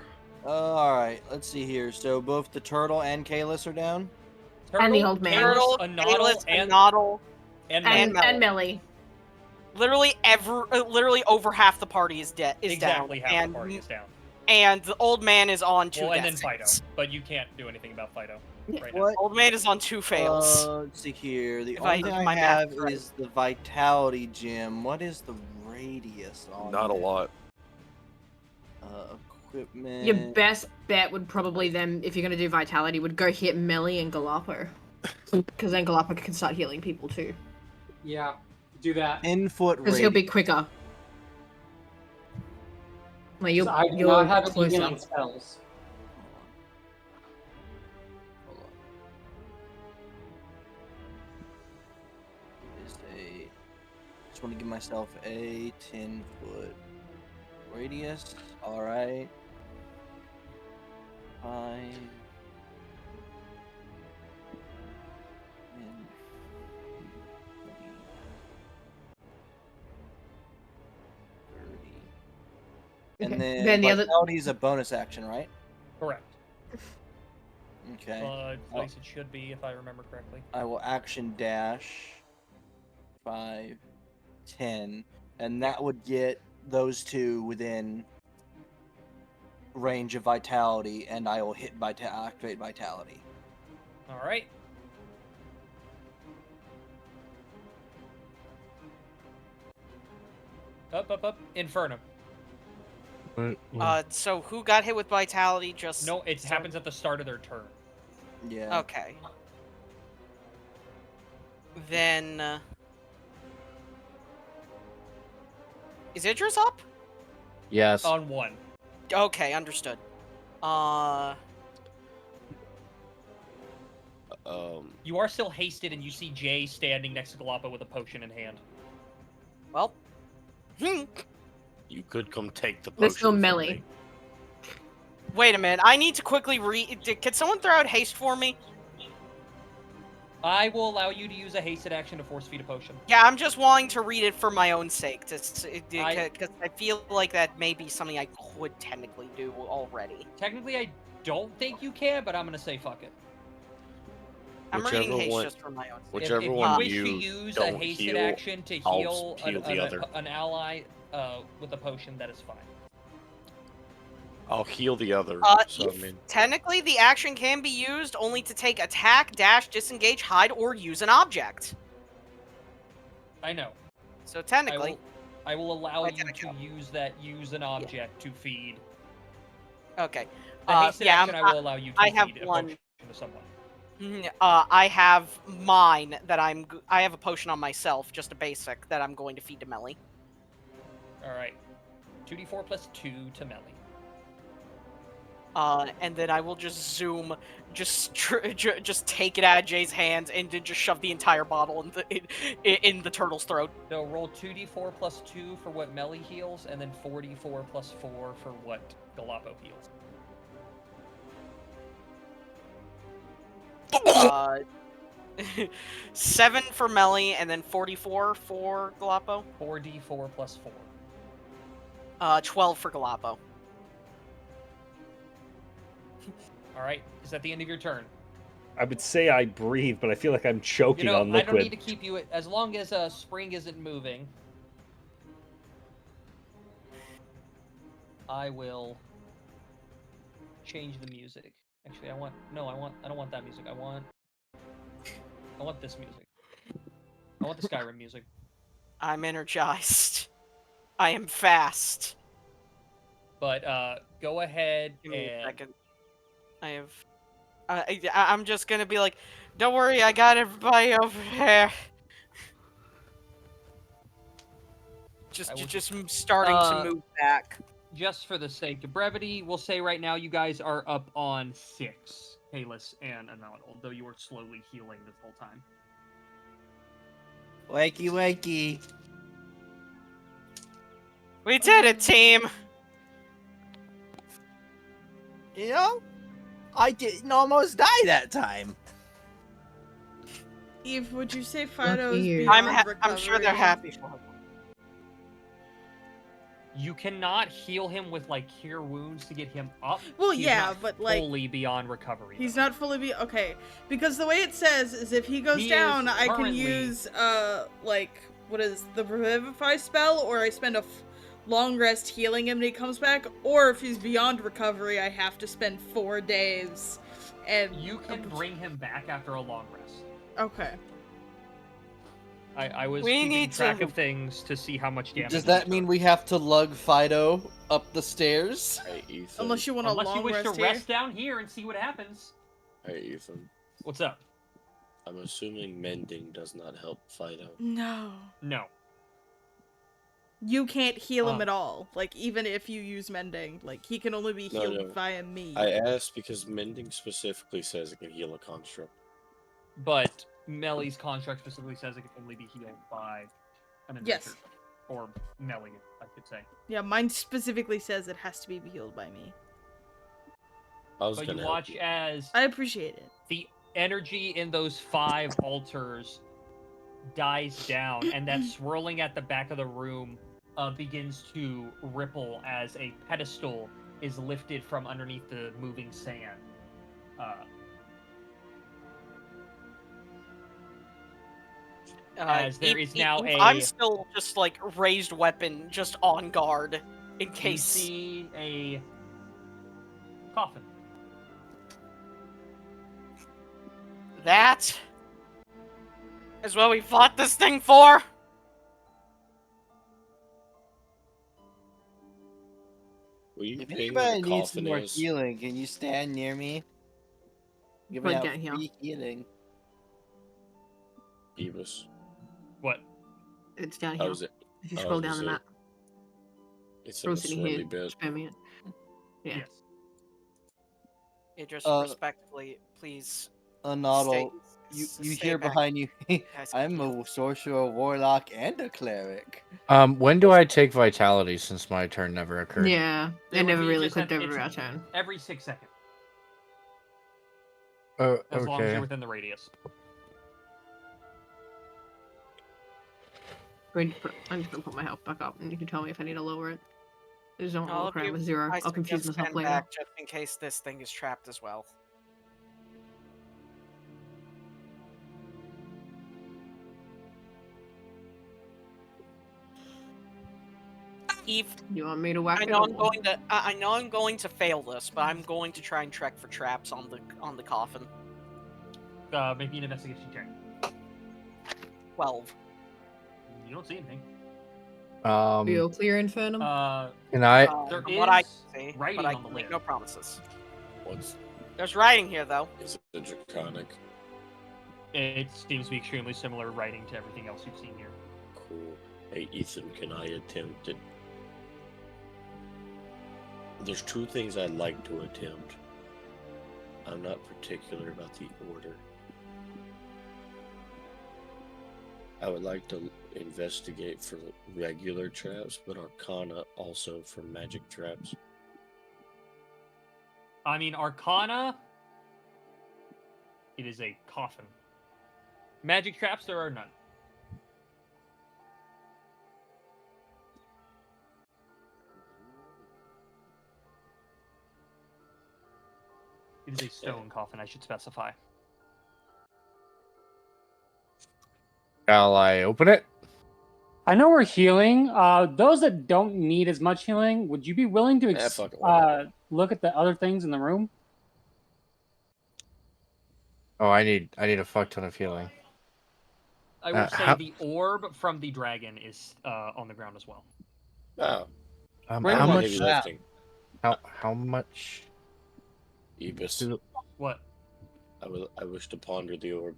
Alright, let's see here. So both the turtle and Kalis are down? And the old man. Turtle, Anodal, and Melly. Literally over half the party is dead. Exactly down. half the party is down. And the old man is on 2 and then death Fido, saves. but you can't do anything about Fido right now. What? Old man is on 2 fails. Let's see here. The If I only did thing my I math have right. is the vitality gem. What is the radius on Not a it? lot. Equipment. Your best bet would probably then, if you're gonna do vitality, would go hit Melly and Galapo. Because then Galapo can start healing people too. Yeah, do that. 10-foot Because he'll be quicker. Like you'll, I do you'll not have any closer. healing spells. Just want to give myself a 10-foot radius. All right. 5. 30. And Okay. then The other vitality is a bonus action, right? Correct. Okay. At least it should be, if I remember correctly. I will action dash 5, 10, and that would get those two within range of vitality, and I will hit activate vitality. All right. Up. Inferno. So who got hit with vitality? Just No, it happens at the start of their turn. Yeah. Okay. Then is Idris up? Yes. On 1. Okay, understood. You are still hasted, and you see Jay standing next to Galapa with a potion in hand. Well. You could come take the potion. There's still from Melly. me. Wait a minute. I need to quickly Can someone throw out haste for me? I will allow you to use a hasted action to force feed a potion. Yeah, I'm just wanting to read it for my own sake, because I feel like that may be something I could technically do already. Technically, I don't think you can, but I'm gonna say fuck it. I'm reading Whichever haste one- just for my own sake. Whichever if you one wish you to use a don't hasted heal, action to I'll heal the other. an ally with a potion, that is fine. I'll heal the other. So, I mean, Technically, the action can be used only to take attack, dash, disengage, hide, or use an object. I know. So technically, I will allow you to use an object to feed. okay. The hasted Yeah, action, I will allow you to I have feed a one. potion to someone. I have mine that I have a potion on myself, just a basic that I'm going to feed to Melly. All right. 2d4 plus 2 to Melly. And then I will just zoom, just take it out of Jay's hands and then just shove the entire bottle in the turtle's throat. So roll 2d4 plus 2 for what Melly heals, and then 4d4 plus 4 for what Galapo heals. 7 for Melly, and then 44 for Galapo. 4d4 plus 4. 12 for Galapo. All right. Is that the end of your turn? I would say I breathe, but I feel like I'm choking on I don't liquid. need to keep you as long as Spring isn't moving. I will change the music. Actually, I don't want that music. I want this music. I want the Skyrim music. I'm energized. I am fast. But go ahead Give me a and second. I have. I'm just gonna be like, don't worry, I got everybody over here. Just starting to move back. Just for the sake of brevity, we'll say right now you guys are up on 6, Kalis and Anand, although you were slowly healing this whole time. Wakey, wakey. We did it, team! You know, I didn't almost die that time. Eve, would you say Fido's you. beyond I'm sure they're recovery? happy for him. You cannot heal him with like cure wounds to get him up. Well, He's yeah, not but like fully beyond recovery. he's not fully okay. Because the way it says is if he goes He down, is I can currently- use like what is the revivify spell, or I spend a long rest healing him and he comes back, or if he's beyond recovery, I have to spend 4 days. And You can bring him back after a long rest. Okay. I was We keeping need track to- of things to see how much damage. Does that mean we have to lug Fido up the stairs? Hey, Ethan. Unless you want a Unless you long wish rest to rest down here and see what happens. Hey, Ethan. What's up? I'm assuming mending does not help Fido. No. No. You can't heal him at all. Like, even if you use mending. Like, he can only be healed via me. I asked because mending specifically says it can heal a construct. But Melly's construct specifically says it can only be healed by an adventure. Yes. Or Melly, I could say. Yeah, mine specifically says it has to be healed by me. But you watch as I appreciate it. the energy in those 5 altars dies down, and that swirling at the back of the room begins to ripple as a pedestal is lifted from underneath the moving sand. As there is now I'm still just like raised weapon, just on guard in You case. see a coffin. That is what we fought this thing for. Will you If ping where anybody the needs some coffin more is? healing, can you stand near me? Give me Put out down here. free healing. Ebus. What? It's down How here. is it? If you Oh, scroll down is the it? map. It's in a Scroll sitting here. swirly bit. Spare me it. Yeah. Yes. Yeah, just Uh, respectfully, please. Anotto, you stay hear back. behind you. Guys, I'm a sorcerer, warlock, and a cleric. When do I take vitality since my turn never occurred? Yeah, It they would never be really just clicked that over it's our turn. Every 6 seconds. Oh, As long as okay. you're within the radius. I'm just gonna put my health back up, and you can tell me if I need to lower it. I just don't want to All walk of around you, with 0. I I'll confuse suggest myself stand later. back just in case this thing is trapped as well. Eve, You want me to whack I it? know or I'm what? going to. I know I'm going to fail this, but I'm going to try and check for traps on the coffin. Make me an investigation check. 12. You don't see anything. Feel clear, Infernum? Can I? There From what I is see, writing but I on the can make lid. no promises. What's There's writing here, though. is it draconic? It seems to be extremely similar writing to everything else you've seen here. Cool. Hey Ethan, can I attempt it? There's 2 things I'd like to attempt. I'm not particular about the order. I would like to investigate for regular traps, but Arcana also for magic traps. I mean, Arcana. It is a coffin. Magic traps, there are none. It is a stone coffin, I should specify. Shall I open it? I know we're healing. Those that don't need as much healing, would you be willing to fuck it, look at the other things in the room? Oh, I need a fuck ton of healing. I will say how- the orb from the dragon is on the ground as well. Oh. Where how was much? Heavy lifting. How much? Ebus. What? I wish to ponder the orb.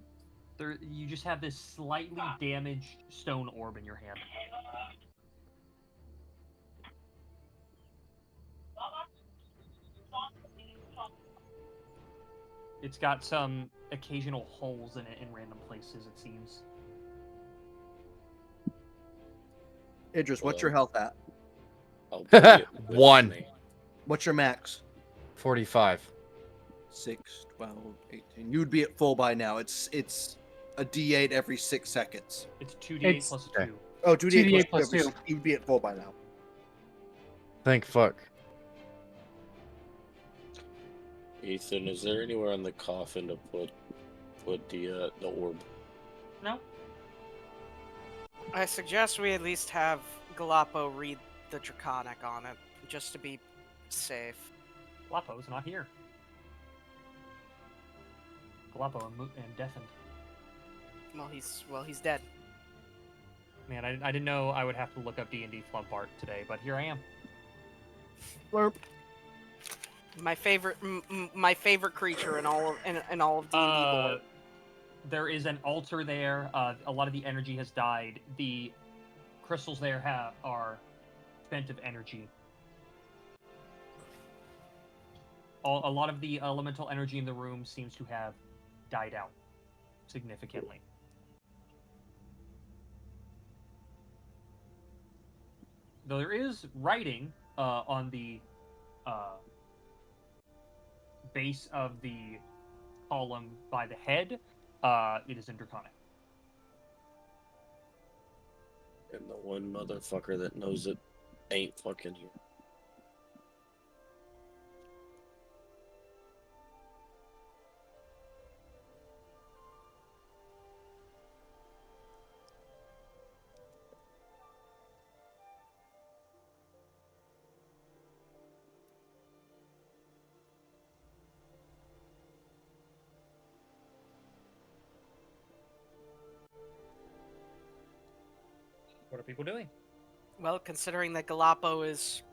You just have this slightly damaged stone orb in your hand. It's got some occasional holes in it in random places, it seems. Idris, what's your health at? I'll bring it with 1. me. What's your max? 45. 6, 12, 18. You would be at full by now. It's a D8 every 6 seconds. It's 2d8 plus 2. Oh, 2d8 plus 2. You'd be at full by now. Thank fuck. Ethan, is there anywhere on the coffin to put the orb? No. I suggest we at least have Galappo read the Draconic on it, just to be safe. Galappo's not here. Galappo and deafened. Well, he's dead. Man, I didn't know I would have to look up D&D Flub Bart today, but here I am. Blurp. My favorite creature in all of D&D lore. There is an altar there. A lot of the energy has died. The crystals there are spent of energy. A lot of the elemental energy in the room seems to have died out significantly. Though there is writing on the base of the column by the head, it is in Draconic. And the one motherfucker that knows it ain't fucking here. What are people doing? Well, considering that Galappo is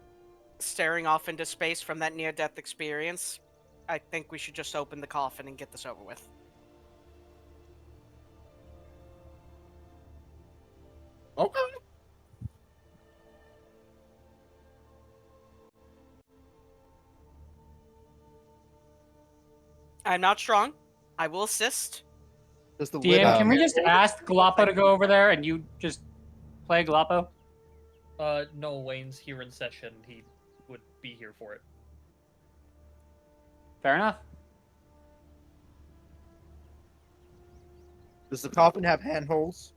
staring off into space from that near-death experience, I think we should just open the coffin and get this over with. Okay. I'm not strong. I will assist. Does the DM, can we just ask Galappo to go over there and you just play Galappo? No, Wayne's here in session. He would be here for it. Fair enough. Does the coffin have handholds?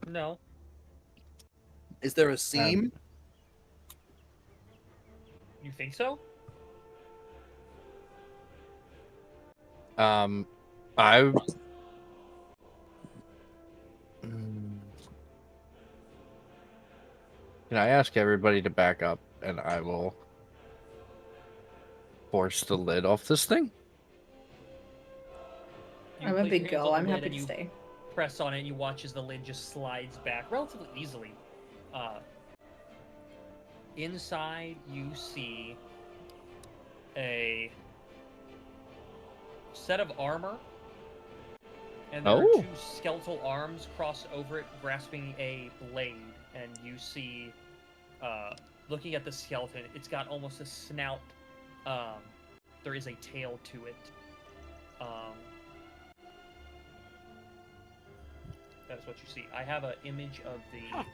No. Is there a seam? You think so? I. Can I ask everybody to back up, and I will force the lid off this thing? I'm a big girl. I'm happy to stay. Press on it, and you watch as the lid just slides back relatively easily. Inside, you see a set of armor, and there are two skeletal arms crossed over it, grasping a blade. And you see, looking at the skeleton, it's got almost a snout. There is a tail to it. That is what you see. I have an image of the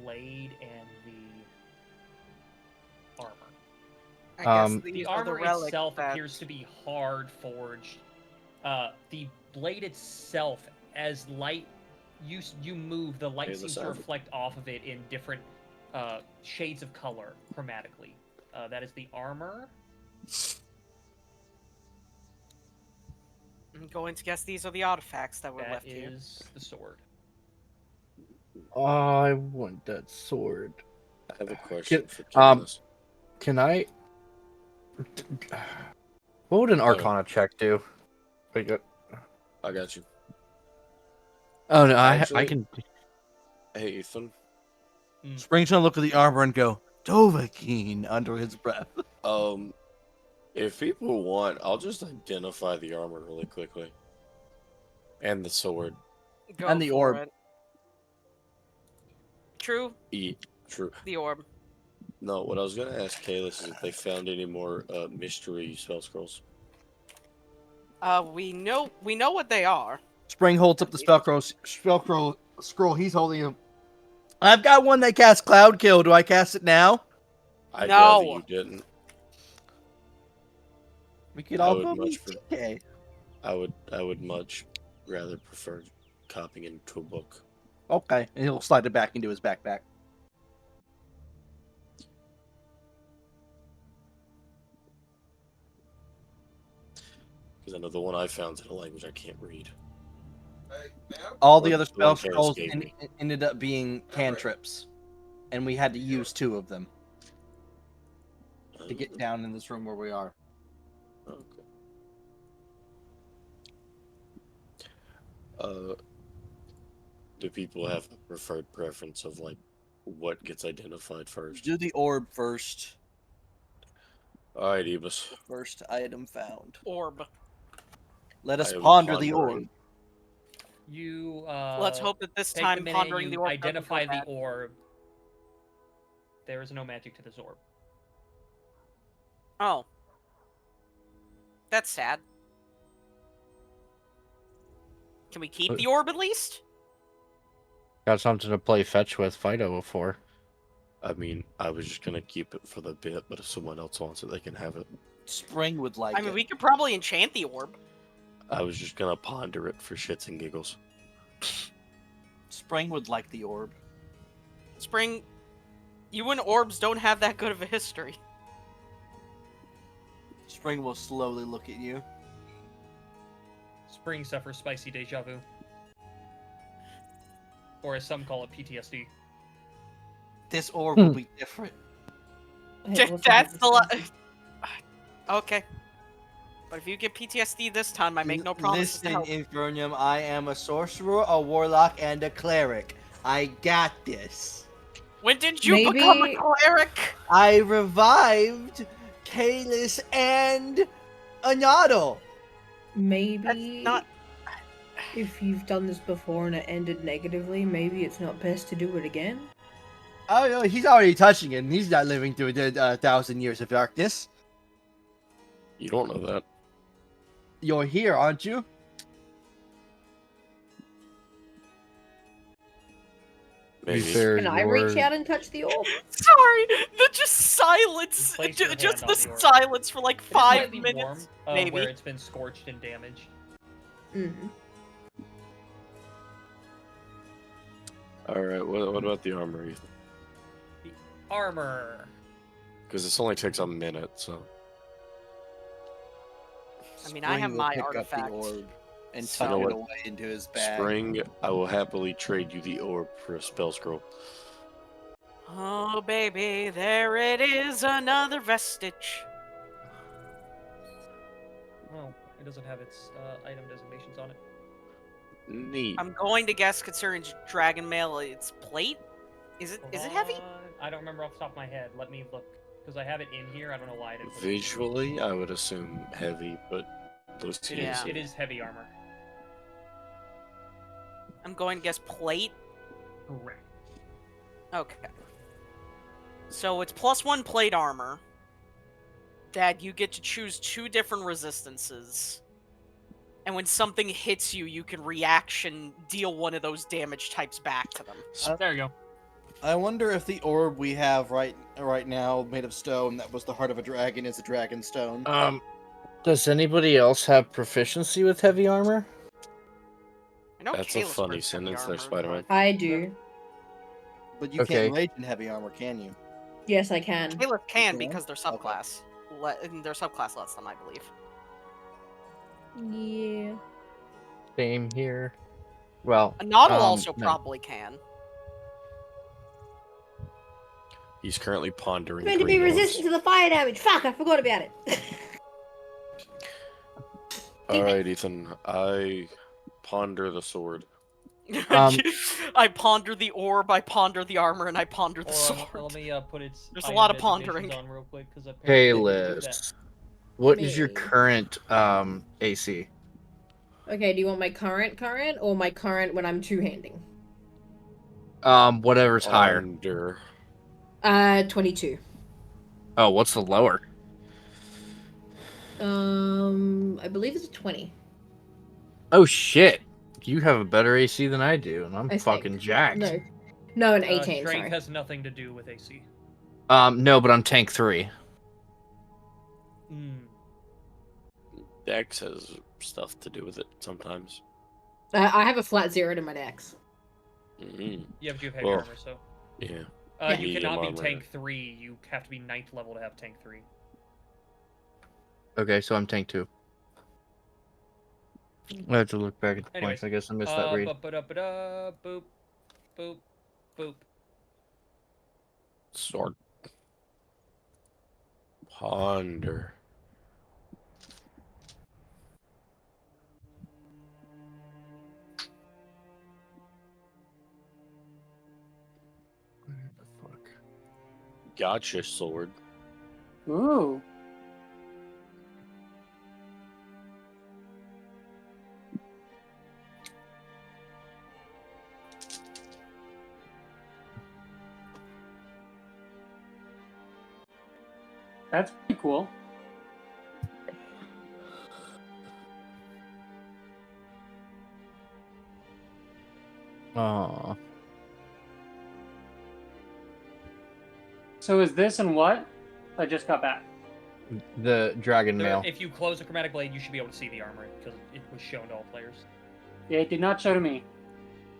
blade and the armor. I guess The armor itself appears to be hard forged. The blade itself, as light you move, the light seems to reflect off of it in different shades of color chromatically. That is the armor. I'm going to guess these are the artifacts that were left here. That is the sword. Oh, I want that sword. I have a question Can, for um, Kalis. can I? What would an Oh. Arcana check do? Wait, I got you. oh no, I Actually- can. Hey, Ethan. Spring's gonna look at the armor and go, Dovahkiin, under his breath. If people want, I'll just identify the armor really quickly. And the sword. Go And the for orb. it. True. True. The orb. No, what I was gonna ask Kalis is if they found any more mystery spell scrolls. We know what they are. Spring holds up the scroll he's holding him. I've got one that casts Cloud Kill. Do I cast it now? I'd No. rather you didn't. We could I all would go much meet TK. I would much rather prefer copying into a book. Okay, and he'll slide it back into his backpack. Because I know the one I found is in a language I can't read. All Or the other the one spell Kalis scrolls gave me. ended up being cantrips, and we had to use 2 of them to get down in this room where we are. Okay. Do people have a preferred preference of like what gets identified first? Do the orb first. Alright, Ebus. First item found. Orb. Let us I am ponder the orb. pondering. You Let's hope that this take time a minute, pondering the you orb doesn't go identify the bad. orb. There is no magic to this orb. Oh. That's sad. Can we keep the orb at least? Got something to play fetch with Fido for. I mean, I was just gonna keep it for the bit, but if someone else wants it, they can have it. Spring would like I mean, it. we could probably enchant the orb. I was just gonna ponder it for shits and giggles. Spring would like the orb. Spring, you and orbs don't have that good of a history. Spring will slowly look at you. Spring suffers spicy deja vu. Or as some call it, PTSD. This orb will be different. That's the Okay. But if you get PTSD this time, I make no promises to Listen, help. Infernum, I am a sorcerer, a warlock, and a cleric. I got this. When did you become a cleric? I revived Kalis and Anadol. Maybe if you've done this before and it ended negatively, maybe it's not best to do it again. Oh no, he's already touching it, and he's not living through 1,000 years of darkness. You don't know that. You're here, aren't you? Maybe. Can I reach out and touch the orb? Sorry, the just silence. Place your hand Just on the the orb. silence for like It is 5 slightly minutes. warm, Maybe. where it's been scorched and damaged. Mm-hmm. Alright, what about the armor, Ethan? The armor. Because this only takes a minute, so. I mean, I have my Pick up artifact. the orb and so- tuck You know it what? away into his bag. Spring, I will happily trade you the orb for a spell scroll. Oh, baby, there it is, another vestige. Oh, it doesn't have its item designations on it. Neat. I'm going to guess, considering it's dragon mail, it's plate? Is it heavy? I don't remember off the top of my head. Let me look. Because I have it in here. I don't know why I didn't put it in. Visually, I would assume heavy, but those two. It is heavy armor. I'm going to guess plate. Correct. Okay. So it's +1 plate armor. That you get to choose 2 different resistances. And when something hits you, you can reaction deal one of those damage types back to them. There you go. I wonder if the orb we have right now, made of stone, that was the heart of a dragon, is a dragon stone. Does anybody else have proficiency with heavy armor? I know That's a Kalis funny wears heavy sentence there, armor, Spider-Man. I do. But you Okay. can't rage in heavy armor, can you? Yes, I can. Kalis can You can? because their subclass. Their subclass lets them, I believe. Yeah. Same here. Well, A Noddle also no. probably can. He's currently pondering. Meant to be green orbs. resistant to the fire damage. Fuck, I forgot about it. All right, Ethan. I ponder the sword. I ponder the orb, I ponder the armor, and I ponder the Hold sword. on, let me put its. There's a lot of designations pondering. on real quick because apparently Kalis, what is your Me. current AC? Okay, do you want my current or my current when I'm two-handing? Whatever's higher. Under. 22. Oh, what's the lower? I believe it's a 20. Oh shit! You have a better AC than I do, and I'm I fucking think. jacked. No, an 18. Strength Sorry. has nothing to do with AC. No, but I'm tank 3. Dex has stuff to do with it sometimes. I have a flat 0 to my dex. Mm-hmm. Yeah, but you have heavy Well, armor, so. Yeah. You Medium cannot be armor. tank 3. You have to be 9th level to have tank 3. Okay, so I'm tank 2. I have to look back at the Anyways, points. I guess I missed that read. Boop, boop, boop. Sword. Ponder. Where the fuck? Gotcha, sword. Ooh. That's pretty cool. Aw. So is this and what? I just got back. The dragon mail. If you close the chromatic blade, you should be able to see the armor because it was shown to all players. Yeah, it did not show to me.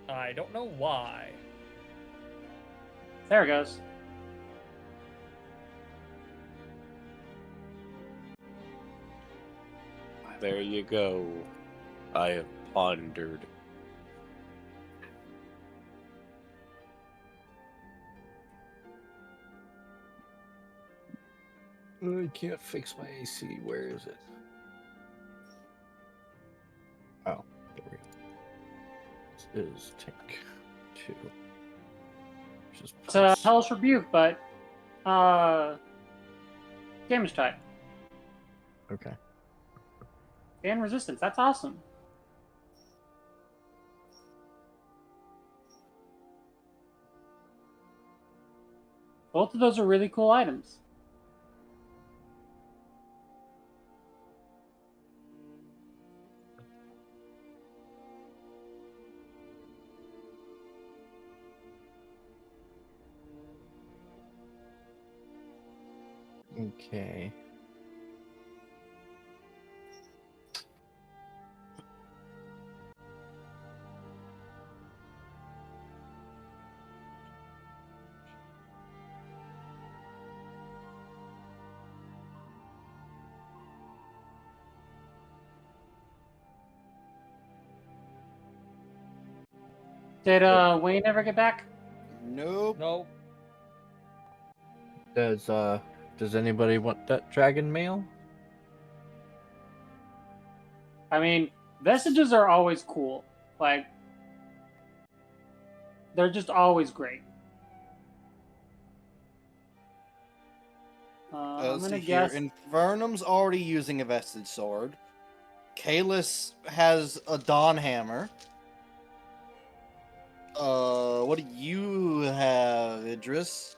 I don't know why. There it goes. There you go. I have pondered. I can't fix my AC. Where is it? Oh, there we go. This is tank 2. It's a Hellish Rebuke, but damage type Okay. and resistance. That's awesome. Both of those are really cool items. Okay. Did Wayne ever get back? Nope. No. Does anybody want that dragon mail? I mean, vestiges are always cool. Like, they're just always great. I'm Let's gonna see here. guess. Infernum's already using a vested sword. Kalis has a Dawn Hammer. What do you have, Idris?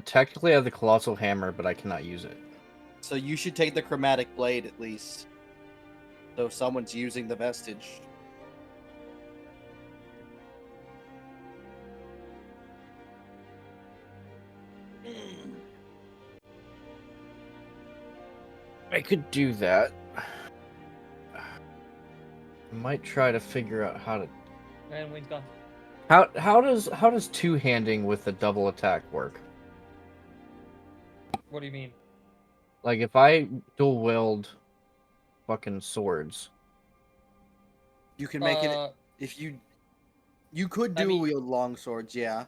Technically I have the colossal hammer, but I cannot use it. So you should take the chromatic blade at least. So someone's using the vestige. I could do that. I might try to figure out how to. And Wayne's gone. How does two-handing with the double attack work? What do you mean? Like if I dual wield fucking swords. You can make it if you could dual wield long swords, yeah.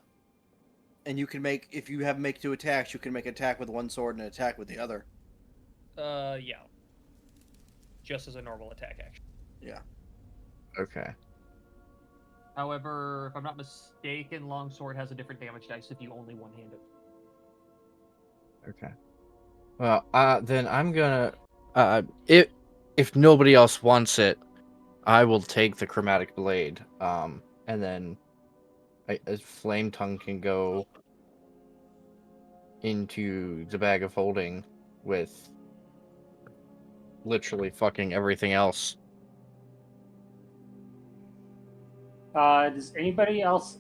And you can make, if you have make 2 attacks, you can make attack with one sword and attack with the other. Yeah. Just as a normal attack action. Yeah. Okay. However, if I'm not mistaken, longsword has a different damage dice if you only one-hand it. Okay. Well, then I'm gonna, if nobody else wants it, I will take the chromatic blade. And then, flame tongue can go into the bag of holding with literally fucking everything else. Does anybody else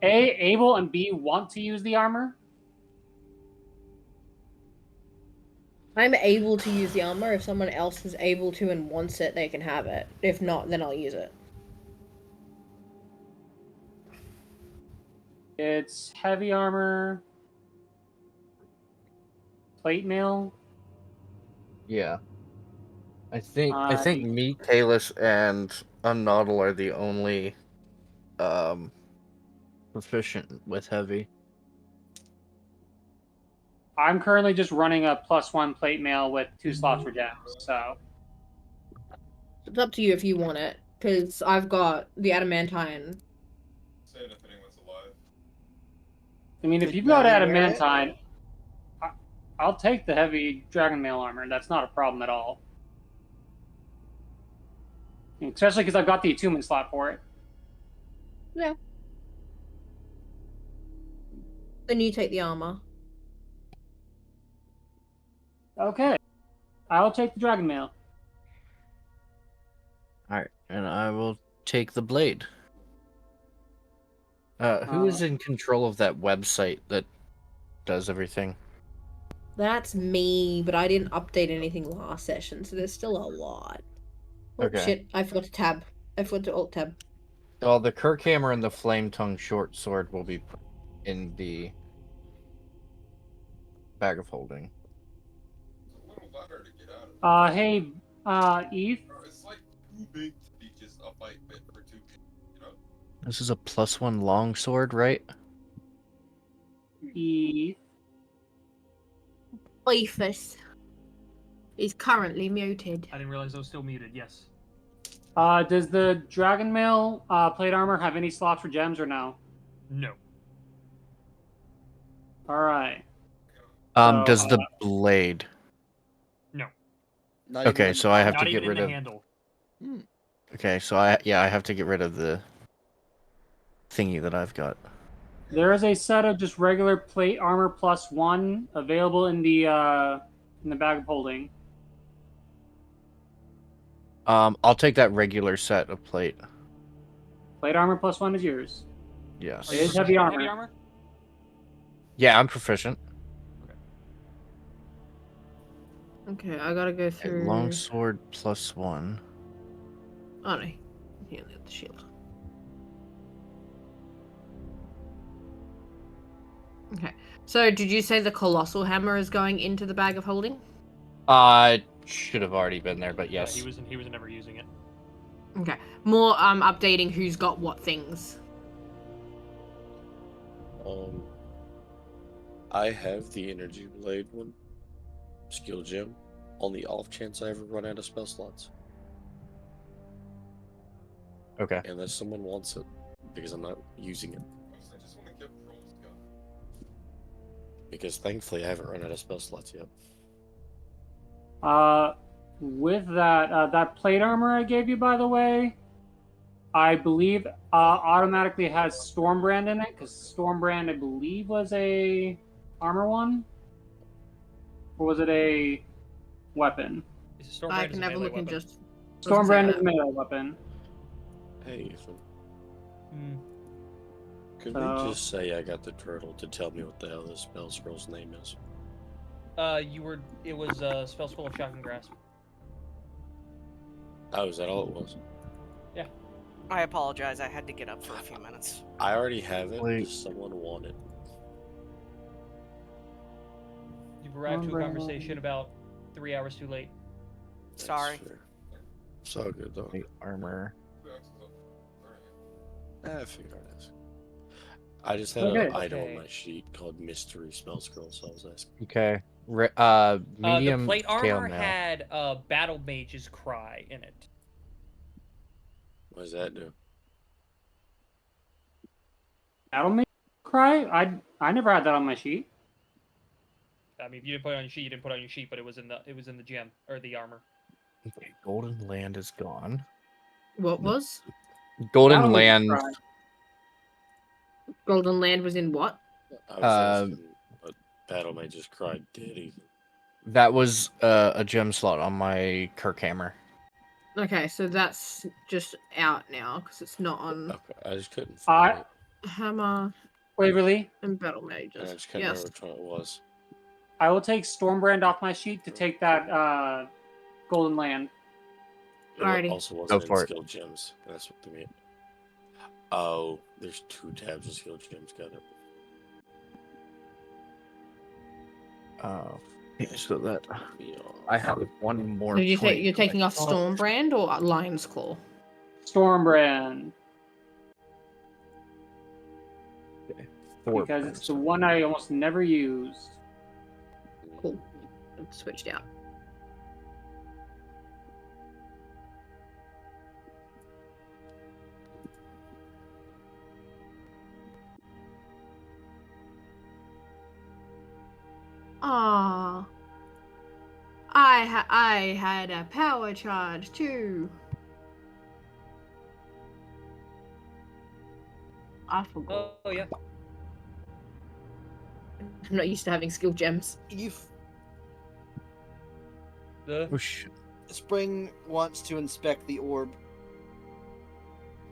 able and B want to use the armor? I'm able to use the armor. If someone else is able to and wants it, they can have it. If not, then I'll use it. It's heavy armor, plate mail. Yeah. I think me, Kalis, and Unnodel are the only proficient with heavy. I'm currently just running a +1 plate mail with 2 slots for gems, so. It's up to you if you want it, because I've got the adamantine. I mean, if you've got adamantine, I'll take the heavy dragon mail armor. That's not a problem at all. Especially because I've got the attunement slot for it. Yeah. Then you take the armor. Okay. I'll take the dragon mail. Alright, and I will take the blade. Who is in control of that website that does everything? That's me, but I didn't update anything last session, so there's still a lot. Oh Okay. shit, I forgot to tab. I forgot to alt tab. Well, the Kirk hammer and the flame tongue short sword will be put in the bag of holding. Hey, Eve. This is a +1 long sword, right? Eve. Beefus is currently muted. I didn't realize I was still muted. Yes. Does the dragon mail plate armor have any slots for gems or no? No. All right. Does the blade? No. Okay, so I have to get rid of. Handle. Okay, so I have to get rid of the thingy that I've got. There is a set of just regular plate armor +1 available in the bag of holding. I'll take that regular set of plate. Plate armor +1 is yours. Yes. It is heavy armor. Yeah, I'm proficient. Okay, I gotta go through. Longsword +1. Oh no, he only got the shield. Okay, so did you say the colossal hammer is going into the bag of holding? Should have already been there, but yes. He was never using it. Okay, more updating who's got what things. I have the energy blade one, skill gem, on the off chance I ever run out of spell slots. Okay. Unless someone wants it, because I'm not using it. Because thankfully I haven't run out of spell slots yet. With that, that plate armor I gave you, by the way, I believe automatically has Stormbrand in it, because Stormbrand, I believe, was a armor one? Or was it a weapon? I can never look and just. Stormbrand is a melee weapon. Hey, Ethan. Could we just say I got the turtle to tell me what the hell this spell scroll's name is? It was Spell Scroll of Shocking Grasp. Oh, is that all it was? Yeah. I apologize, I had to get up for a few minutes. I already have it. Does someone want it? You've arrived to a conversation about 3 hours too late. Sorry. It's all good though. Armor. I figured it is. I just had Okay. an item on Okay. my sheet called Mystery Spell Scroll, so I was asking. Okay. The Medium plate scale armor mail. had Battle Mage's Cry in it. What does that do? That'll make me cry. I never had that on my sheet. I mean, if you didn't put it on your sheet, you didn't put it on your sheet, but it was in the gem or the armor. Okay, Golden Land is gone. What was? Golden That'll make me Land. cry. Golden Land was in what? I was asking what Battle Mage's Cry did even. That was a gem slot on my Kirkhammer. Okay, so that's just out now because it's not on Okay, I just couldn't find it. Hammer Waverly, and Battle And I Mages. just can't Yes. remember which one it was. I will take Stormbrand off my sheet to take that Golden Land. It Alrighty. also Go wasn't in for it. skill gems. That's what they mean. Oh, there's 2 tabs of skill gems. Got it. Okay, so that I have one more. So you're point. taking off Stormbrand or Lion's Claw? Stormbrand. Okay. 4 Because points. it's the one I almost never use. Cool. It's switched out. Ah, I had a power charge too. I forgot. Oh yeah. I'm not used to having skill gems. Oh, shit. Spring wants to inspect the orb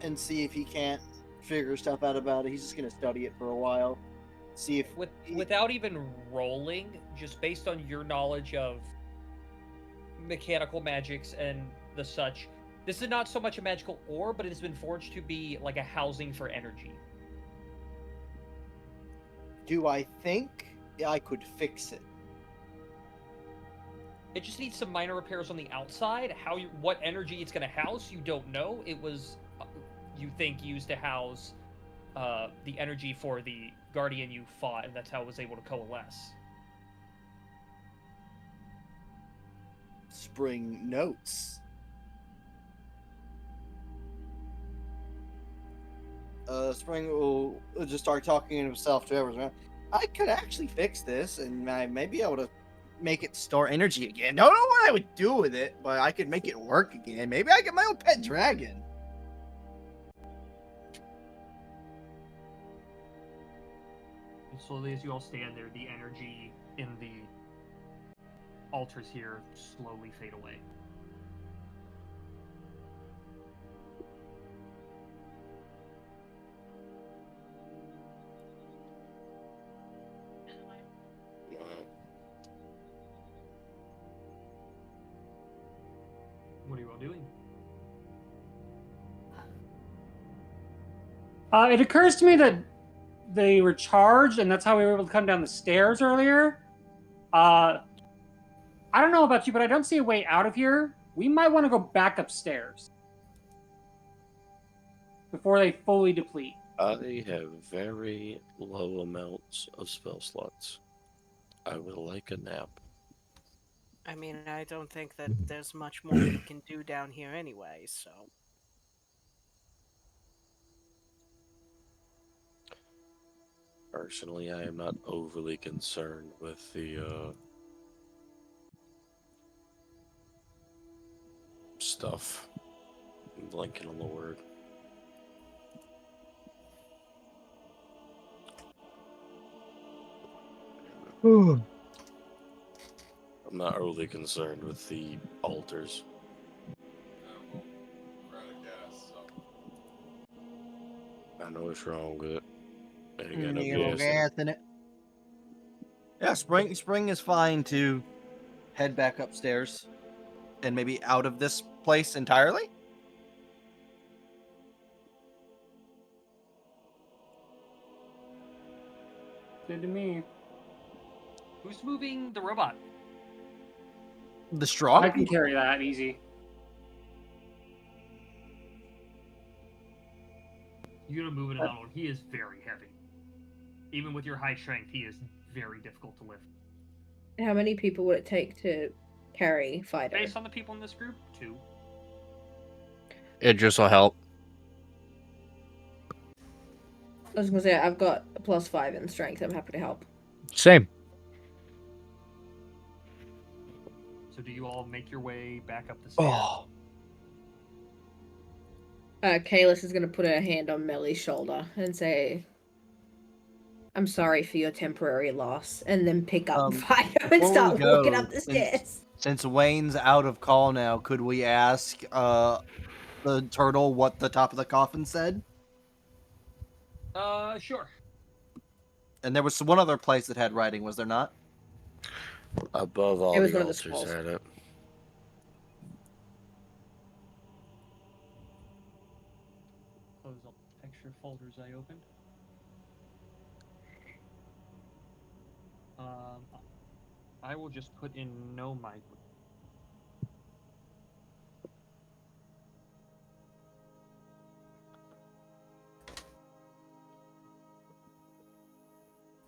and see if he can't figure stuff out about it. He's just gonna study it for a while. See if Without even rolling, just based on your knowledge of mechanical magics and the such, this is not so much a magical orb, but it has been forged to be like a housing for energy. do I think I could fix it? It just needs some minor repairs on the outside. What energy it's going to house, you don't know. It was, you think, used to house the energy for the guardian you fought, and that's how it was able to coalesce. Spring notes. Spring will just start talking to himself to everyone. I could actually fix this, and I may be able to make it store energy again. Don't know what I would do with it, but I could make it work again. Maybe I get my own pet dragon. And slowly, as you all stand there, the energy in the altars here slowly fade away. What are you all doing? It occurs to me that they were charged, and that's how we were able to come down the stairs earlier. I don't know about you, but I don't see a way out of here. We might want to go back upstairs before they fully deplete. I have very low amounts of spell slots. I would like a nap. I mean, I don't think that there's much more we can do down here anyway, so. Personally, I am not overly concerned with the stuff. I'm blanking on the word. I'm not overly concerned with the altars. I know what's wrong with it. And you got no gas in it. Yeah, Spring is fine to head back upstairs and maybe out of this place entirely. Good to me. Who's moving the robot? The straw? I can carry that easy. You're gonna move it alone. He is very heavy. Even with your high strength, he is very difficult to lift. How many people would it take to carry Fido? Based on the people in this group, 2. Idris will help. I was gonna say I've got a +5 in strength. I'm happy to help. Same. So do you all make your way back up the stairs? Oh, Kalis is gonna put her hand on Melly's shoulder and say, "I'm sorry for your temporary loss," and then pick up Fido and before we start walking go, up the stairs. Since Wayne's out of call now, could we ask the turtle what the top of the coffin said? Sure. And there was one other place that had writing, was there not? Above all It was the one of the altars scrolls. had it. Close all the extra folders I opened. I will just put in no migrant.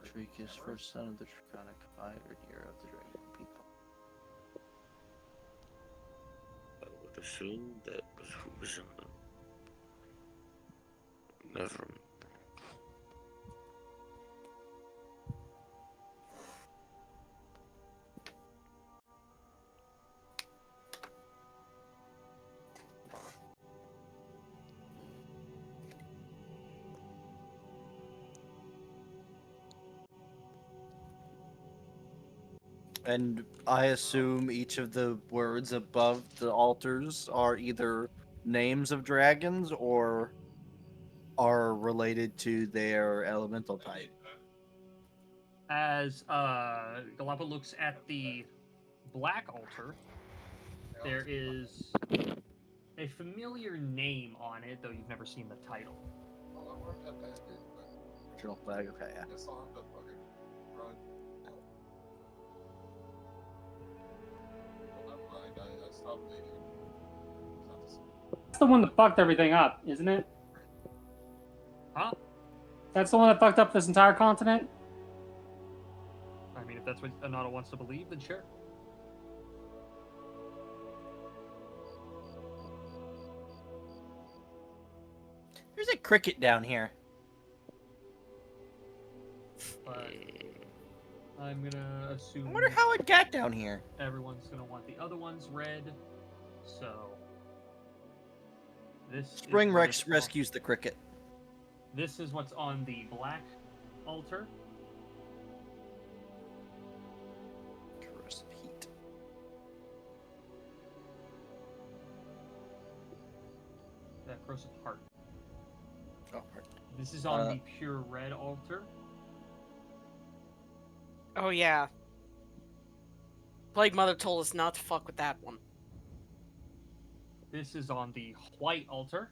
Drakus, first son of the Draconic Fire, year of the Dragon people. I would assume that was who was in the. Never. And I assume each of the words above the altars are either names of dragons or are related to their elemental type. As Galapa looks at the black altar, there is a familiar name on it, though you've never seen the title. Original flag, okay, yeah. That's the one that fucked everything up, isn't it? Huh? That's the one that fucked up this entire continent? I mean, if that's what Anata wants to believe, then sure. There's a cricket down here. But I'm gonna assume. I wonder how it got down here. Everyone's gonna want the other ones red, so this. Spring Rex rescues the cricket. This is what's on the black altar. Corrosive heat. That corrosive heart. Oh, heart. This is on the pure red altar. Oh yeah. Plague Mother told us not to fuck with that one. This is on the white altar.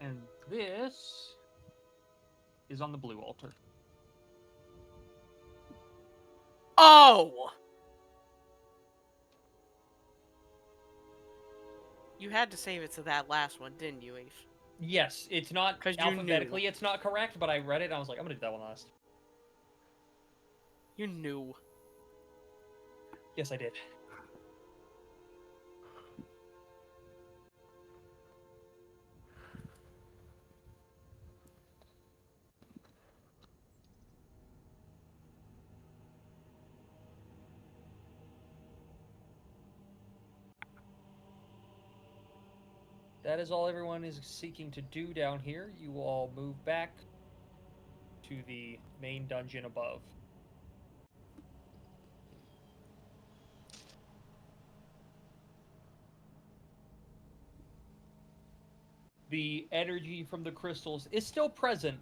And this is on the blue altar. Oh! You had to save it to that last one, didn't you, Eve? Yes, it's not 'Cause you alphabetically, knew. it's not correct, but I read it and I was like, I'm gonna do that one last. You knew. Yes, I did. That is all everyone is seeking to do down here. You will all move back to the main dungeon above. The energy from the crystals is still present,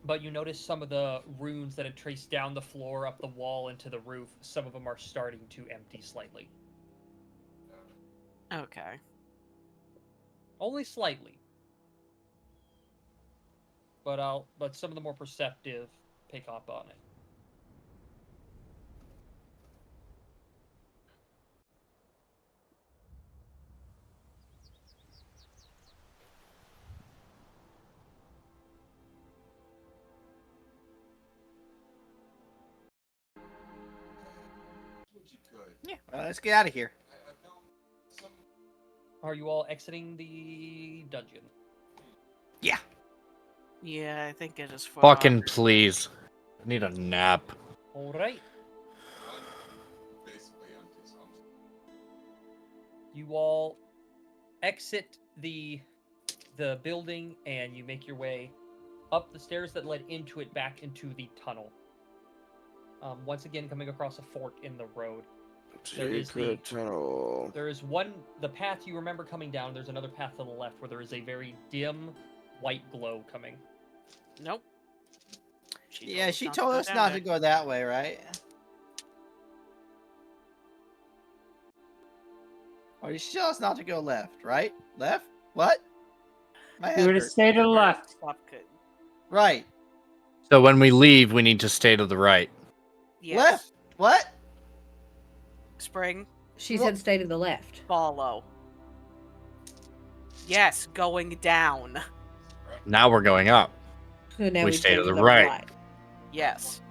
but you notice some of the runes that had traced down the floor, up the wall, into the roof, some of them are starting to empty slightly. Okay. Only slightly. But some of the more perceptive pick up on it. Yeah, let's get out of here. Are you all exiting the dungeon? Yeah. Yeah, I think it is far. Fucking please. I need a nap. All right. You all exit the building and you make your way up the stairs that led into it back into the tunnel. Once again, coming across a fork in the road. There is tunnel. There is the path you remember coming down. There's another path to the left where there is a very dim white glow coming. Nope. She told us not to go that way, right? Or she told us not to go left, right? Left? What? My You head were to hurts. stay to the left. Right. So when we leave, we need to stay to the right. Yes. Left. What? Spring. She said stay to the left. Follow. Yes, going down. Now we're going up. So now we we stay go to the right. Yes.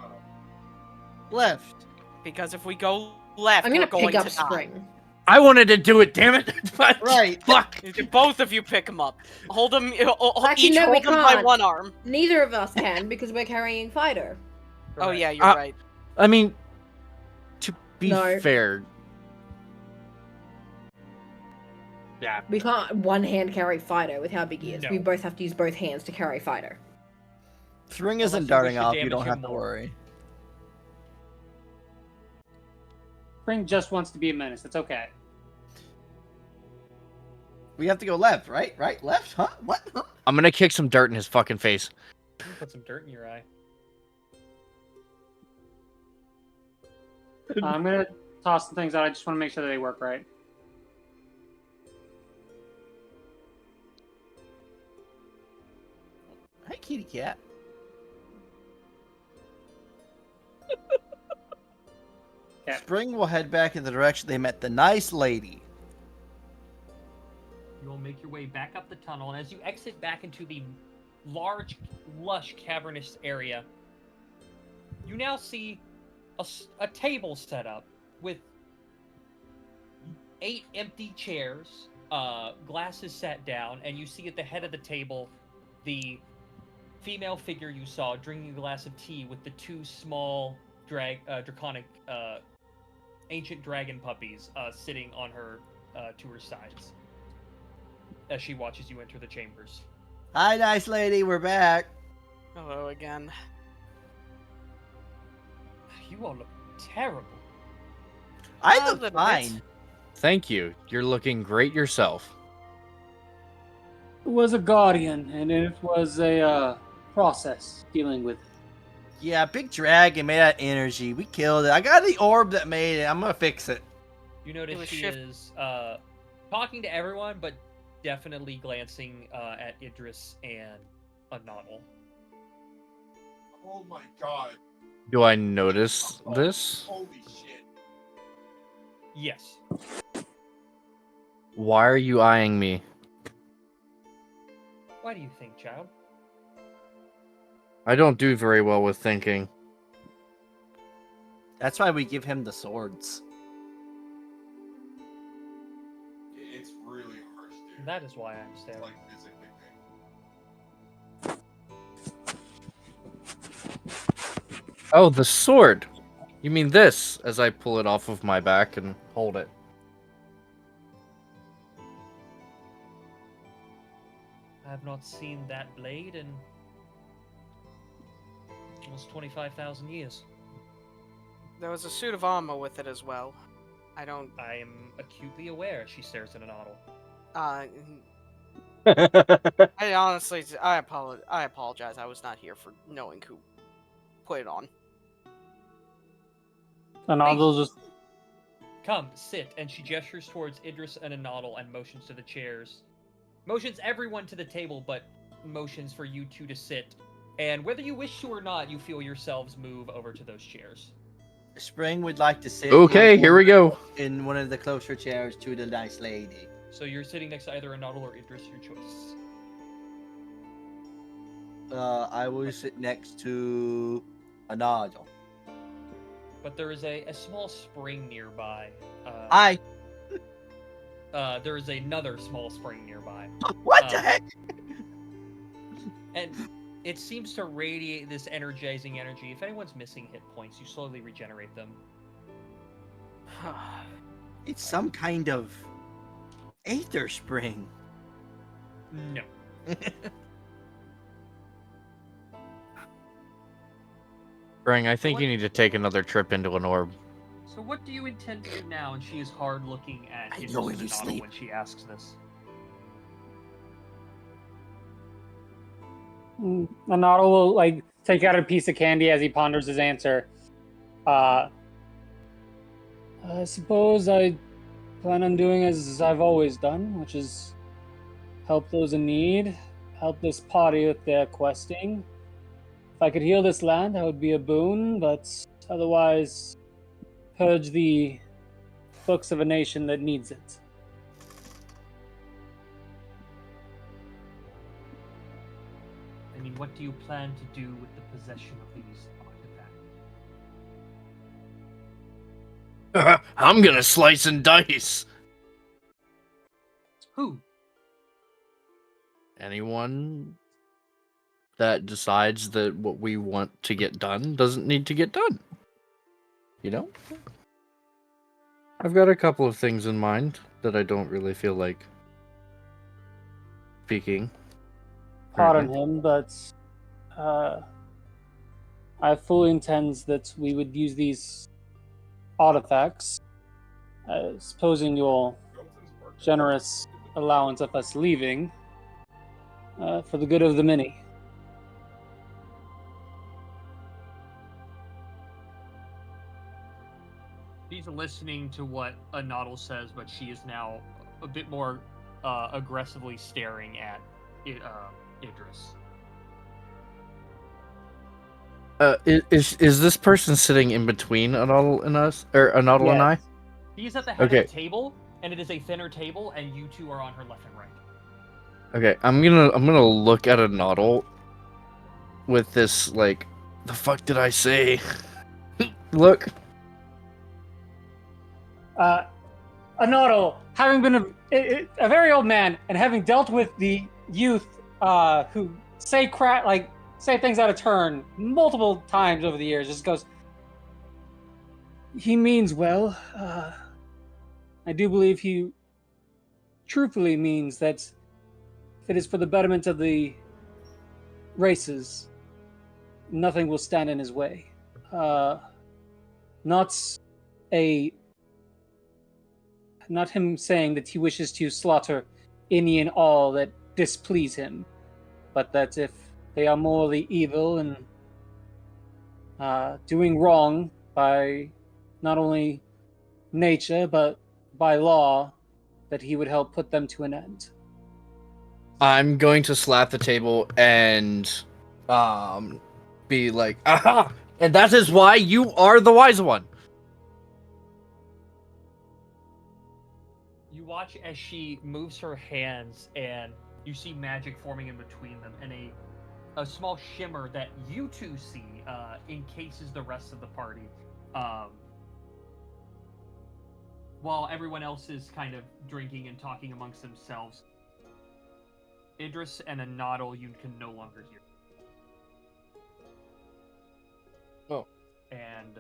Left. Because if we go left, I'm gonna we're going pick up to die. Spring. I wanted to do it, damn it! Right. Fuck. Both of you pick him up. Hold him. Actually, Each no, we hold him by can't. one arm. Neither of us can because we're carrying Fido. Oh yeah, you're Uh, right. I mean, to be No. fair. Yeah. We can't one hand carry Fido with how big he is. No. We both have to use both hands to carry Fido. String Unless isn't you darting wish to off. You damage don't him have to more. worry. Spring just wants to be a menace. It's okay. We have to go left, right? Right? Left? Huh? What? Huh? I'm gonna kick some dirt in his fucking face. Put some dirt in your eye. I'm gonna toss some things out. I just want to make sure that they work right. Hi, kitty cat. Yeah. Spring will head back in the direction they met the nice lady. You will make your way back up the tunnel, and as you exit back into the large, lush, cavernous area, you now see a table set up with 8 empty chairs, glasses set down, and you see at the head of the table the female figure you saw drinking a glass of tea with the 2 small draconic ancient dragon puppies sitting on her to her sides as she watches you enter the chambers. Hi, nice lady. We're back. Hello again. You all look terrible. I little look bit. fine. Thank you. You're looking great yourself. It was a guardian, and it was a process dealing with it. Yeah, big dragon made out of energy. We killed it. I got the orb that made it. I'm gonna fix it. You notice was she shift- is talking to everyone, but definitely glancing at Idris and Anonal. Oh my god. Do I notice this? Holy shit. Yes. Why are you eyeing me? Why do you think, child? I don't do very well with thinking. That's why we give him the swords. It's really harsh, dude. That is why I'm staring. Like physically painful. Oh, the sword! You mean this, as I pull it off of my back and hold it. I have not seen that blade in almost 25,000 years. There was a suit of armor with it as well. I am acutely aware, she stares at Anonal. I honestly, I apologize. I was not here for knowing who put it on. Anonal just Come, sit, and she gestures towards Idris and Anonal and motions to the chairs. Motions everyone to the table, but motions for you two to sit. And whether you wish to or not, you feel yourselves move over to those chairs. Spring would like to sit. Okay, here we go. In one of the closer chairs to the nice lady. So you're sitting next to either Anonal or Idris, your choice. I will sit next to Anadal. but there is a small spring nearby. There is another small spring nearby. What the heck? And it seems to radiate this energizing energy. If anyone's missing hit points, you slowly regenerate them. It's some kind of aether spring. No. Spring, I think you need to take another trip into an orb. So what do you intend to do now? And she is hard looking at I know where you Idris sleep. when she asks this. Anato will like take out a piece of candy as he ponders his answer. I suppose I plan on doing as I've always done, which is help those in need, help this party with their questing. If I could heal this land, that would be a boon, but otherwise, purge the books of a nation that needs it. I mean, what do you plan to do with the possession of these artifacts? I'm gonna slice and dice. Who? Anyone that decides that what we want to get done doesn't need to get done. You know? I've got a couple of things in mind that I don't really feel like speaking. Pardon him, but I fully intend that we would use these artifacts, supposing your generous allowance of us leaving, for the good of the many. She's listening to what Anadal says, but she is now a bit more aggressively staring at Idris. Is this person sitting in between Anadal and us, or Anadal and I? He's at the head Okay. of the table, and it is a thinner table, and you two are on her left and right. Okay, I'm gonna look at Anadal with this like, the fuck did I say? Look. Anato, having been a very old man and having dealt with the youth who say things out of turn multiple times over the years, just goes, he means well. I do believe he truthfully means that if it is for the betterment of the races, nothing will stand in his way. Not him saying that he wishes to slaughter any and all that displease him, but that if they are morally evil and doing wrong by not only nature but by law, that he would help put them to an end. I'm going to slap the table and be like, aha! And that is why you are the wise one. You watch as she moves her hands, and you see magic forming in between them, and a small shimmer that you two see encases the rest of the party. While everyone else is kind of drinking and talking amongst themselves, Idris and Anadal you can no longer hear. Oh. And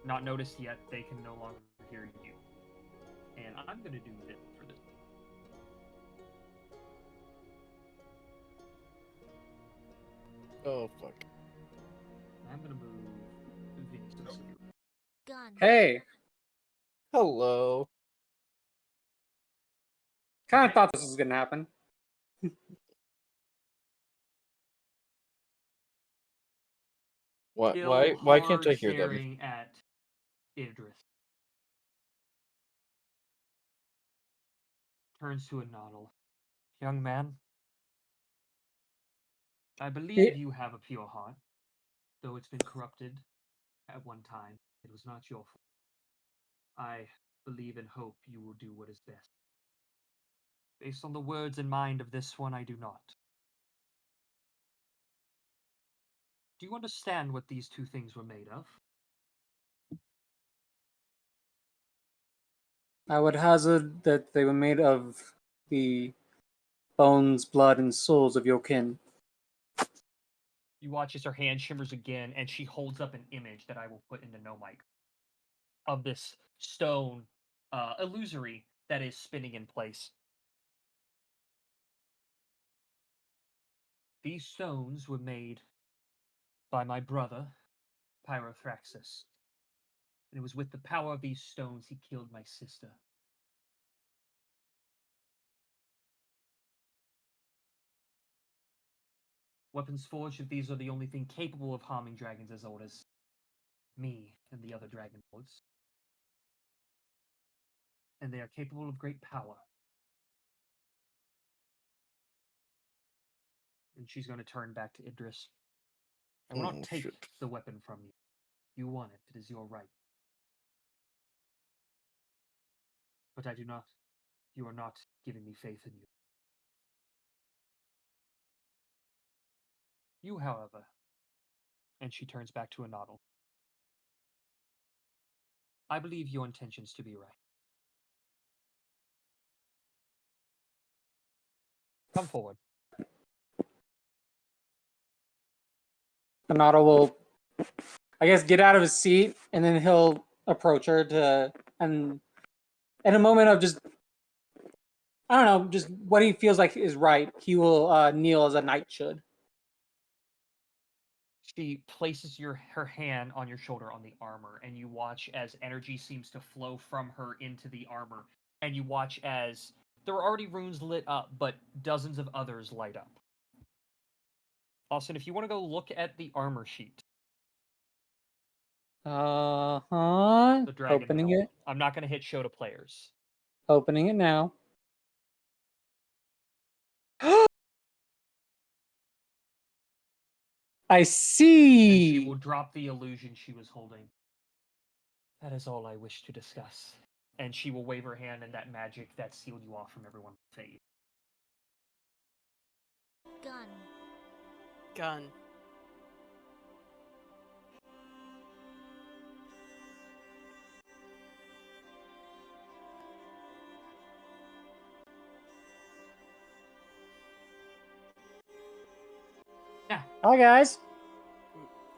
not noticed yet, they can no longer hear you. And I'm gonna do this for this. Oh fuck. I'm gonna move Vincent's. Gun. Hey, Hello. kind of thought this was gonna happen. Why can't I hear them? Staring at Idris. Turns to Anadal. Young man, I believe you have a pure heart, though it's been corrupted at one time. It was not your fault. I believe and hope you will do what is best. Based on the words and mind of this one, I do not. Do you understand what these two things were made of? I would hazard that they were made of the bones, blood, and souls of your kin. You watch as her hand shimmers again, and she holds up an image that I will put into no mic of this stone illusory that is spinning in place. These stones were made by my brother, Pyrothraxus. And it was with the power of these stones he killed my sister. Weapons forged of these are the only thing capable of harming dragons as old as me and the other dragon lords. And they are capable of great power. And she's going to turn back to Idris. I will not take the weapon from you. You want it. It is your right. But I do not. You are not giving me faith in you. You, however, and she turns back to Anadal. I believe your intentions to be right. Come forward. Anadal will, I guess, get out of his seat, and then he'll approach her to, and in a moment of just, I don't know, just what he feels like is right, he will kneel as a knight should. She places her hand on your shoulder on the armor, and you watch as energy seems to flow from her into the armor. And you watch as there are already runes lit up, but dozens of others light up. Austin, if you want to go look at the armor sheet. The dragon opening held. it. I'm not going to hit show to players. Opening it now. I see. And she will drop the illusion she was holding. That is all I wish to discuss. And she will wave her hand, and that magic that sealed you off from everyone will fade. Gun. Gun. Now, hi guys.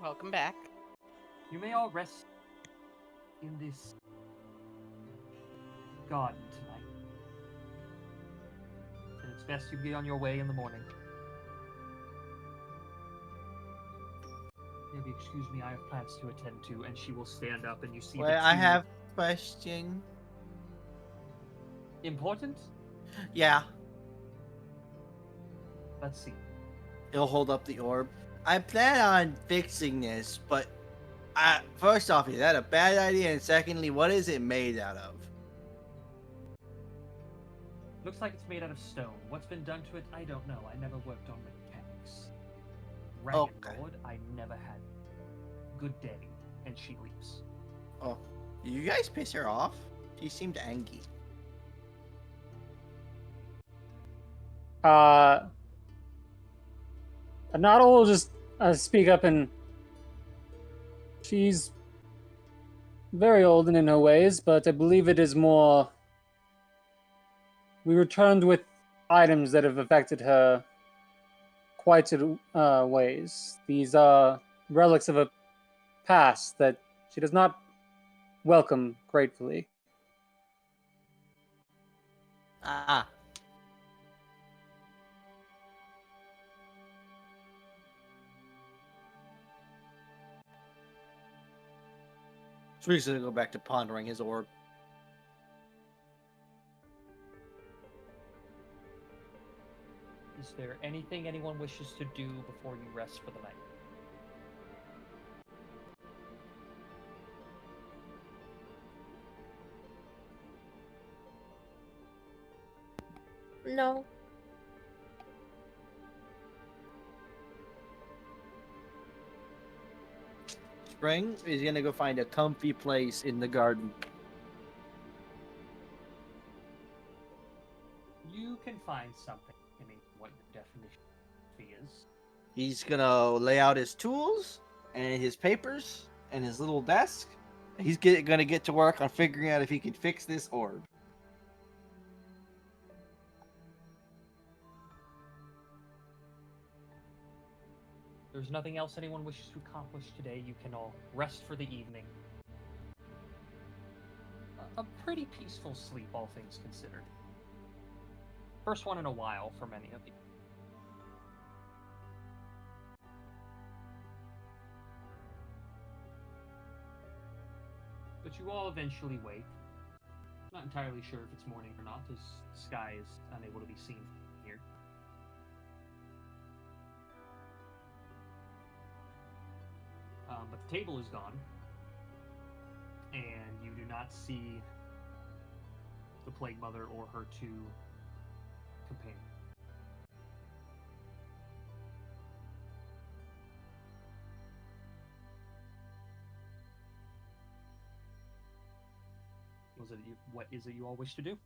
Welcome back. You may all rest in this garden tonight. And it's best you get on your way in the morning. Maybe excuse me, I have plans to attend to, and she will stand up and you see Wait, the two... I have a question. Important? Yeah. Let's see. He'll hold up the orb. I plan on fixing this, but first off, is that a bad idea? And secondly, what is it made out of? Looks like it's made out of stone. What's been done to it, I don't know. I never worked on mechanics. Dragon Lord, I never had. Good day. And she leaves. Oh, you guys piss her off? She seemed angry. Anadal will just speak up, and she's very old in her ways, but I believe it is more. We returned with items that have affected her quite in ways. These are relics of a past that she does not welcome gratefully. Ah. So he's gonna go back to pondering his orb. Is there anything anyone wishes to do before you rest for the night? No. Spring is gonna go find a comfy place in the garden. You can find something in what your definition is. He's gonna lay out his tools and his papers and his little desk. He's gonna get to work on figuring out if he can fix this orb. there's nothing else anyone wishes to accomplish today, you can all rest for the evening. A pretty peaceful sleep, all things considered. First one in a while for many of you. But you all eventually wake. Not entirely sure if it's morning or not, as the sky is unable to be seen from here. But the table is gone, and you do not see the Plague Mother or her two companions. What is it you all wish to do?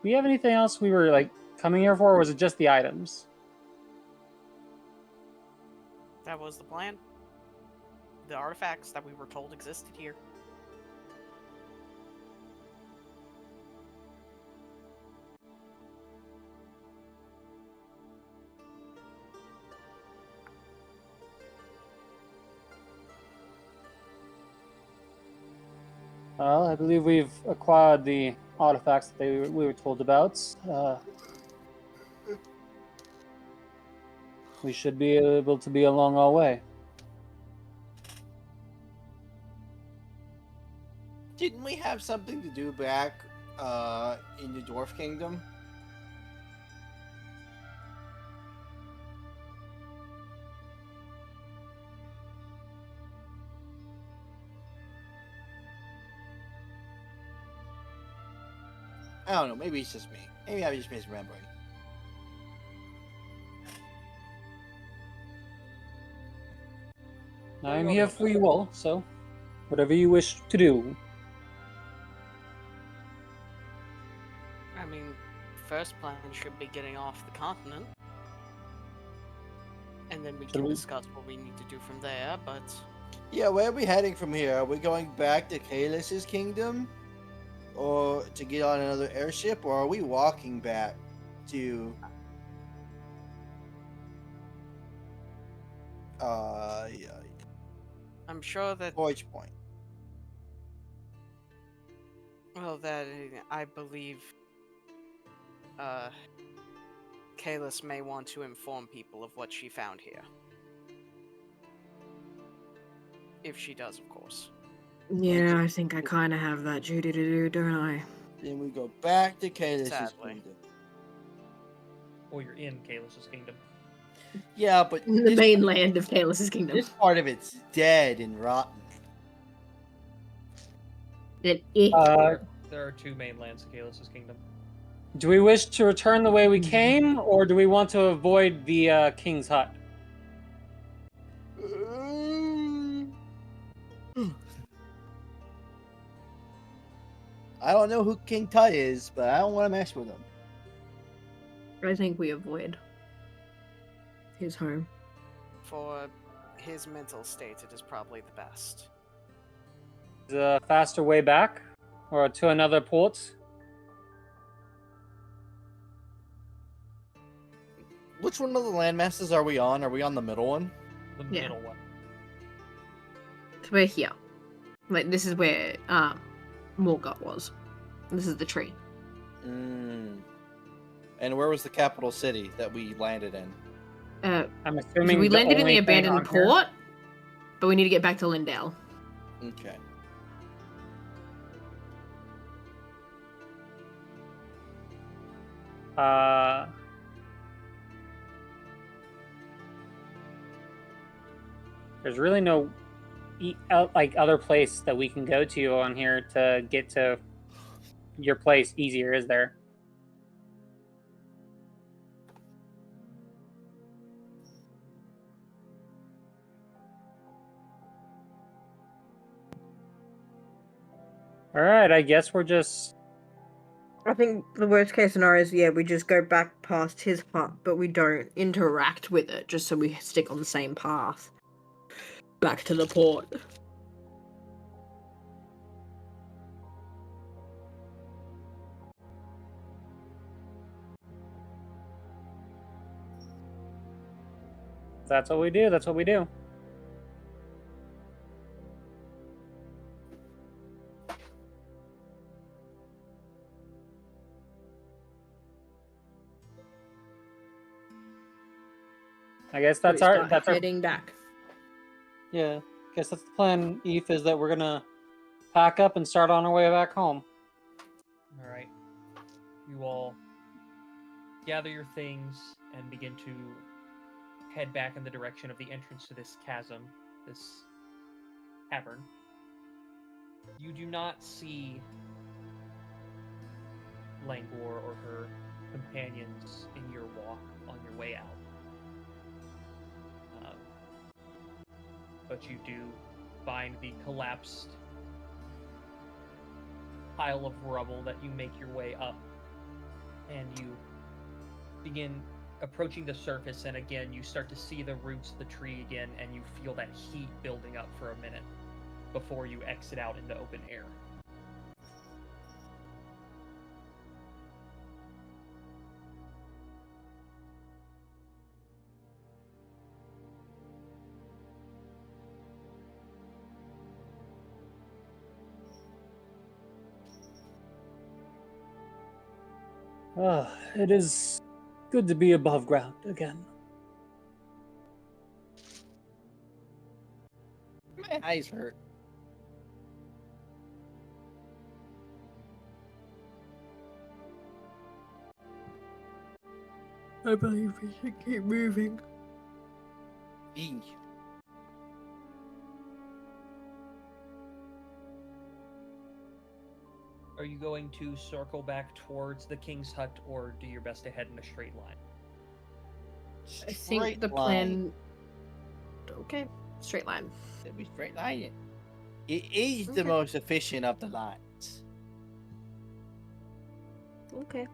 Do we have anything else we were like coming here for, or was it just the items? That was the plan. The artifacts that we were told existed here. Well, I believe we've acquired the artifacts that we were told about. We should be able to be along our way. Didn't we have something to do back in the Dwarf Kingdom? I don't know. Maybe it's just me. Maybe I'm just misremembering. I'm here for you all, so whatever you wish to do. I mean, first plan should be getting off the continent. And then we can discuss what we need to do from there, but... Yeah, where are we heading from here? Are we going back to Kalis' kingdom? Or to get on another airship? Or are we walking back to... yeah. I'm sure that... Voyage Point. Well, that, I believe... Kalis may want to inform people of what she found here. If she does, of course. Yeah, I think I kind of have that duty to do, don't I? Then we go back to Kalis' Sadly. kingdom. Or you're in Kalis' kingdom. Yeah, but The mainland of Kalis' kingdom. This part of it's dead and rotten. It There are two mainlands of Kalis' kingdom. Do we wish to return the way we came, or do we want to avoid the King's Hut? I don't know who King Tut is, but I don't want to mess with him. I think we avoid his home. For his mental state, it is probably the best. Is a faster way back, or to another port? Which one of the landmasses are we on? Are we on the middle one? The middle one. So we're here. Like, this is where Morgoth was. This is the tree. And where was the capital city that we landed in? I'm assuming we landed in the only thing abandoned on here- port, but we need to get back to Lindale. Okay. There's really no like other place that we can go to on here to get to your place easier, is there? All right, I guess we're just... I think the worst case scenario is, we just go back past his hut, but we don't interact with it, just so we stick on the same path. Back to the port. That's what we do. That's what we do. I guess We start heading back. Yeah, guess that's the plan, Eve, is that we're gonna pack up and start on our way back home. All right. You all gather your things and begin to head back in the direction of the entrance to this chasm, this cavern. You do not see Langor or her companions in your walk on your way out. But you do find the collapsed pile of rubble that you make your way up, and you begin approaching the surface, and again you start to see the roots of the tree again, and you feel that heat building up for a minute before you exit out into open air. It is good to be above ground again. My eyes hurt. I believe we should keep moving. Eek. Are you going to circle back towards the king's hut, or do your best to head in a straight line? I think the plan. Okay, straight line. It'll be straight line. It is the most efficient of the lines. Okay.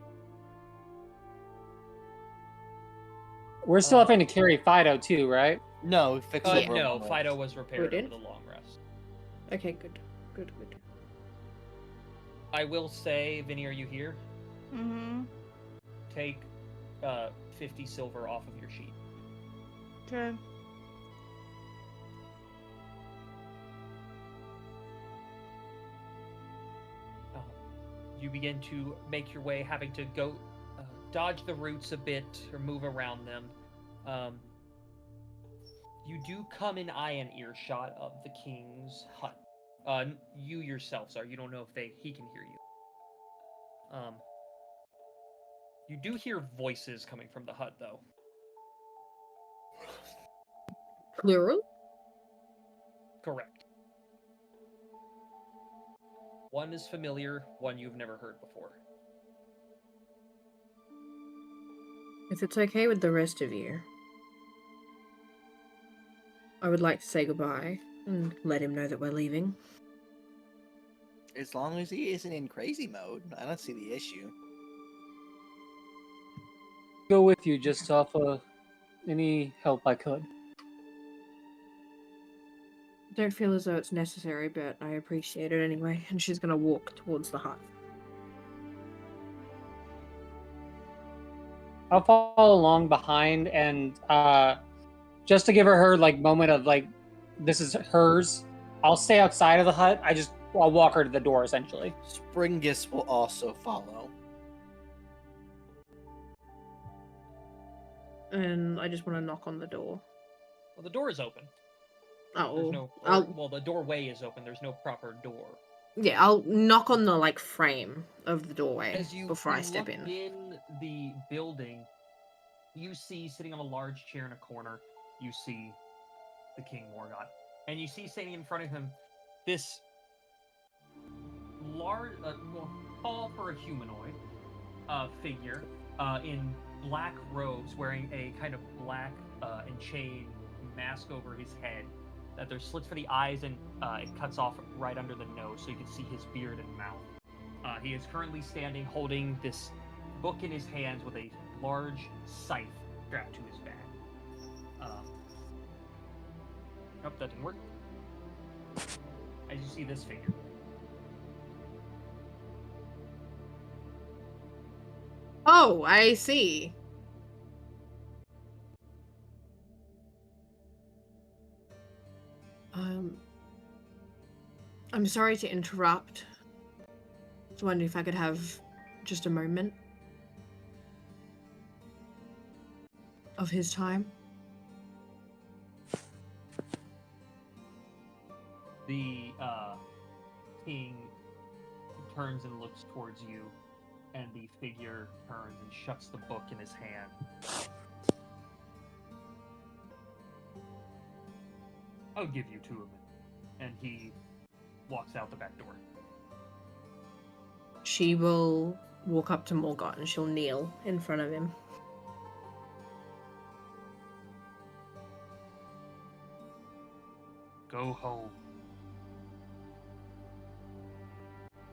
We're still having to carry Fido too, right? No, fix it. No, Fido was repaired over the long rest. Okay, good. Good. I will say, Vinny, are you here? Mm-hmm. Take 50 silver off of your sheet. Okay. You begin to make your way, having to go dodge the roots a bit or move around them. You do come in eye and earshot of the king's hut. You yourself, sorry, you don't know if he can hear you. You do hear voices coming from the hut, though. Plural? Correct. One is familiar, one you've never heard before. If it's okay with the rest of you, I would like to say goodbye and let him know that we're leaving. As long as he isn't in crazy mode, I don't see the issue. Go with you, just to offer any help I could. Don't feel as though it's necessary, but I appreciate it anyway. And she's gonna walk towards the hut. I'll follow along behind, and just to give her like moment of like, this is hers. I'll stay outside of the hut. I'll walk her to the door essentially. Springus will also follow. And I just want to knock on the door. Well, the door is open. Oh, well, the doorway is open. There's no proper door. Yeah, I'll knock on the frame of the doorway before I step in. In the building, you see sitting on a large chair in a corner. You see the King Morgoth, and you see standing in front of him this large, tall for a humanoid figure in black robes, wearing a kind of black and chain mask over his head. That there's slits for the eyes, and it cuts off right under the nose, so you can see his beard and mouth. He is currently standing, holding this book in his hands with a large scythe strapped to his back. Nope, that didn't work. As you see this figure. Oh, I see. I'm sorry to interrupt. I was wondering if I could have just a moment of his time. The king turns and looks towards you, and the figure turns and shuts the book in his hand. I'll give you 2 of them. And he walks out the back door. She will walk up to Morgott and she'll kneel in front of him. Go home.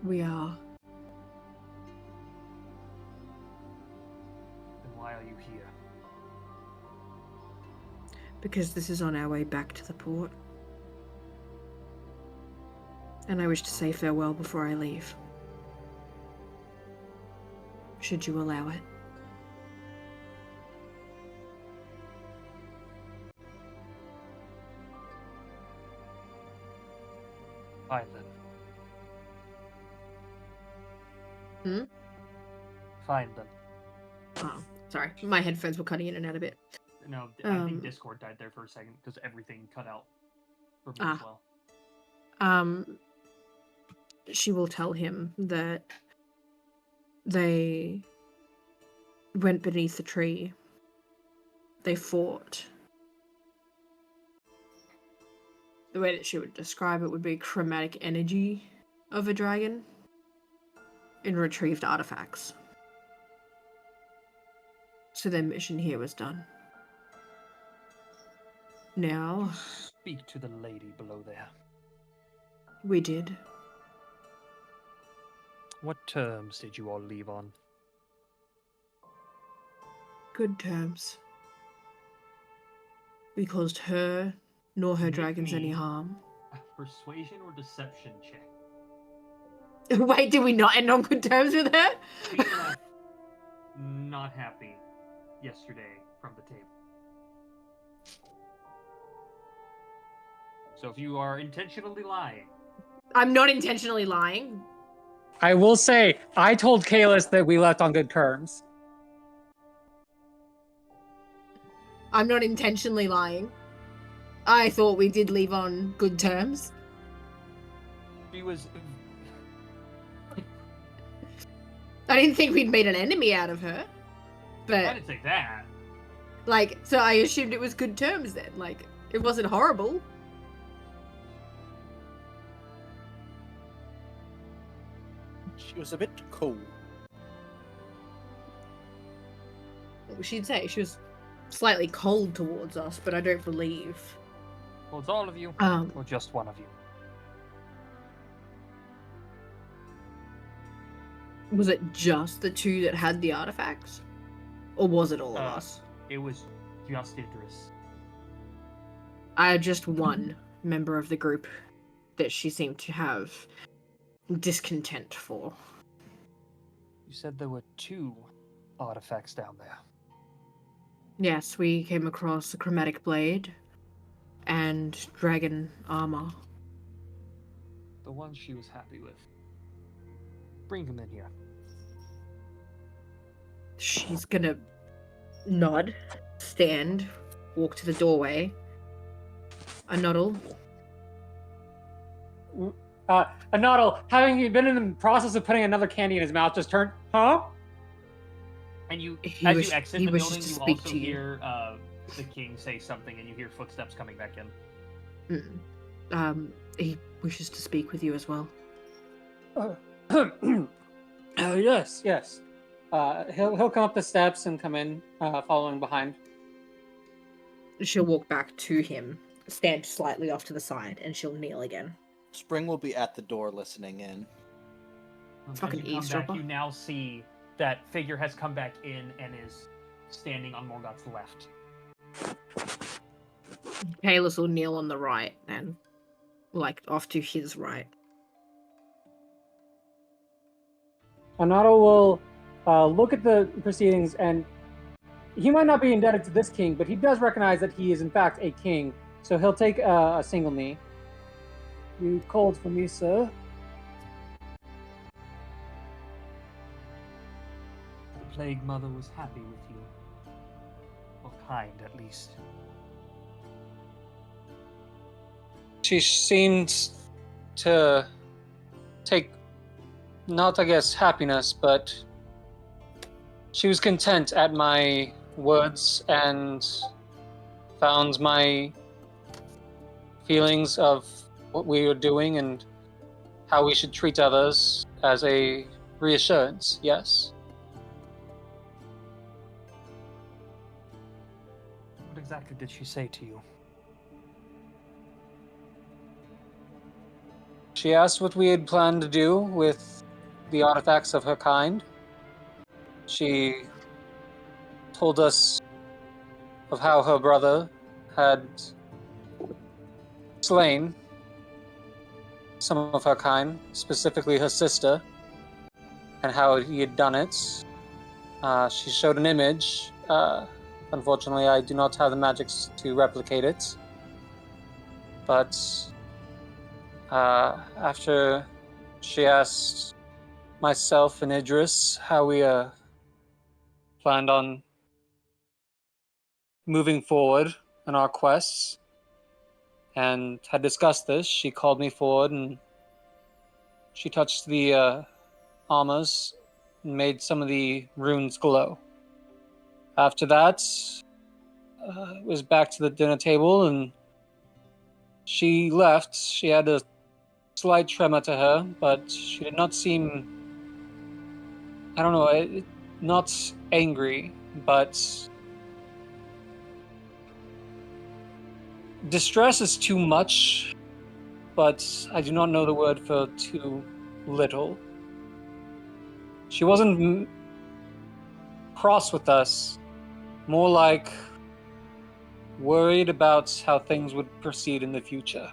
We are. Then why are you here? Because this is on our way back to the port. And I wish to say farewell before I leave. Should you allow it? Fine then. Hmm? Fine then. Oh, sorry. My headphones were cutting in and out a bit. No, I think Discord died there for a second because everything cut out for me as well. She will tell him that they went beneath the tree. They fought. The way that she would describe it would be chromatic energy of a dragon and retrieved artifacts. So their mission here was done. Now, Speak to the lady below there. we did. What terms did you all leave on? Good terms. We caused her nor her Make dragons any me harm. a persuasion or deception check. Wait, did we not end on good terms with her? She left not happy yesterday from the table. So if you are intentionally lying, I'm not intentionally lying. I will say, I told Kalis that we left on good terms. I'm not intentionally lying. I thought we did leave on good terms. she was. I didn't think we'd made an enemy out of her. I But, didn't say that. like, so I assumed it was good terms then. Like, it wasn't horrible. She was a bit cold. She'd say she was slightly cold towards us, but I don't believe. Well, it's all of you, or just one of you. Was it just the 2 that had the artifacts? Or was it all of us? It was just Idris. I had just one member of the group that she seemed to have discontent for. You said there were 2 artifacts down there. Yes, we came across a chromatic blade and dragon armor. The ones she was happy with. Bring them in here. She's gonna nod, stand, walk to the doorway. A noddle. Anadal, having been in the process of putting another candy in his mouth, just turned, huh? And you, He as wish- you exit he the wishes building, to you speak also to you. hear the king say something, and you hear footsteps coming back in. He wishes to speak with you as well. Yes. He'll come up the steps and come in, following behind. She'll walk back to him, stand slightly off to the side, and she'll kneel again. Spring will be at the door listening in. Fucking As you come back, eavesdropper. you now see that figure has come back in and is standing on Morgoth's left. Kalis will kneel on the right and, like, off to his right. Anadal will look at the proceedings, and he might not be indebted to this king, but he does recognize that he is in fact a king. So he'll take a single knee, You called for me, sir. The Plague Mother was happy with you. Or kind, at least. She seemed to take, not I guess happiness, but she was content at my words and found my feelings of what we were doing and how we should treat others as a reassurance, yes. What exactly did she say to you? She asked what we had planned to do with the artifacts of her kind. She told us of how her brother had slain some of her kind, specifically her sister, and how he had done it. She showed an image. Unfortunately, I do not have the magics to replicate it. But after she asked myself and Idris how we planned on moving forward in our quests, and had discussed this, she called me forward and she touched the armors and made some of the runes glow. After that, it was back to the dinner table, and she left. She had a slight tremor to her, but she did not seem, I don't know, not angry, but distress is too much, but I do not know the word for too little. She wasn't cross with us, more like worried about how things would proceed in the future.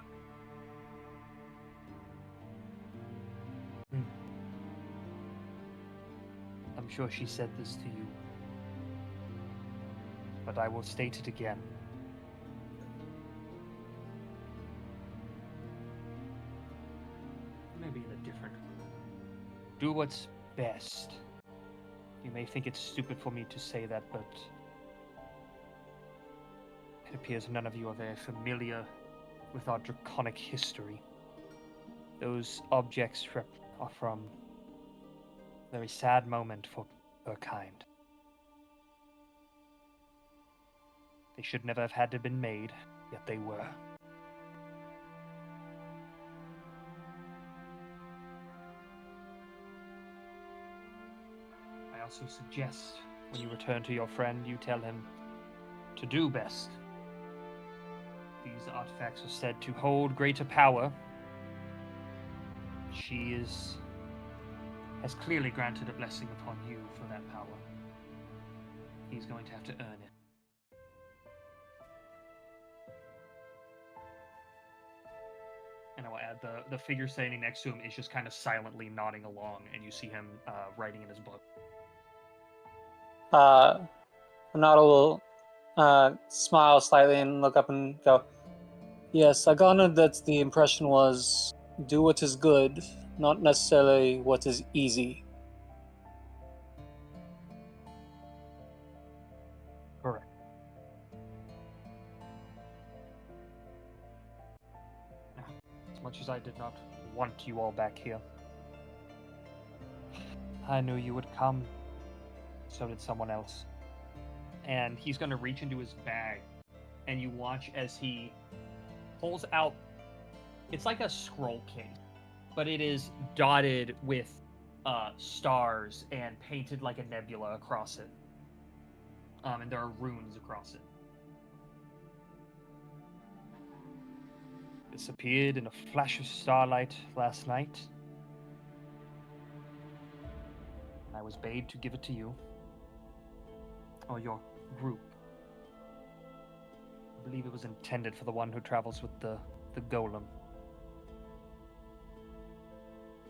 I'm sure she said this to you. But I will state it again. Maybe in a different way. Do what's best. You may think it's stupid for me to say that, but it appears none of you are very familiar with our draconic history. Those objects are from a very sad moment for her kind. They should never have had to have been made, yet they were. I also suggest when you return to your friend, you tell him to do best. These artifacts are said to hold greater power. She has clearly granted a blessing upon you for that power. He's going to have to earn it. And I will add the figure standing next to him is just kind of silently nodding along, and you see him writing in his book. Renato will smile slightly and look up and go, "Yes, I gathered that the impression was do what is good, not necessarily what is easy." Correct. As much as I did not want you all back here, I knew you would come. So did someone else. And he's going to reach into his bag, and you watch as he pulls out. It's like a scroll case, but it is dotted with stars and painted like a nebula across it. And there are runes across it. This appeared in a flash of starlight last night. I was bade to give it to you. Or your group. I believe it was intended for the one who travels with the golem.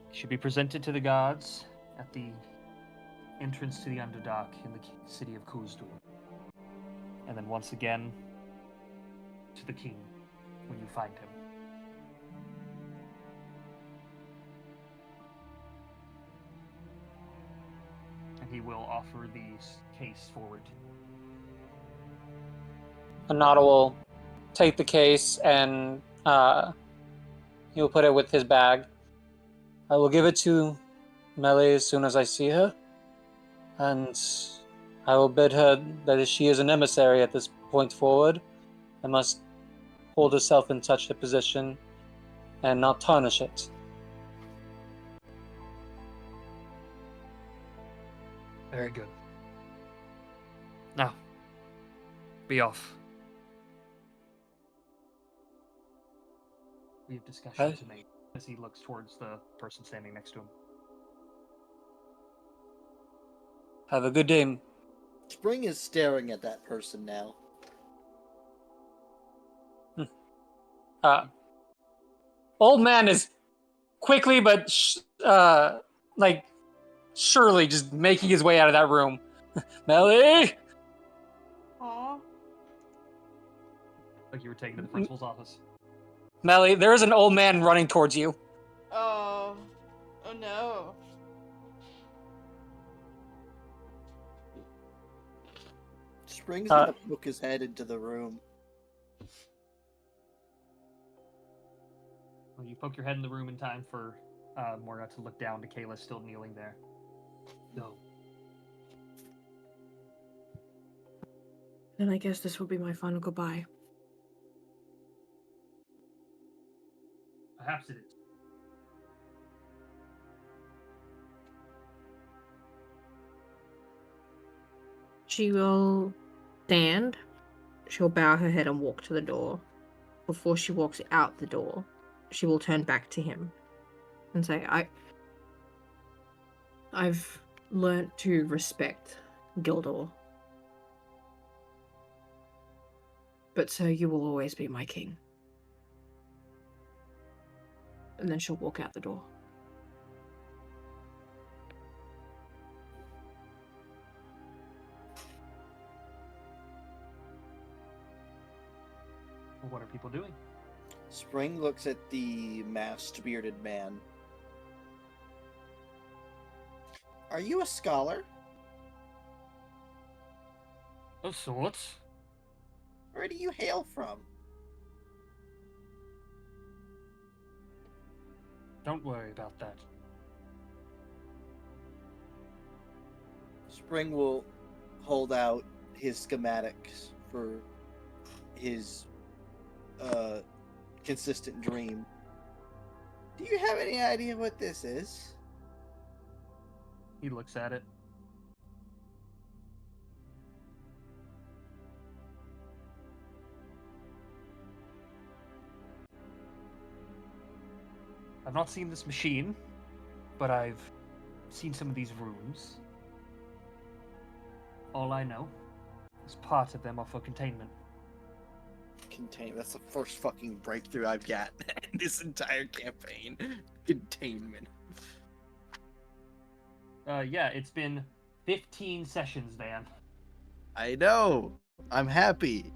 It should be presented to the gods at the entrance to the Underdark in the city of Kuzdul. And then once again, to the king when you find him. will offer the case forward. Anata will take the case and he will put it with his bag. I will give it to Melee as soon as I see her, and I will bid her that if she is an emissary at this point forward, I must hold herself in such a position and not tarnish it. Very good. Now, be off. We have discussion to make. As he looks towards the person standing next to him. Have a good day. Spring is staring at that person now. Old man is quickly but surely just making his way out of that room. Melly! Aw. Like you were taken to the principal's office. Melly, there is an old man running towards you. Oh. Oh no. Spring's gonna poke his head into the room. Well, you poke your head in the room in time for Morga to look down to Kayla still kneeling there. No. Then I guess this will be my final goodbye. Perhaps it is. She will stand. She'll bow her head and walk to the door. Before she walks out the door, she will turn back to him and say, I've learnt to respect Gildor. But sir, you will always be my king. And then she'll walk out the door. Well, what are people doing? Spring looks at the masked bearded man. Are you a scholar? Of sorts. Where do you hail from? Don't worry about that. Spring will hold out his schematics for his consistent dream. Do you have any idea what this is? He looks at it. I've not seen this machine, but I've seen some of these rooms. All I know is part of them are for containment. That's the first fucking breakthrough I've got in this entire campaign. Containment. Yeah, it's been 15 sessions, man. I know. I'm happy.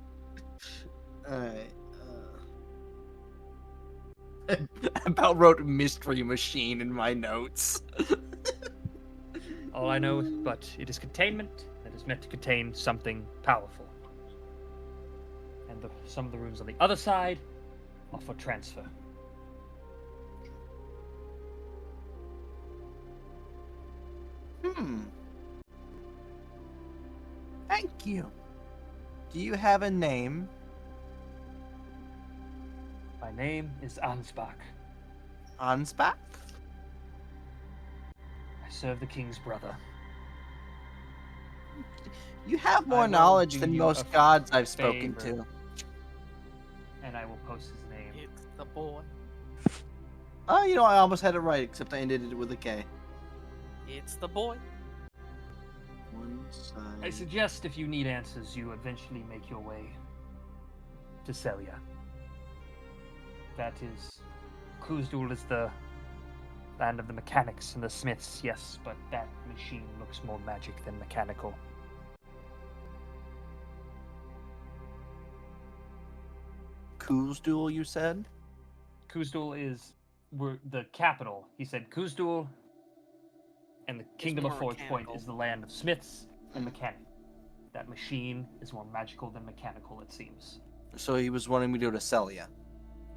Alright. I about wrote mystery machine in my notes. All I know is, but it is containment that is meant to contain something powerful. And some of the rooms on the other side are for transfer. Thank you. Do you have a name? My name is Ansbach. Ansbach? I serve the king's brother. You have I more will knowledge do than you most a gods I've spoken favor. to. And I will post his name. It's the boy. Oh, you know, I almost had it right, except I ended it with a K. It's the boy. One side. I suggest if you need answers, you eventually make your way to Celia. That is... Khuzdul is the land of the mechanics and the smiths, yes, but that machine looks more magic than mechanical. Khuzdul, you said? Khuzdul is the capital. He said Khuzdul And the Kingdom of more Forge Point mechanical. is the land of smiths and mechanics. That machine is more magical than mechanical, it seems. So he was wanting me to go to Celia.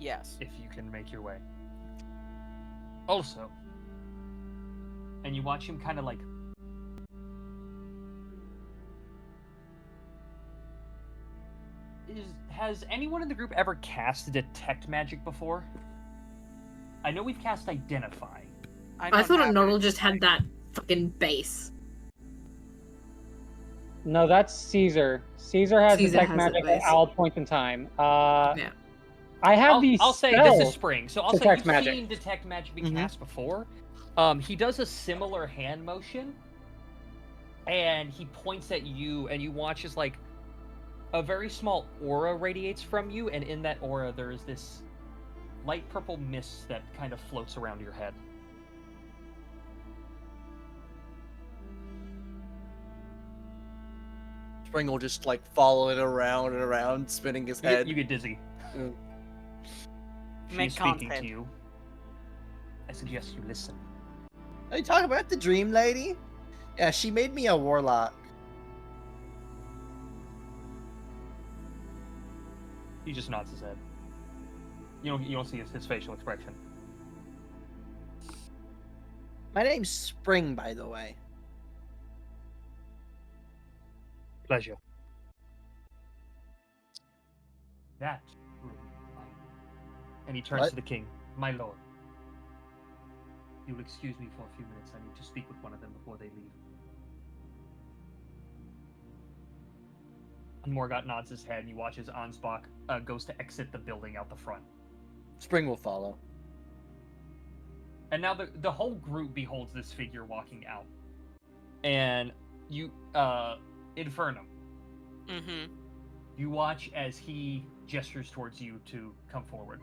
Yes. If you can make your way. Also, and you watch him kind of like has anyone in the group ever cast Detect Magic before? I know we've cast Identify. I thought a Noddle just had that fucking base. No, that's Caesar. Caesar has Caesar detect has it magic at base. all points in time. Yeah. I have these. I'll say this is Spring, so I'll say detect you've magic. seen Detect Magic be Mhm. cast before. He does a similar hand motion, and he points at you, and you watch as like a very small aura radiates from you, and in that aura there is this light purple mist that kind of floats around your head. Spring will just like follow it around and around, spinning his head. You get dizzy. Mm. She Make is speaking content. to you. I suggest you listen. Are you talking about the dream lady? Yeah, she made me a warlock. He just nods his head. You don't see his facial expression. My name's Spring, by the way. Pleasure. That room, and he turns What? to the king. My lord, you'll excuse me for a few minutes. I need to speak with one of them before they leave. And Morgott nods his head, and you watch as Ansbach goes to exit the building out the front. Spring will follow. And now the whole group beholds this figure walking out. And you, Infernum, Mm-hmm. you watch as he gestures towards you to come forward.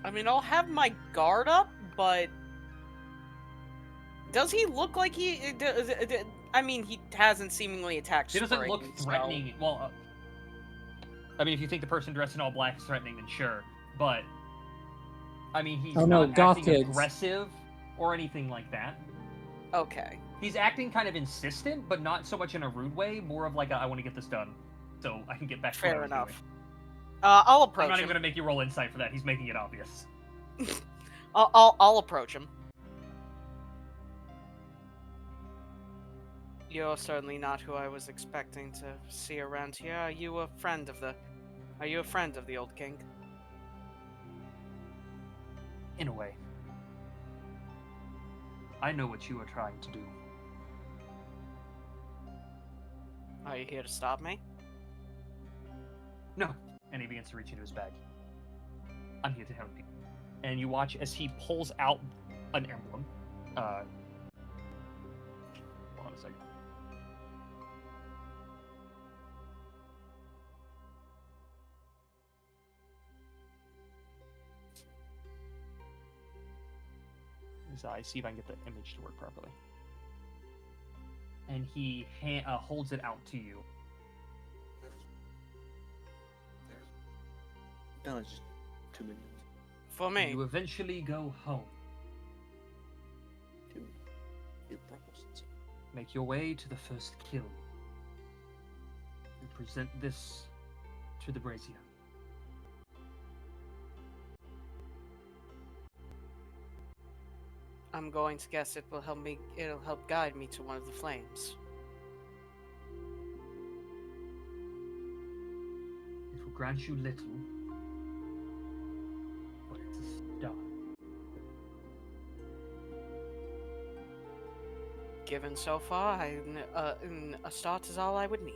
I mean, I'll have my guard up, but does he look like he? I mean, he hasn't seemingly attacked. He doesn't Spring, look so- threatening. Well, I mean, if you think the person dressed in all black is threatening, then sure. But I mean, he's Oh, no, not goth acting kids. aggressive or anything like that. Okay. He's acting kind of insistent, but not so much in a rude way. More of like, I want to get this done, so I can get back to what I Fair was enough. doing. I'll I'm approach not him. even gonna make you roll insight for that. He's making it obvious. I'll approach him. You're certainly not who I was expecting to see around here. Are you a friend of the old king? In a way. I know what you are trying to do. Are you here to stop me? No. And he begins to reach into his bag. I'm here to help you. And you watch as he pulls out an emblem. Hold on a second. His eyes, see if I can get the image to work properly. And he holds it out to you. No, it's just 2 minutes. For me. You eventually go home. Make your way to the first kill. And present this to the brazier. I'm going to guess it'll help guide me to one of the flames. It will grant you little, but it's a start. Given so far, a start is all I would need.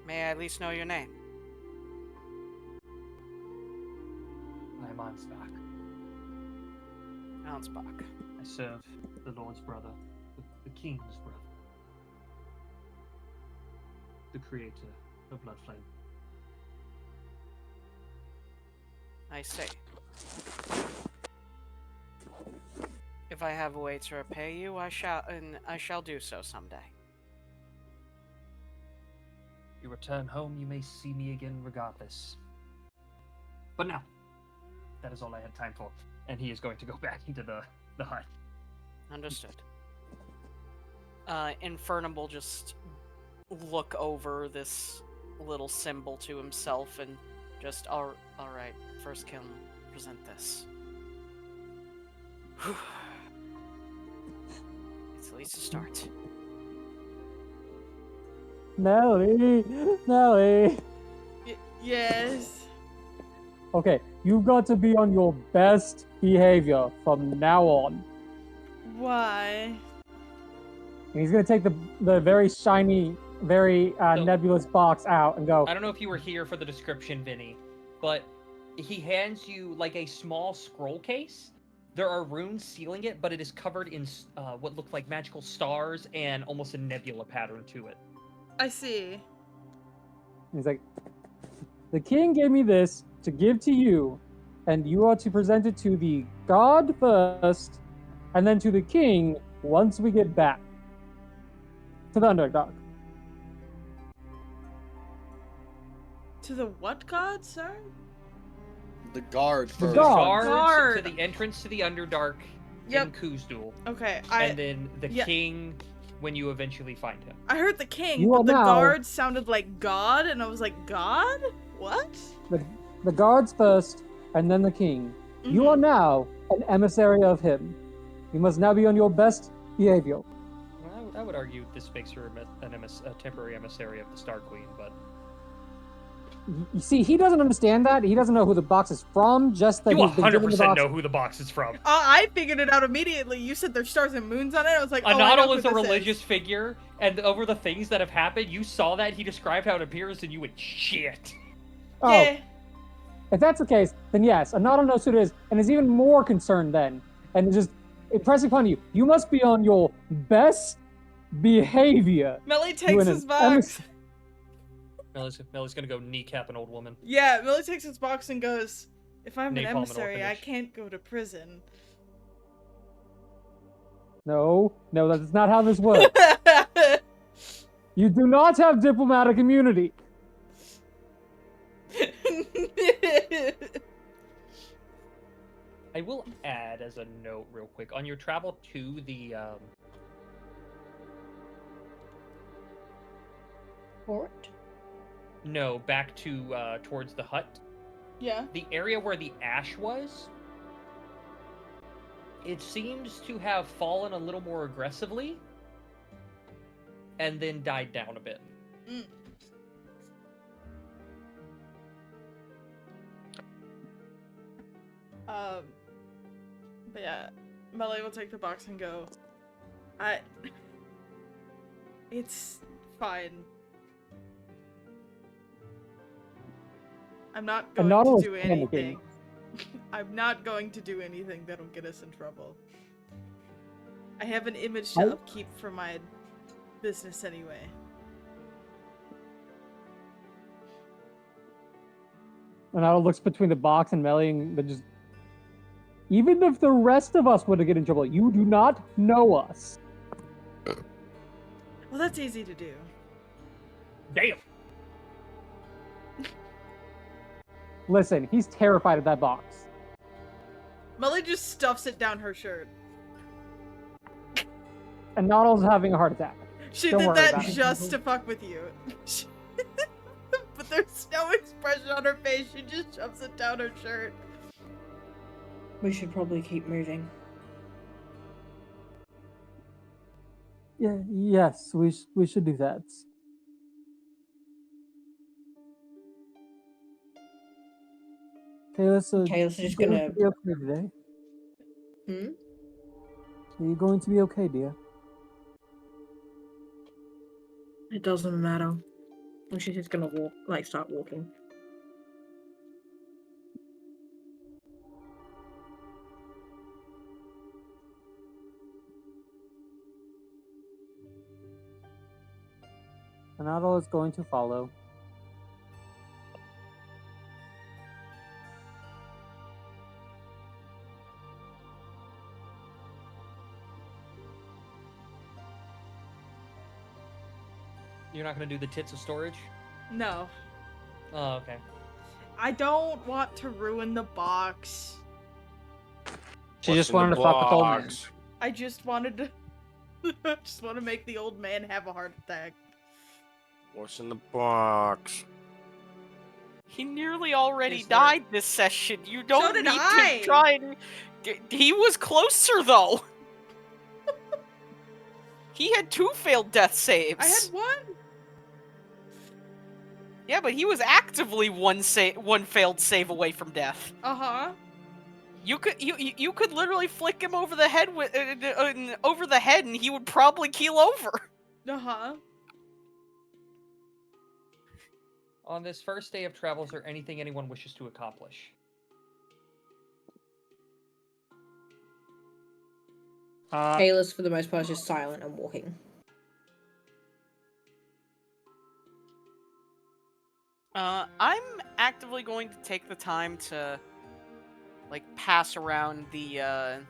May I at least know your name? I am Ansbach. Ansbach. I serve the Lord's brother, the King's brother, the creator of Bloodflame. I see. If I have a way to repay you, I shall do so someday. You return home, you may see me again regardless. But now, that is all I had time for. And he is going to go back into the hut. Understood. Infernum will just look over this little symbol to himself and just, all right, first kill, present this. It's at least a start. Nelly! Nelly! Yes. Okay, you've got to be on your best behavior from now on. Why? And he's gonna take the very shiny, very nebulous box out and go. I don't know if you were here for the description, Vinny, but he hands you like a small scroll case. There are runes sealing it, but it is covered in what look like magical stars and almost a nebula pattern to it. I see. He's like, the king gave me this to give to you, and you are to present it to the god first, and then to the king once we get back to the Underdark. To the what god, sir? The guard The first. guard. Guard. To the entrance to the Underdark Yep. in Kuzdul. Okay, and then the king when you eventually find him. I heard the king, You but are the now- guard sounded like God, and I was like, God? What? The guards first, and then the king. You are now an emissary of him. You must now be on your best behavior. Well, I would argue this makes her a temporary emissary of the Star Queen, but... You see, he doesn't understand that. He doesn't know who the box is from, just that You he's been given the 100% box. know who the box is from. I figured it out immediately. You said there's stars and moons on it. I was like, oh, I know Anadol who is a this religious figure, and over the things that have happened, you saw that, he described how it appears, and you went, shit. Oh, Yeah. if that's the case, then yes, Anadol knows who it is, and is even more concerned then, and just impressing upon you. You must be on your best behavior. Melly You takes and his an box. Melly's gonna go kneecap an old woman. Yeah, Melly takes his box and goes, if I'm an Napalm an emissary, I orphanage. can't go to prison. No, that's not how this works. You do not have diplomatic immunity. I will add as a note real quick, on your travel to the, Fort? No, back to, towards the hut. Yeah. The area where the ash was, it seems to have fallen a little more aggressively, and then died down a bit. Mm. But yeah, Melly will take the box and go, it's fine. I'm not going Anadol to is do panicking. anything. I'm not going to do anything that'll get us in trouble. I have an image to upkeep for my business anyway. Anadol looks between the box and Melly and then just... Even if the rest of us were to get in trouble, you do not know us. Well, that's easy to do. Damn! Listen, he's terrified of that box. Melly just stuffs it down her shirt. And Anadol's having a heart attack. She Don't did worry that about it. just to fuck with you. But there's no expression on her face. She just shoves it down her shirt. We should probably keep moving. Yeah, yes, we should do that. Kayla's just going gonna- to be okay today. Are you going to be okay, dear? It doesn't matter. She's just gonna start walking. Anadol is going to follow. You're not gonna do the tits of storage? No. Oh, okay. I don't want to ruin the box. She just wanted to fuck with old man. I just wanted to. Just want to make the old man have a heart attack. What's in the box? He nearly already Is there- died this session. You don't did need I. to try and. He was closer though. He had 2 failed death saves. I had 1. Yeah, but he was actively one failed save away from death. Uh-huh. You could literally flick him over the head with over the head, and he would probably keel over. Uh-huh. On this first day of travel, is there anything anyone wishes to accomplish? Kalis, for the most part, is just silent and walking. I'm actively going to take the time to, like, pass around the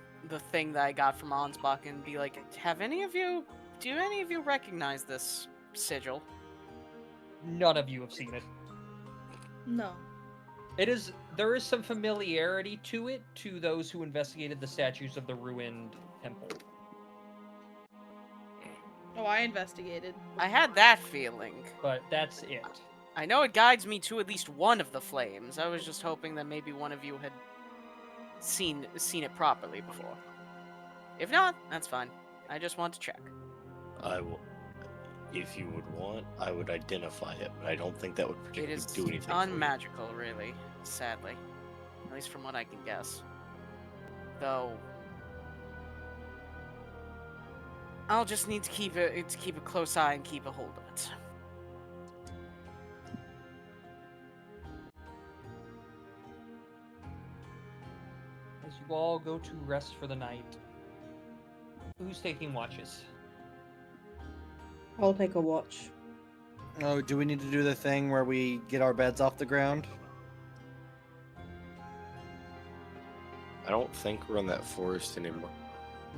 thing that I got from Ansbach and be like, do any of you recognize this sigil? None of you have seen it. No. There is some familiarity to it to those who investigated the statues of the ruined temple. Oh, I investigated. I had that feeling. But that's it. I know it guides me to at least one of the flames. I was just hoping that maybe one of you had seen it properly before. If not, that's fine. I just want to check. I will. If you would want, I would identify it, but I don't think that would It particularly is do anything. unmagical, really, sadly. At least from what I can guess. Though I'll just need to keep a close eye and keep a hold of it. As you all go to rest for the night, who's taking watches? I'll take a watch. Oh, do we need to do the thing where we get our beds off the ground? I don't think we're in that forest anymore.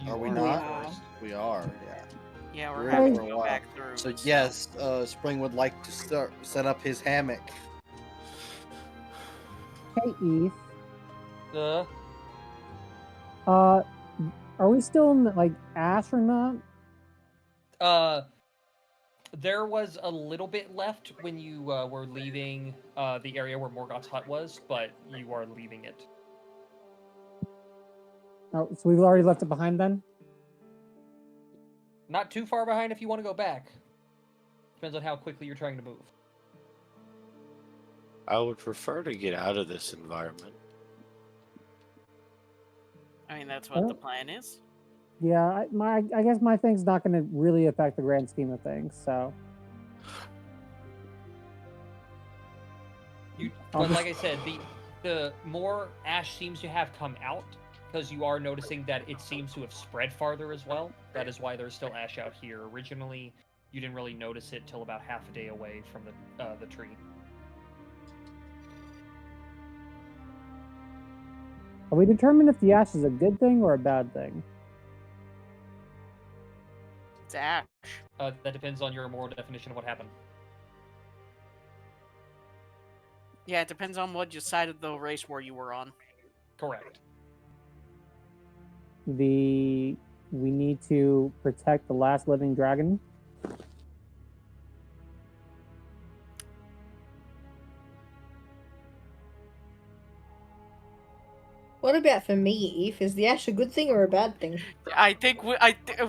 Are we are. not? We are, yeah. Yeah, We're we're in having for to a go while. back through. So yes, Spring would like to set up his hammock. Hey, Eve. Uh, Are we still in like ash or not? There was a little bit left when you were leaving the area where Morgoth's hut was, but you are leaving it. Oh, so we've already left it behind then? Not too far behind if you want to go back. Depends on how quickly you're trying to move. I would prefer to get out of this environment. I mean, that's what the plan is. Yeah, I guess my thing's not going to really affect the grand scheme of things, so. But like I said, the more ash seems to have come out, because you are noticing that it seems to have spread farther as well. That is why there's still ash out here. Originally, you didn't really notice it till about half a day away from the tree. Are we determined if the ash is a good thing or a bad thing? It's ash. That depends on your moral definition of what happened. Yeah, it depends on what side of the race war you were on. Correct. We need to protect the last living dragon. What about for me, Eve? Is the ash a good thing or a bad thing? I think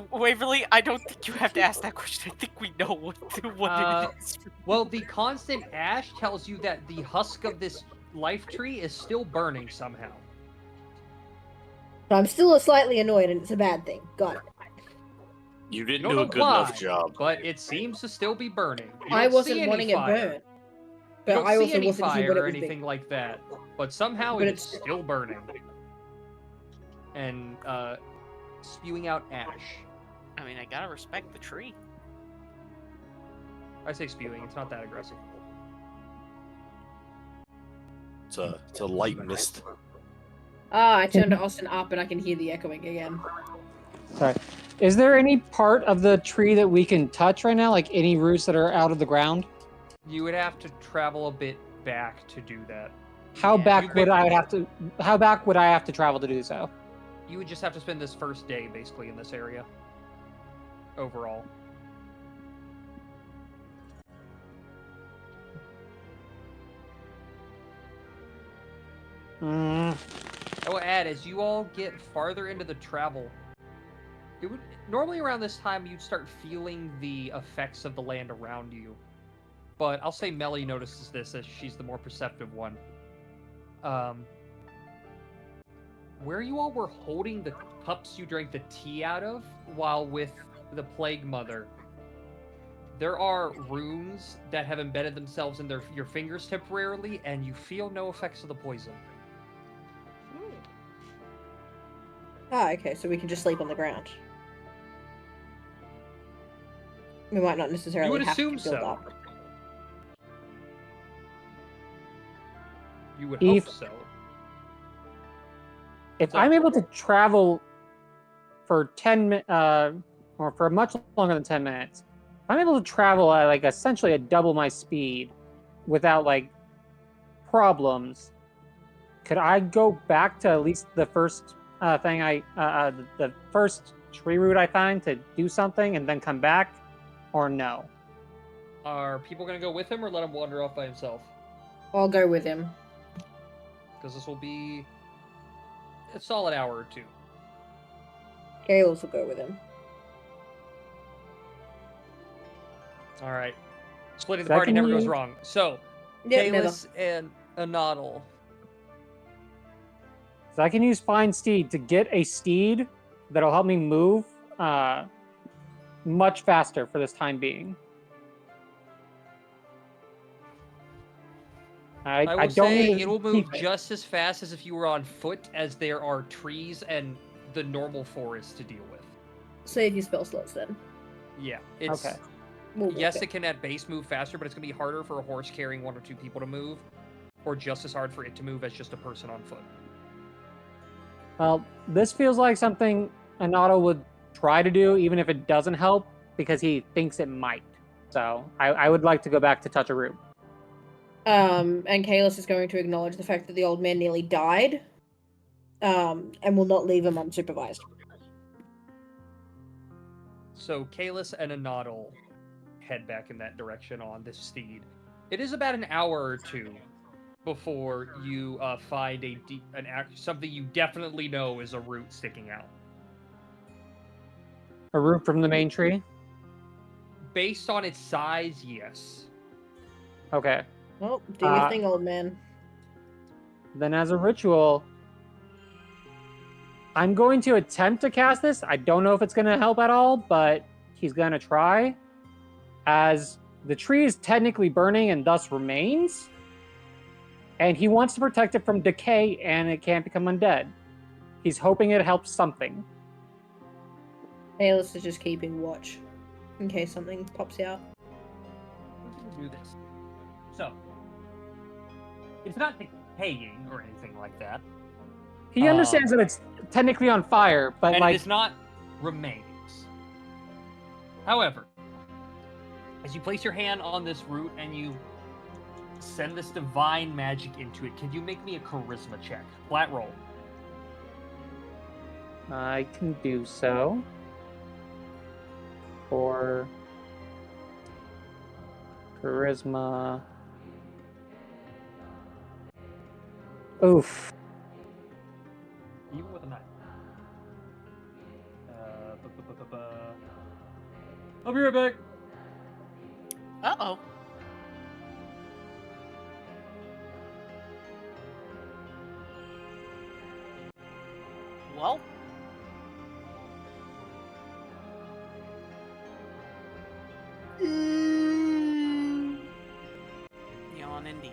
Waverly, I don't think you have to ask that question. I think we know what it is. Well, the constant ash tells you that the husk of this life tree is still burning somehow. I'm still slightly annoyed, and it's a bad thing. Got it. You didn't Don't do know a good why, enough job. but it seems to still be burning. You I don't see wasn't any wanting fire. it burnt. You But don't I see also any wasn't sure fire what it or was anything doing. like that. But somehow But it's it's- still burning. And spewing out ash. I mean, I gotta respect the tree. I say spewing, it's not that aggressive. It's a light mist. Ah, I turned Austin up and I can hear the echoing again. Sorry. Is there any part of the tree that we can touch right now? Like any roots that are out of the ground? You would have to travel a bit back to do that. How Yeah, back would I have to? How back would I have to travel to do so? You would just have to spend this first day basically in this area. Overall. I will add, as you all get farther into the travel, it would normally around this time you'd start feeling the effects of the land around you. But I'll say Melly notices this as she's the more perceptive one. Where you all were holding the cups you drank the tea out of while with the Plague Mother, there are runes that have embedded themselves in your fingers temporarily, and you feel no effects of the poison. Ah, okay, so we can just sleep on the ground. We might not necessarily You would have to assume build so. up. You would hope so. If I'm able to travel for 10 or for much longer than 10 minutes, if I'm able to travel at like essentially at double my speed without like problems, could I go back to at least the first thing the first tree root I find to do something and then come back, or no? Are people going to go with him or let him wander off by himself? I'll go with him. Because this will be a solid hour or two. Gales will go with him. All right. Splitting the So party never goes you- wrong. So, Yep, Kalis and Anadal. So I can use Find Steed to get a steed that'll help me move much faster for this time being. I will don't say need to it'll move keep it. just as fast as if you were on foot, as there are trees and the normal forest to deal with. Save your spell slots then. Yeah, it's Okay. yes, it can at base move faster, but it's gonna be harder for a horse carrying 1 or 2 people to move, or just as hard for it to move as just a person on foot. Well, this feels like something Anato would try to do, even if it doesn't help, because he thinks it might. So I would like to go back to Touch a Root. And Kalis is going to acknowledge the fact that the old man nearly died, and will not leave him unsupervised. So Kalis and Anadal head back in that direction on this steed. It is about an hour or two before you find something you definitely know is a root sticking out. A root from the main tree? Based on its size, yes. Okay. Well, do your thing, old man. Then as a ritual, I'm going to attempt to cast this. I don't know if it's going to help at all, but he's going to try. As the tree is technically burning and thus remains, and he wants to protect it from decay and it can't become undead. He's hoping it helps something. Kalis is just keeping watch in case something pops out. Do this. So, it's not decaying or anything like that. He understands that it's technically on fire, but and like it is not remains. However, as you place your hand on this root and you send this divine magic into it, can you make me a charisma check? Flat roll. I can do so. For charisma. Oof. Even with a 9. I'll be right back. Uh-oh. Well. Yawn indeed.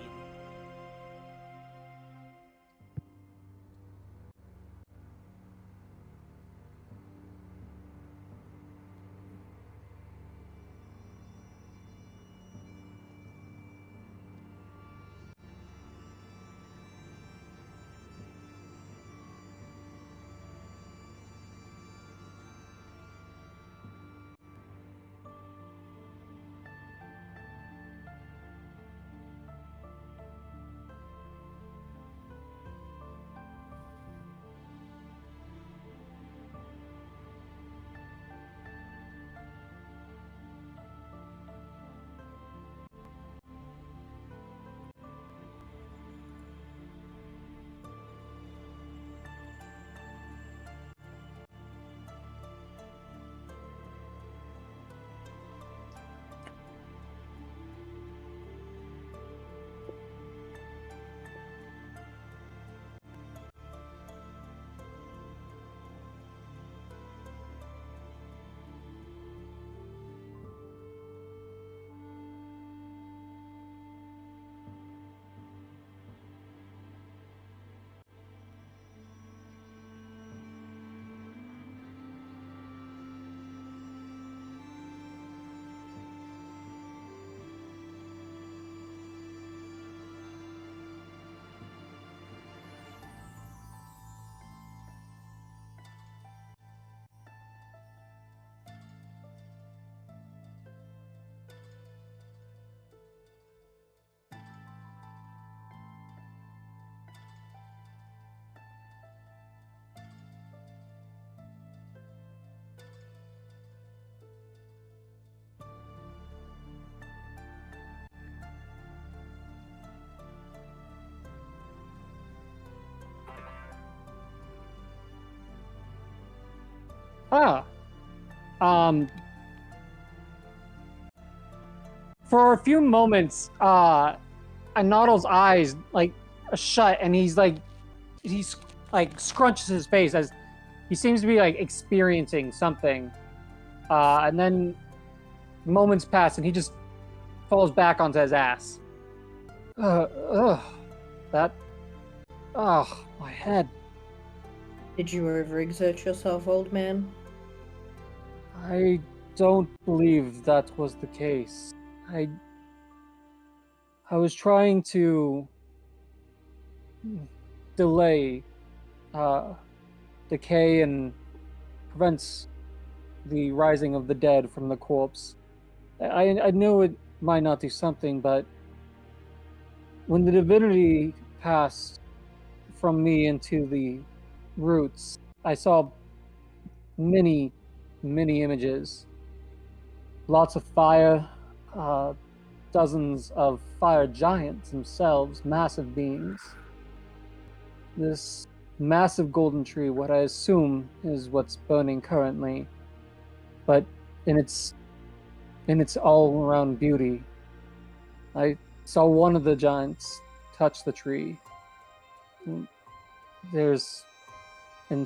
Ah. For a few moments, Anato's eyes like shut, and he's like scrunches his face as he seems to be like experiencing something. And then moments pass, and he just falls back onto his ass. That. Oh, my head. Did you overexert yourself, old man? I don't believe that was the case. I was trying to delay decay and prevents the rising of the dead from the corpse. I know it might not do something, but when the divinity passed from me into the roots, I saw many, many images. Lots of fire, dozens of fire giants themselves, massive beings. This massive golden tree, what I assume is what's burning currently, but in its all-around beauty. I saw one of the giants touch the tree. And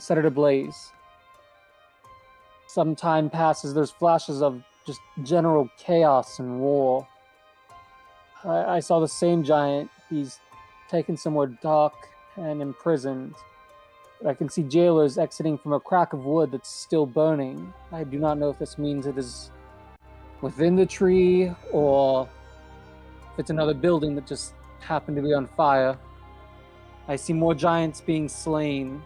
set it ablaze. Some time passes, there's flashes of just general chaos and war. I saw the same giant. He's taken somewhere dark and imprisoned. I can see jailers exiting from a crack of wood that's still burning. I do not know if this means it is within the tree or if it's another building that just happened to be on fire. I see more giants being slain.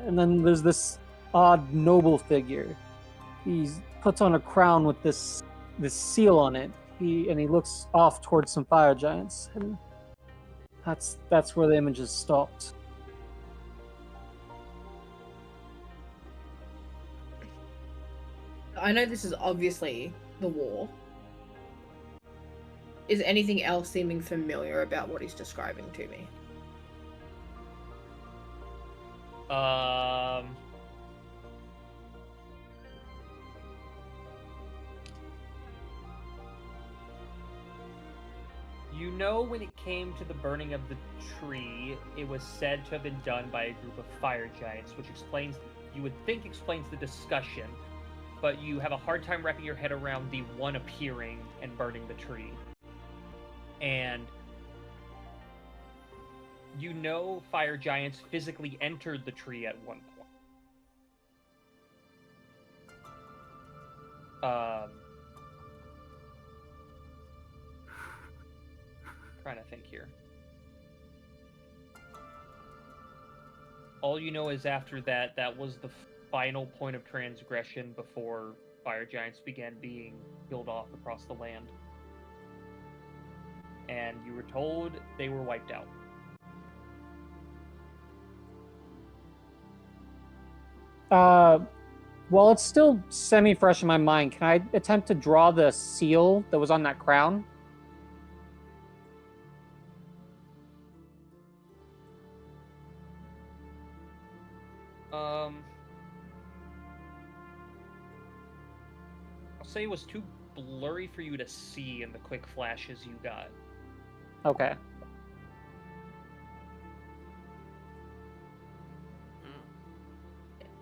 And then there's this odd noble figure. He puts on a crown with this seal on it. He looks off towards some fire giants, and that's where the image is stopped. I know this is obviously the war. Is anything else seeming familiar about what he's describing to me? You know, when it came to the burning of the tree, it was said to have been done by a group of fire giants, which you would think explains the discussion, but you have a hard time wrapping your head around the one appearing and burning the tree. And you know fire giants physically entered the tree at one point. Trying to think here. All you know is after that was the final point of transgression before fire giants began being killed off across the land. And you were told they were wiped out. While it's still semi-fresh in my mind, can I attempt to draw the seal that was on that crown? I'll say it was too blurry for you to see in the quick flashes you got. Okay.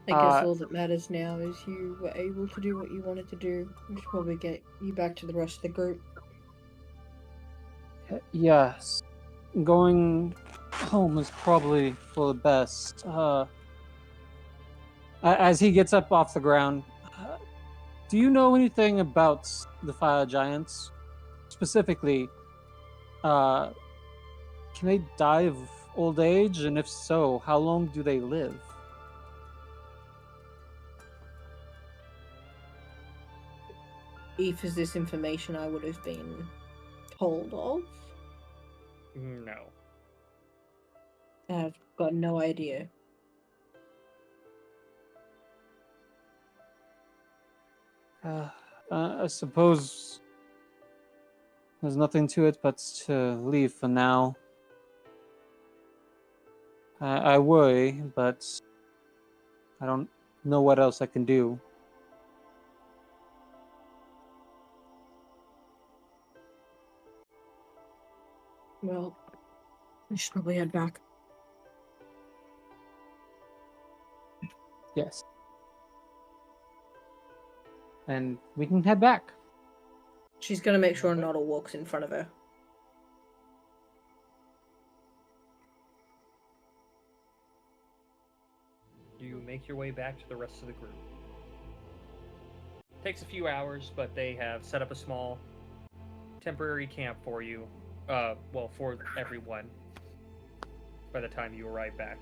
I guess all that matters now is you were able to do what you wanted to do. We should probably get you back to the rest of the group. Yes. Going home is probably for the best. As he gets up off the ground, do you know anything about the fire giants? Specifically, can they die of old age? And if so, how long do they live? If is this information I would have been told of? No. I've got no idea. I suppose there's nothing to it but to leave for now. I worry, but I don't know what else I can do. Well, we should probably head back. Yes. And we can head back. She's gonna make sure Noddle walks in front of her. You make your way back to the rest of the group. Takes a few hours, but they have set up a small temporary camp for you. Well, for everyone. By the time you arrive back.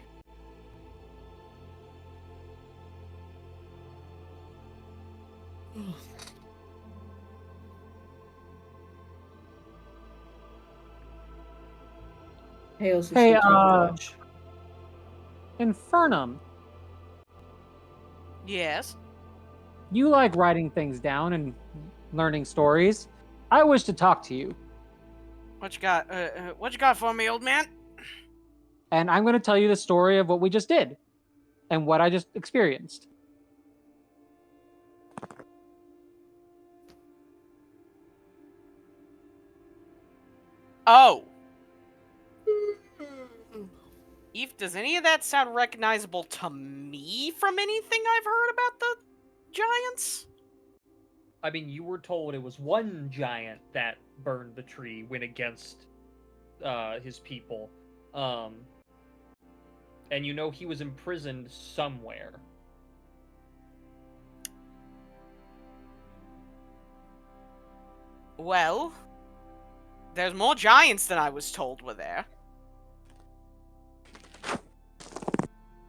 Hails the Hey, sweet George. Infernum, Yes. you like writing things down and learning stories. I wish to talk to you, What you got? What you got for me, old man? and I'm going to tell you the story of what we just did and what I just experienced. Oh. Eve, does any of that sound recognizable to me from anything I've heard about the giants? I mean, you were told it was one giant that burned the tree, went against his people. And you know he was imprisoned somewhere. Well, there's more giants than I was told were there.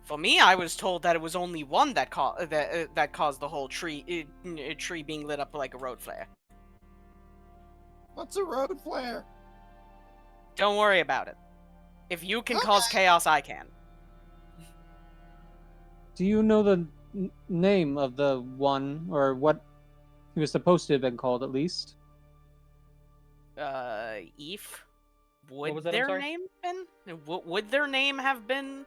For me, I was told that it was only one that caused the whole tree being lit up like a road flare. What's a road flare? Don't worry about it. If you can cause chaos, I can. Do you know the name of the one, or what he was supposed to have been called, at least? Eve? What was Would that? I'm their sorry? name been? Would their name have been,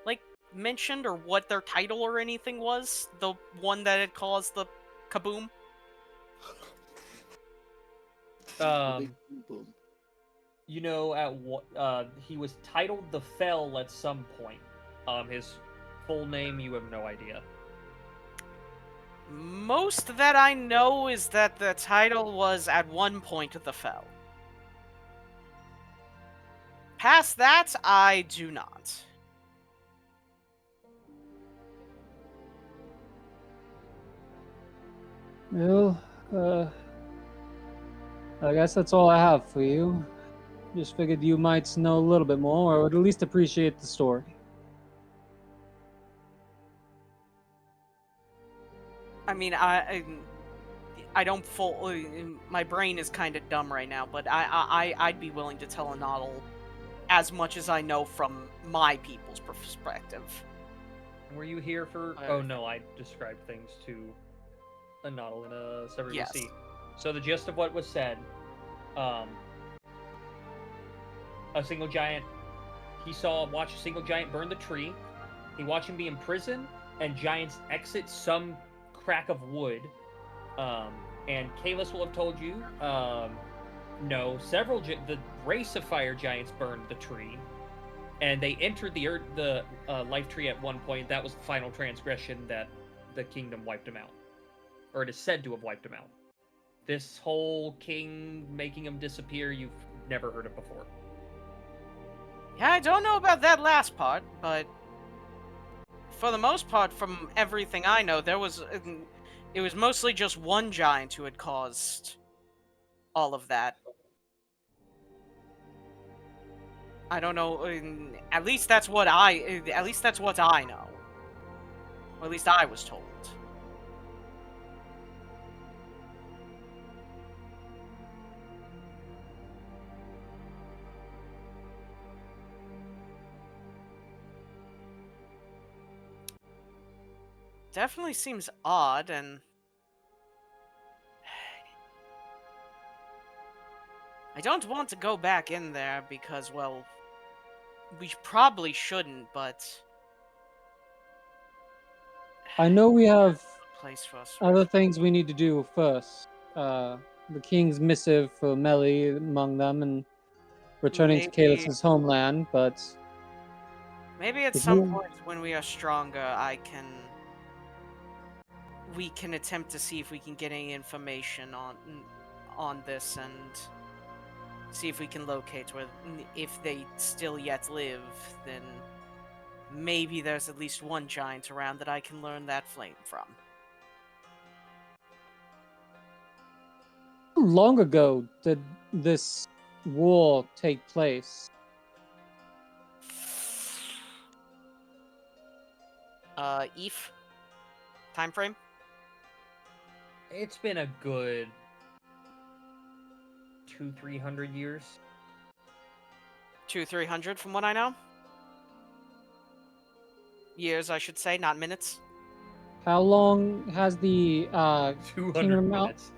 like, mentioned, or what their title or anything was? The one that had caused the kaboom? You know, at what he was titled the Fell at some point. His full name, you have no idea. Most that I know is that the title was at one point the Fell. Past that, I do not. Well, I guess that's all I have for you. Just figured you might know a little bit more, or would at least appreciate the story. I mean, I don't full. My brain is kind of dumb right now, but I'd be willing to tell a Noddle as much as I know from my people's perspective. Were you here for? Oh no, I described things to a Noddle in a separate Yes. receipt. So the gist of what was said, a single giant. He watched a single giant burn the tree. He watched him be imprisoned, and giants exit some crack of wood. And Kalis will have told you. No, the race of fire giants burned the tree, and they entered the life tree at one point. That was the final transgression that the kingdom wiped him out, or it is said to have wiped him out. This whole king making him disappear, you've never heard of before. Yeah, I don't know about that last part, but for the most part, from everything I know, it was mostly just one giant who had caused all of that. I don't know. At least that's what I know. Or at least I was told. Definitely seems odd, and I don't want to go back in there because, well, we probably shouldn't, but I know we have Place for us. other things we need to do first. The king's missive for Melly among them, and returning to Maybe, Kalus's homeland. But maybe at if some you, point when we are stronger, we can attempt to see if we can get any information on this and see if we can locate where if they still yet live, then maybe there's at least one giant around that I can learn that flame from. how long ago did this war take place? Eve? Time frame? It's been a good 200-300 years. 200-300 from what I know. Years, I should say, not minutes. How long has the 200 Kingdom minutes.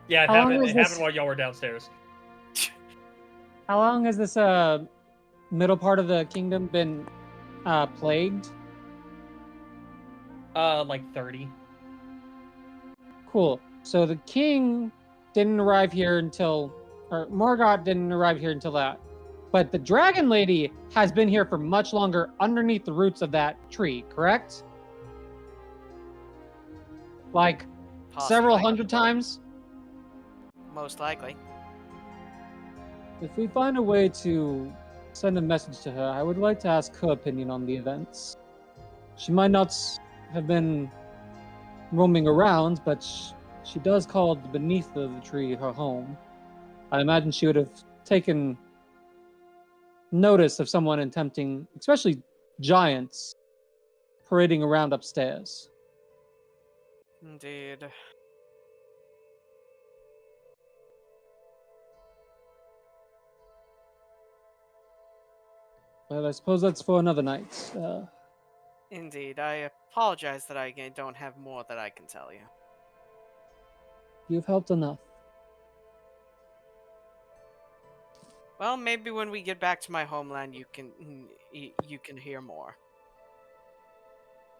Yeah, it How long happened. is It this? happened while y'all were downstairs. How long has this middle part of the kingdom been plagued? Like 30. Cool. So the king didn't arrive here until, or Morgoth didn't arrive here until that. But the dragon lady has been here for much longer underneath the roots of that tree, correct? Like several Possibly. hundred times? Most likely. If we find a way to send a message to her, I would like to ask her opinion on the events. She might not have been roaming around, but she does call beneath the tree her home. I imagine she would have taken notice of someone attempting, especially giants, parading around upstairs. Indeed. But I suppose that's for another night. Indeed. I apologize that I don't have more that I can tell you. You've helped enough. Well, maybe when we get back to my homeland, you can hear more.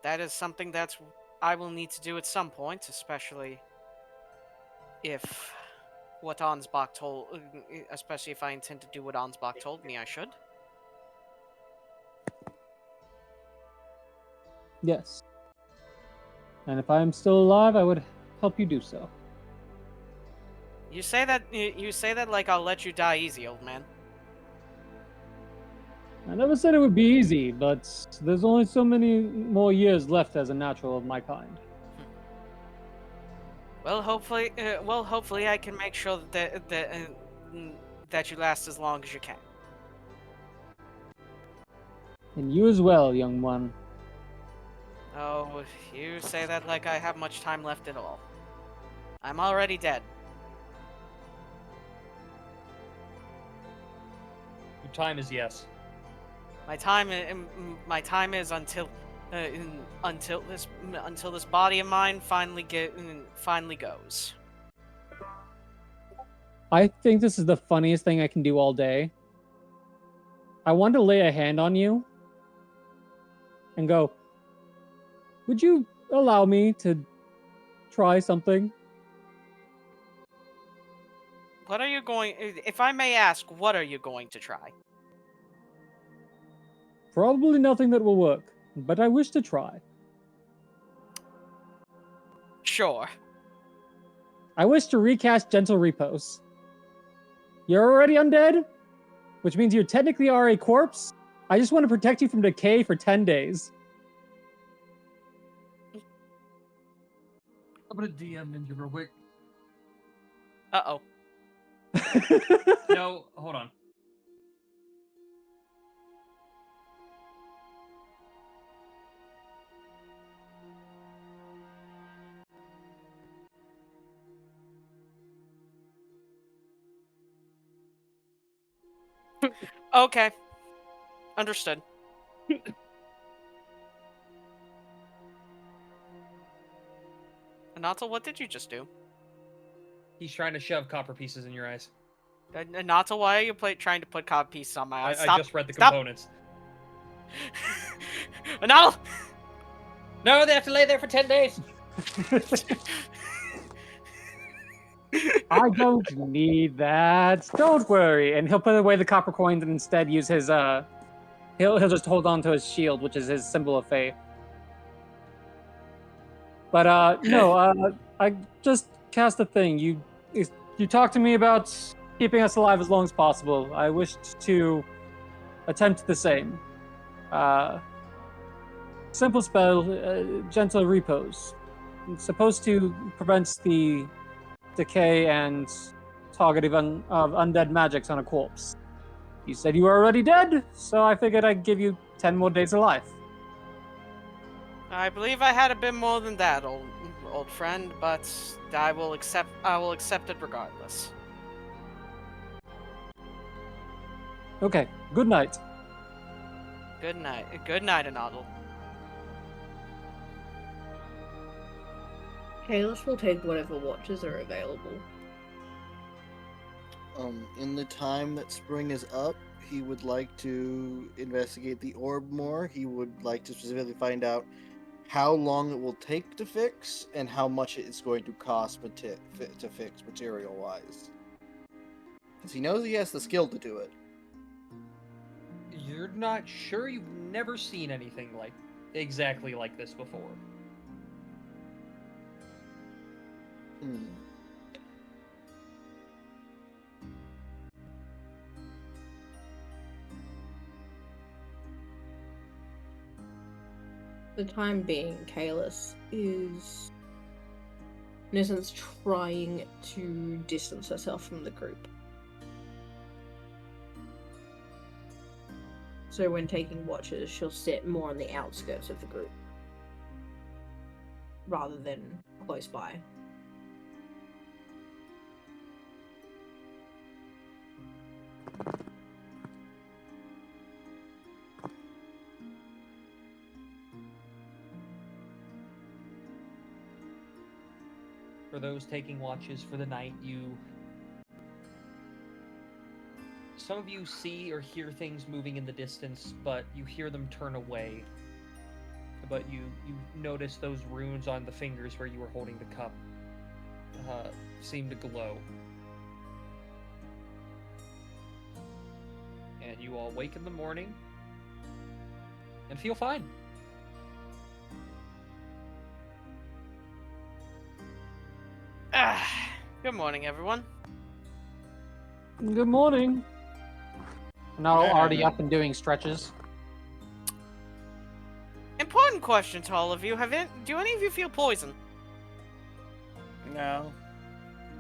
That is something that I will need to do at some point, especially if what Ansbach told, especially if I intend to do what Ansbach told me I should. Yes. And if I am still alive, I would help you do so. You say that like I'll let you die easy, old man. I never said it would be easy, but there's only so many more years left as a natural of my kind. Well, hopefully I can make sure that you last as long as you can. And you as well, young one. Oh, you say that like I have much time left at all. I'm already dead. Your time is yes. My time is until this body of mine finally goes. I think this is the funniest thing I can do all day. I want to lay a hand on you and go, would you allow me to try something? What are you going? If I may ask, what are you going to try? Probably nothing that will work, but I wish to try. Sure. I wish to recast Gentle Repose. You're already undead, which means you technically are a corpse. I just want to protect you from decay for 10 days. I'm gonna DM Ninja real quick. Uh-oh. No, hold on. Okay. Understood. Anata, what did you just do? He's trying to shove copper pieces in your eyes. Anata, why are you trying to put copper pieces on my eyes? I Stop. just read the Stop. components. Anata! No, they have to lay there for 10 days. I don't need that. Don't worry. And he'll put away the copper coins and instead use his he'll just hold on to his shield, which is his symbol of faith. But no, I just cast a thing. You talked to me about keeping us alive as long as possible. I wished to attempt the same. Simple spell, gentle repose. It's supposed to prevent the decay and target of undead magics on a corpse. You said you were already dead, so I figured I'd give you 10 more days of life. I believe I had a bit more than that, old friend, but I will accept it regardless. Okay, good night. Good night, Anadl. Kalis will take whatever watches are available. In the time that spring is up, he would like to investigate the orb more. He would like to specifically find out how long it will take to fix and how much it's going to cost to fix material-wise. Because he knows he has the skill to do it. You're not sure? You've never seen anything exactly like this before. The time being, Kalis is, in essence, trying to distance herself from the group. So when taking watches, she'll sit more on the outskirts of the group, rather than close by. For those taking watches for the night, some of you see or hear things moving in the distance, but you hear them turn away. But you notice those runes on the fingers where you were holding the cup seem to glow. And you all wake in the morning and feel fine. Good morning, everyone. Good morning. Now already up and doing stretches. Important question to all of you. Do any of you feel poison? No.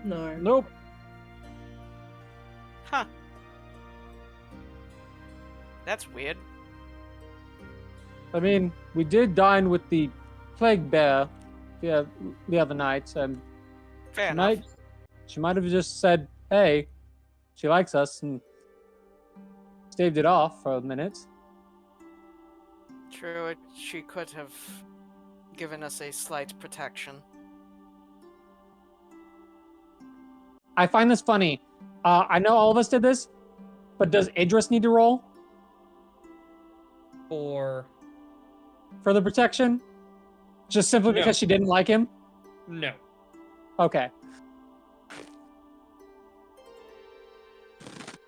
No. Nope. Huh. That's weird. I mean, we did dine with the plague bear the other night, and Fair enough. She might have just said, hey, she likes us, and staved it off for a minute. True, she could have given us a slight protection. I find this funny. I know all of us did this, but does Idris need to roll? For the protection? Just simply because she didn't like him? No. Okay.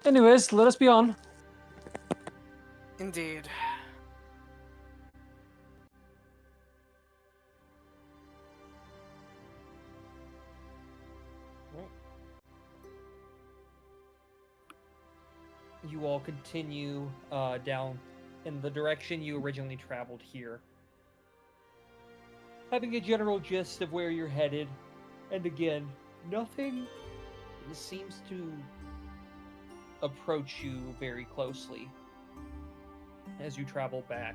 Anyways, let us be on. Indeed. You all continue down in the direction you originally traveled here, having a general gist of where you're headed, and again, nothing seems to approach you very closely as you travel back.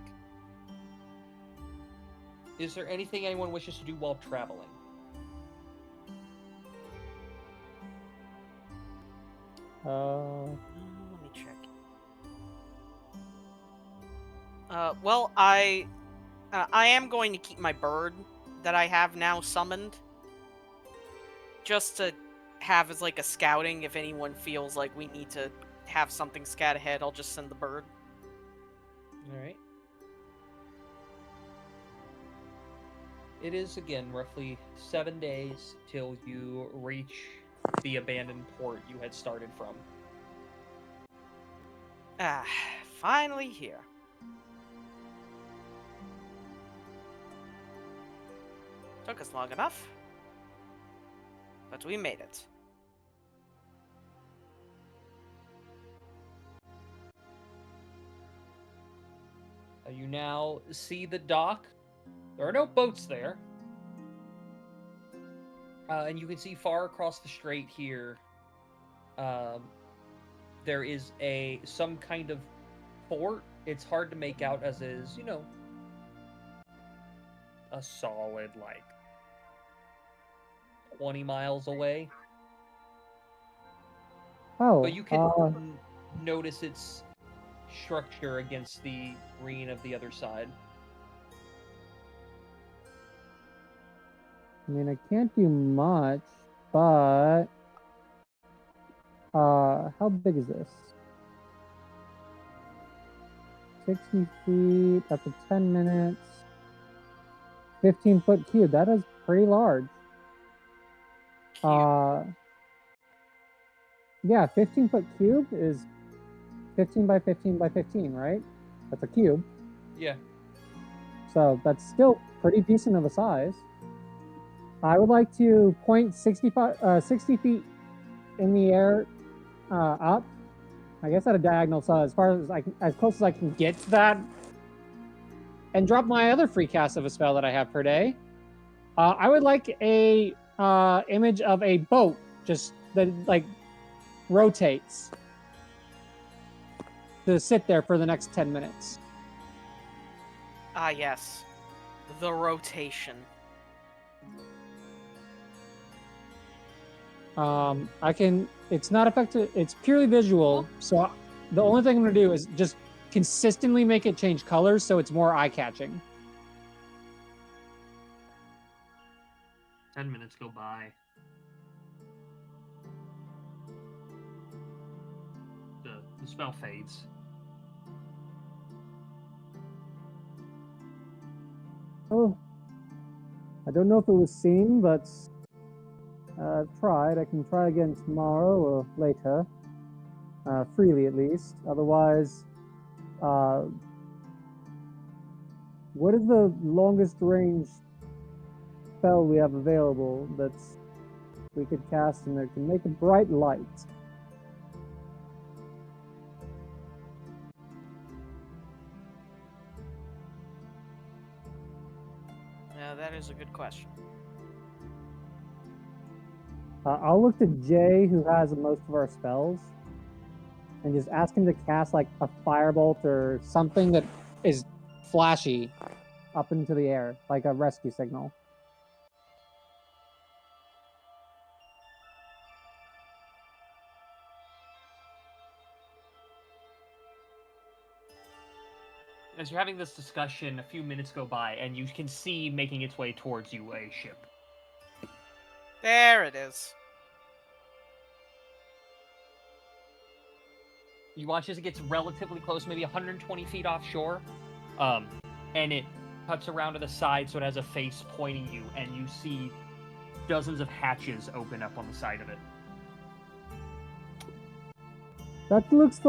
Is there anything anyone wishes to do while traveling? Let me check. Well, I am going to keep my bird that I have now summoned, just to have as like a scouting. If anyone feels like we need to have something scat ahead, I'll just send the bird. All right. it is again roughly 7 days till you reach the abandoned port you had started from. Ah, finally here. Took us long enough, but we made it. You now see the dock. There are no boats there. And you can see far across the strait here, there is some kind of fort. It's hard to make out as is, a solid, 20 miles away. Oh, But you can notice its structure against the green of the other side. I mean, I can't do much, but how big is this? 60 feet after 10 minutes. 15-foot cube. That is pretty large. Yeah, 15-foot cube is 15 by 15 by 15, right? That's a cube. Yeah. So that's still pretty decent of a size. I would like to point 60 feet in the air up. I guess at a diagonal, so as close as I can get to that, and drop my other free cast of a spell that I have per day. I would like a image of a boat just that rotates to sit there for the next 10 minutes. Ah, yes. The rotation. It's not effective. It's purely visual. So the only thing I'm going to do is just consistently make it change colors so it's more eye-catching. 10 minutes go by. The spell fades. Oh, I don't know if it was seen, but I've tried. I can try again tomorrow or later. Freely, at least. Otherwise, what is the longest range spell we have available that's we could cast and that can make a bright light? Yeah, that is a good question. I'll look to Jay, who has most of our spells, and just ask him to cast like a firebolt or something that is flashy up into the air, like a rescue signal. As you're having this discussion, a few minutes go by, and you can see making its way towards you a ship. There it is. You watch as it gets relatively close, maybe 120 feet offshore, and it cuts around to the side so it has a face pointing you, and you see dozens of hatches open up on the side of it. That looks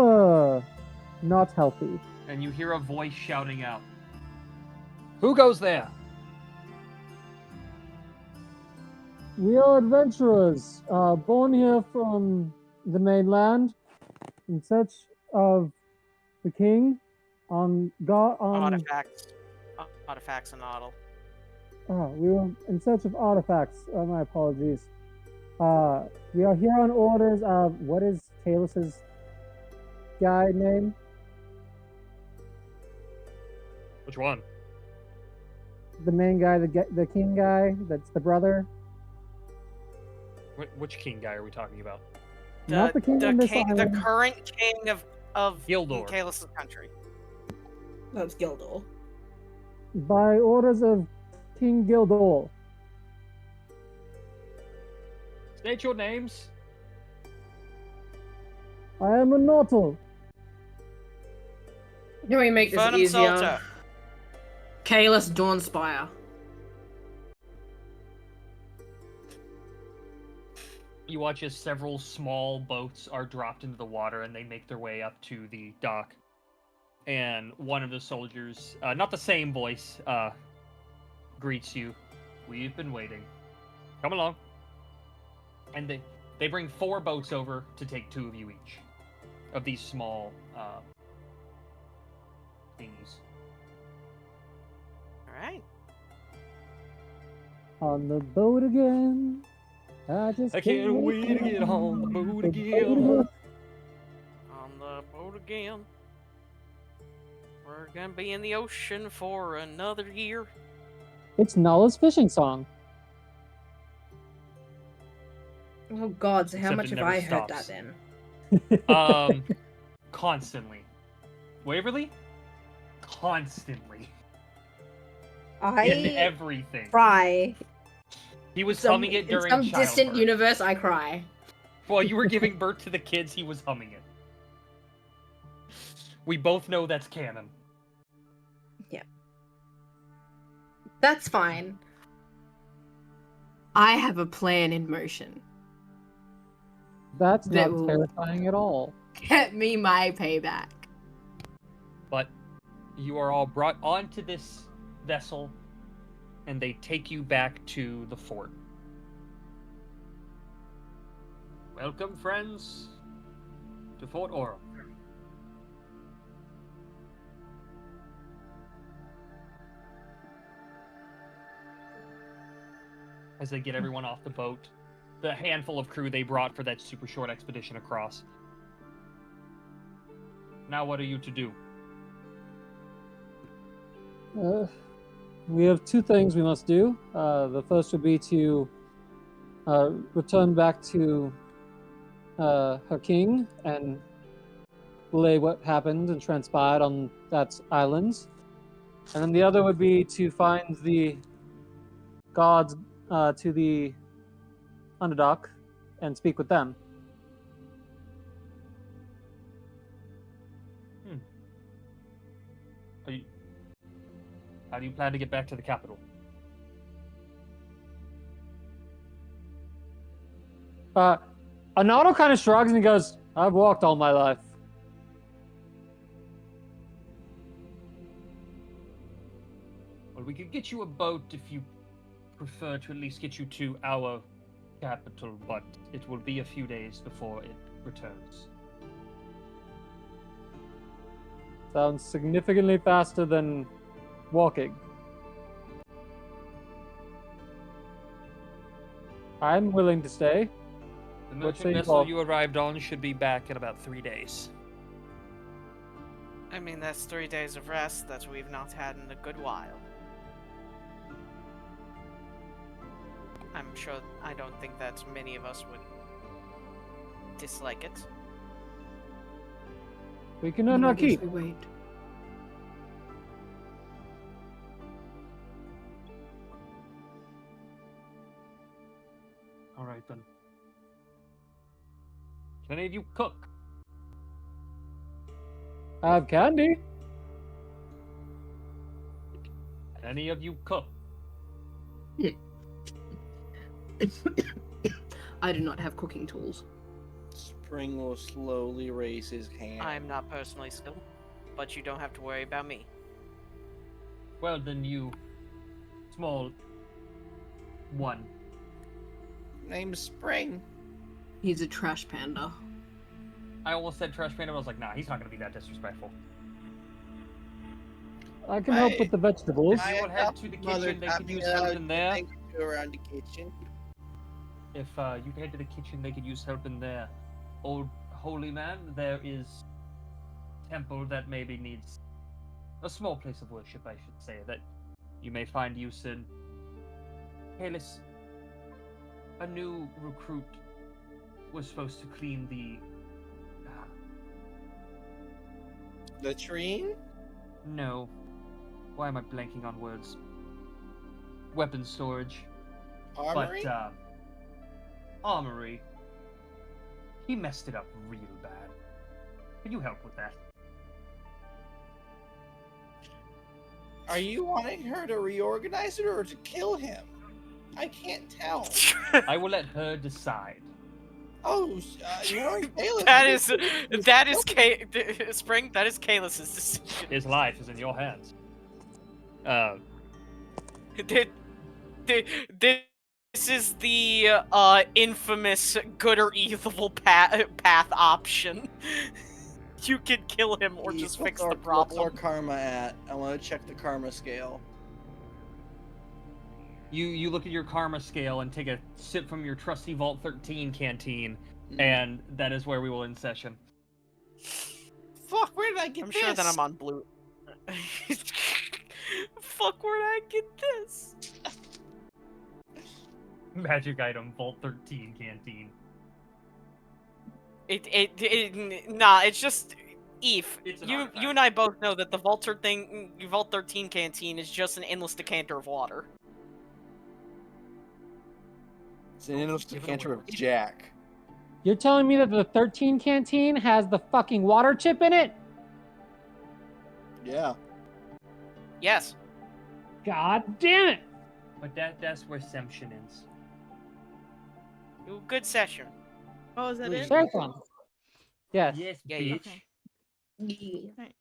not healthy. And you hear a voice shouting out, "Who goes there?" We are adventurers, born here from the mainland, in search of the king on Artifacts and Noddle. We were in search of artifacts. My apologies. We are here on orders of what is Kalus's guy name? Which one? The main guy, the king guy. That's the brother. Which king guy are we talking about? Not the king of this island. The current king of Gildor. Kalis' country. That's Gildor. By orders of King Gildor. State your names. I am a Nortal. Can we make this Fernum easier? Salter. Kalis Dawnspire. You watch as several small boats are dropped into the water and they make their way up to the dock. And one of the soldiers, not the same voice, greets you. We've been waiting. Come along. And they bring 4 boats over to take 2 of you each. Of these small thingies. Alright. On the boat again. I can't wait to get on the boat again. On the boat again. We're gonna be in the ocean for another year. It's Nala's fishing song. Oh God! So how Except much it have never I heard stops. that then? Constantly. Waverly? Constantly. In I everything. cry. He was humming it during in some distant childbirth. universe. I cry. While you were giving birth to the kids, he was humming it. We both know that's canon. Yeah. That's fine. I have a plan in motion. That's That not will- terrifying at all. Get me my payback. But you are all brought onto this vessel, and they take you back to the fort. Welcome, friends, to Fort Oral. As they get everyone off the boat, the handful of crew they brought for that super short expedition across. Now what are you to do? We have 2 things we must do. The first would be to return back to her king and relay what happened and transpired on that island. And then the other would be to find the gods to the Underdock and speak with them. How do you plan to get back to the capital? Anato kind of shrugs and he goes, I've walked all my life. Well, we could get you a boat if you prefer to at least get you to our capital, but it will be a few days before it returns. Sounds significantly faster than walking. I'm willing to stay. The What say merchant you vessel all? you arrived on should be back in about 3 days. I mean, that's 3 days of rest that we've not had in a good while. I'm sure I don't think that many of us would dislike it. We can earn our I guess keep. we wait. Alright then. Can any of you cook? I have candy. Any of you cook? I do not have cooking tools. Spring will slowly raise his hand. I'm not personally skilled, but you don't have to worry about me. Well then you... small... one. Name's Spring. He's a trash panda. I almost said trash panda, but I was like, nah, he's not gonna be that disrespectful. I can help with the vegetables. If you will head to the kitchen, they could use help in there. Around the kitchen. If you can head to the kitchen, they could use help in there. Old holy man, there is a temple that maybe needs a small place of worship, I should say, that you may find use in. Hey, listen. A new recruit was supposed to clean the... Latrine? No. Why am I blanking on words? Weapon storage. Armory? But, armory. He messed it up real bad. Can you help with that? Are you wanting her to reorganize it or to kill him? I can't tell. I will let her decide. Oh, ignoring Kalis. that is Spring. That is Kalis' decision. His life is in your hands. This is the infamous good or evil path option. You can kill him or just fix the problem. What's our karma at? I want to check the karma scale. You look at your karma scale and take a sip from your trusty Vault 13 canteen, and that is where we will end session. Fuck, where did I get I'm this? sure that I'm on blue. Fuck, where did I get this? Magic item, Vault 13 canteen. Nah, it's just Eve. It's an You artifact. and I both know that the Vault 13 canteen is just an endless decanter of water. It's an endless decanter of Jack. You're telling me that the 13 canteen has the fucking water chip in it? Yeah. Yes. God damn it! But that's where Semption ends. Good session. Oh, is that it? Very fun. Yes. Yes, Yeah, bitch. Okay. Yeah. Alright.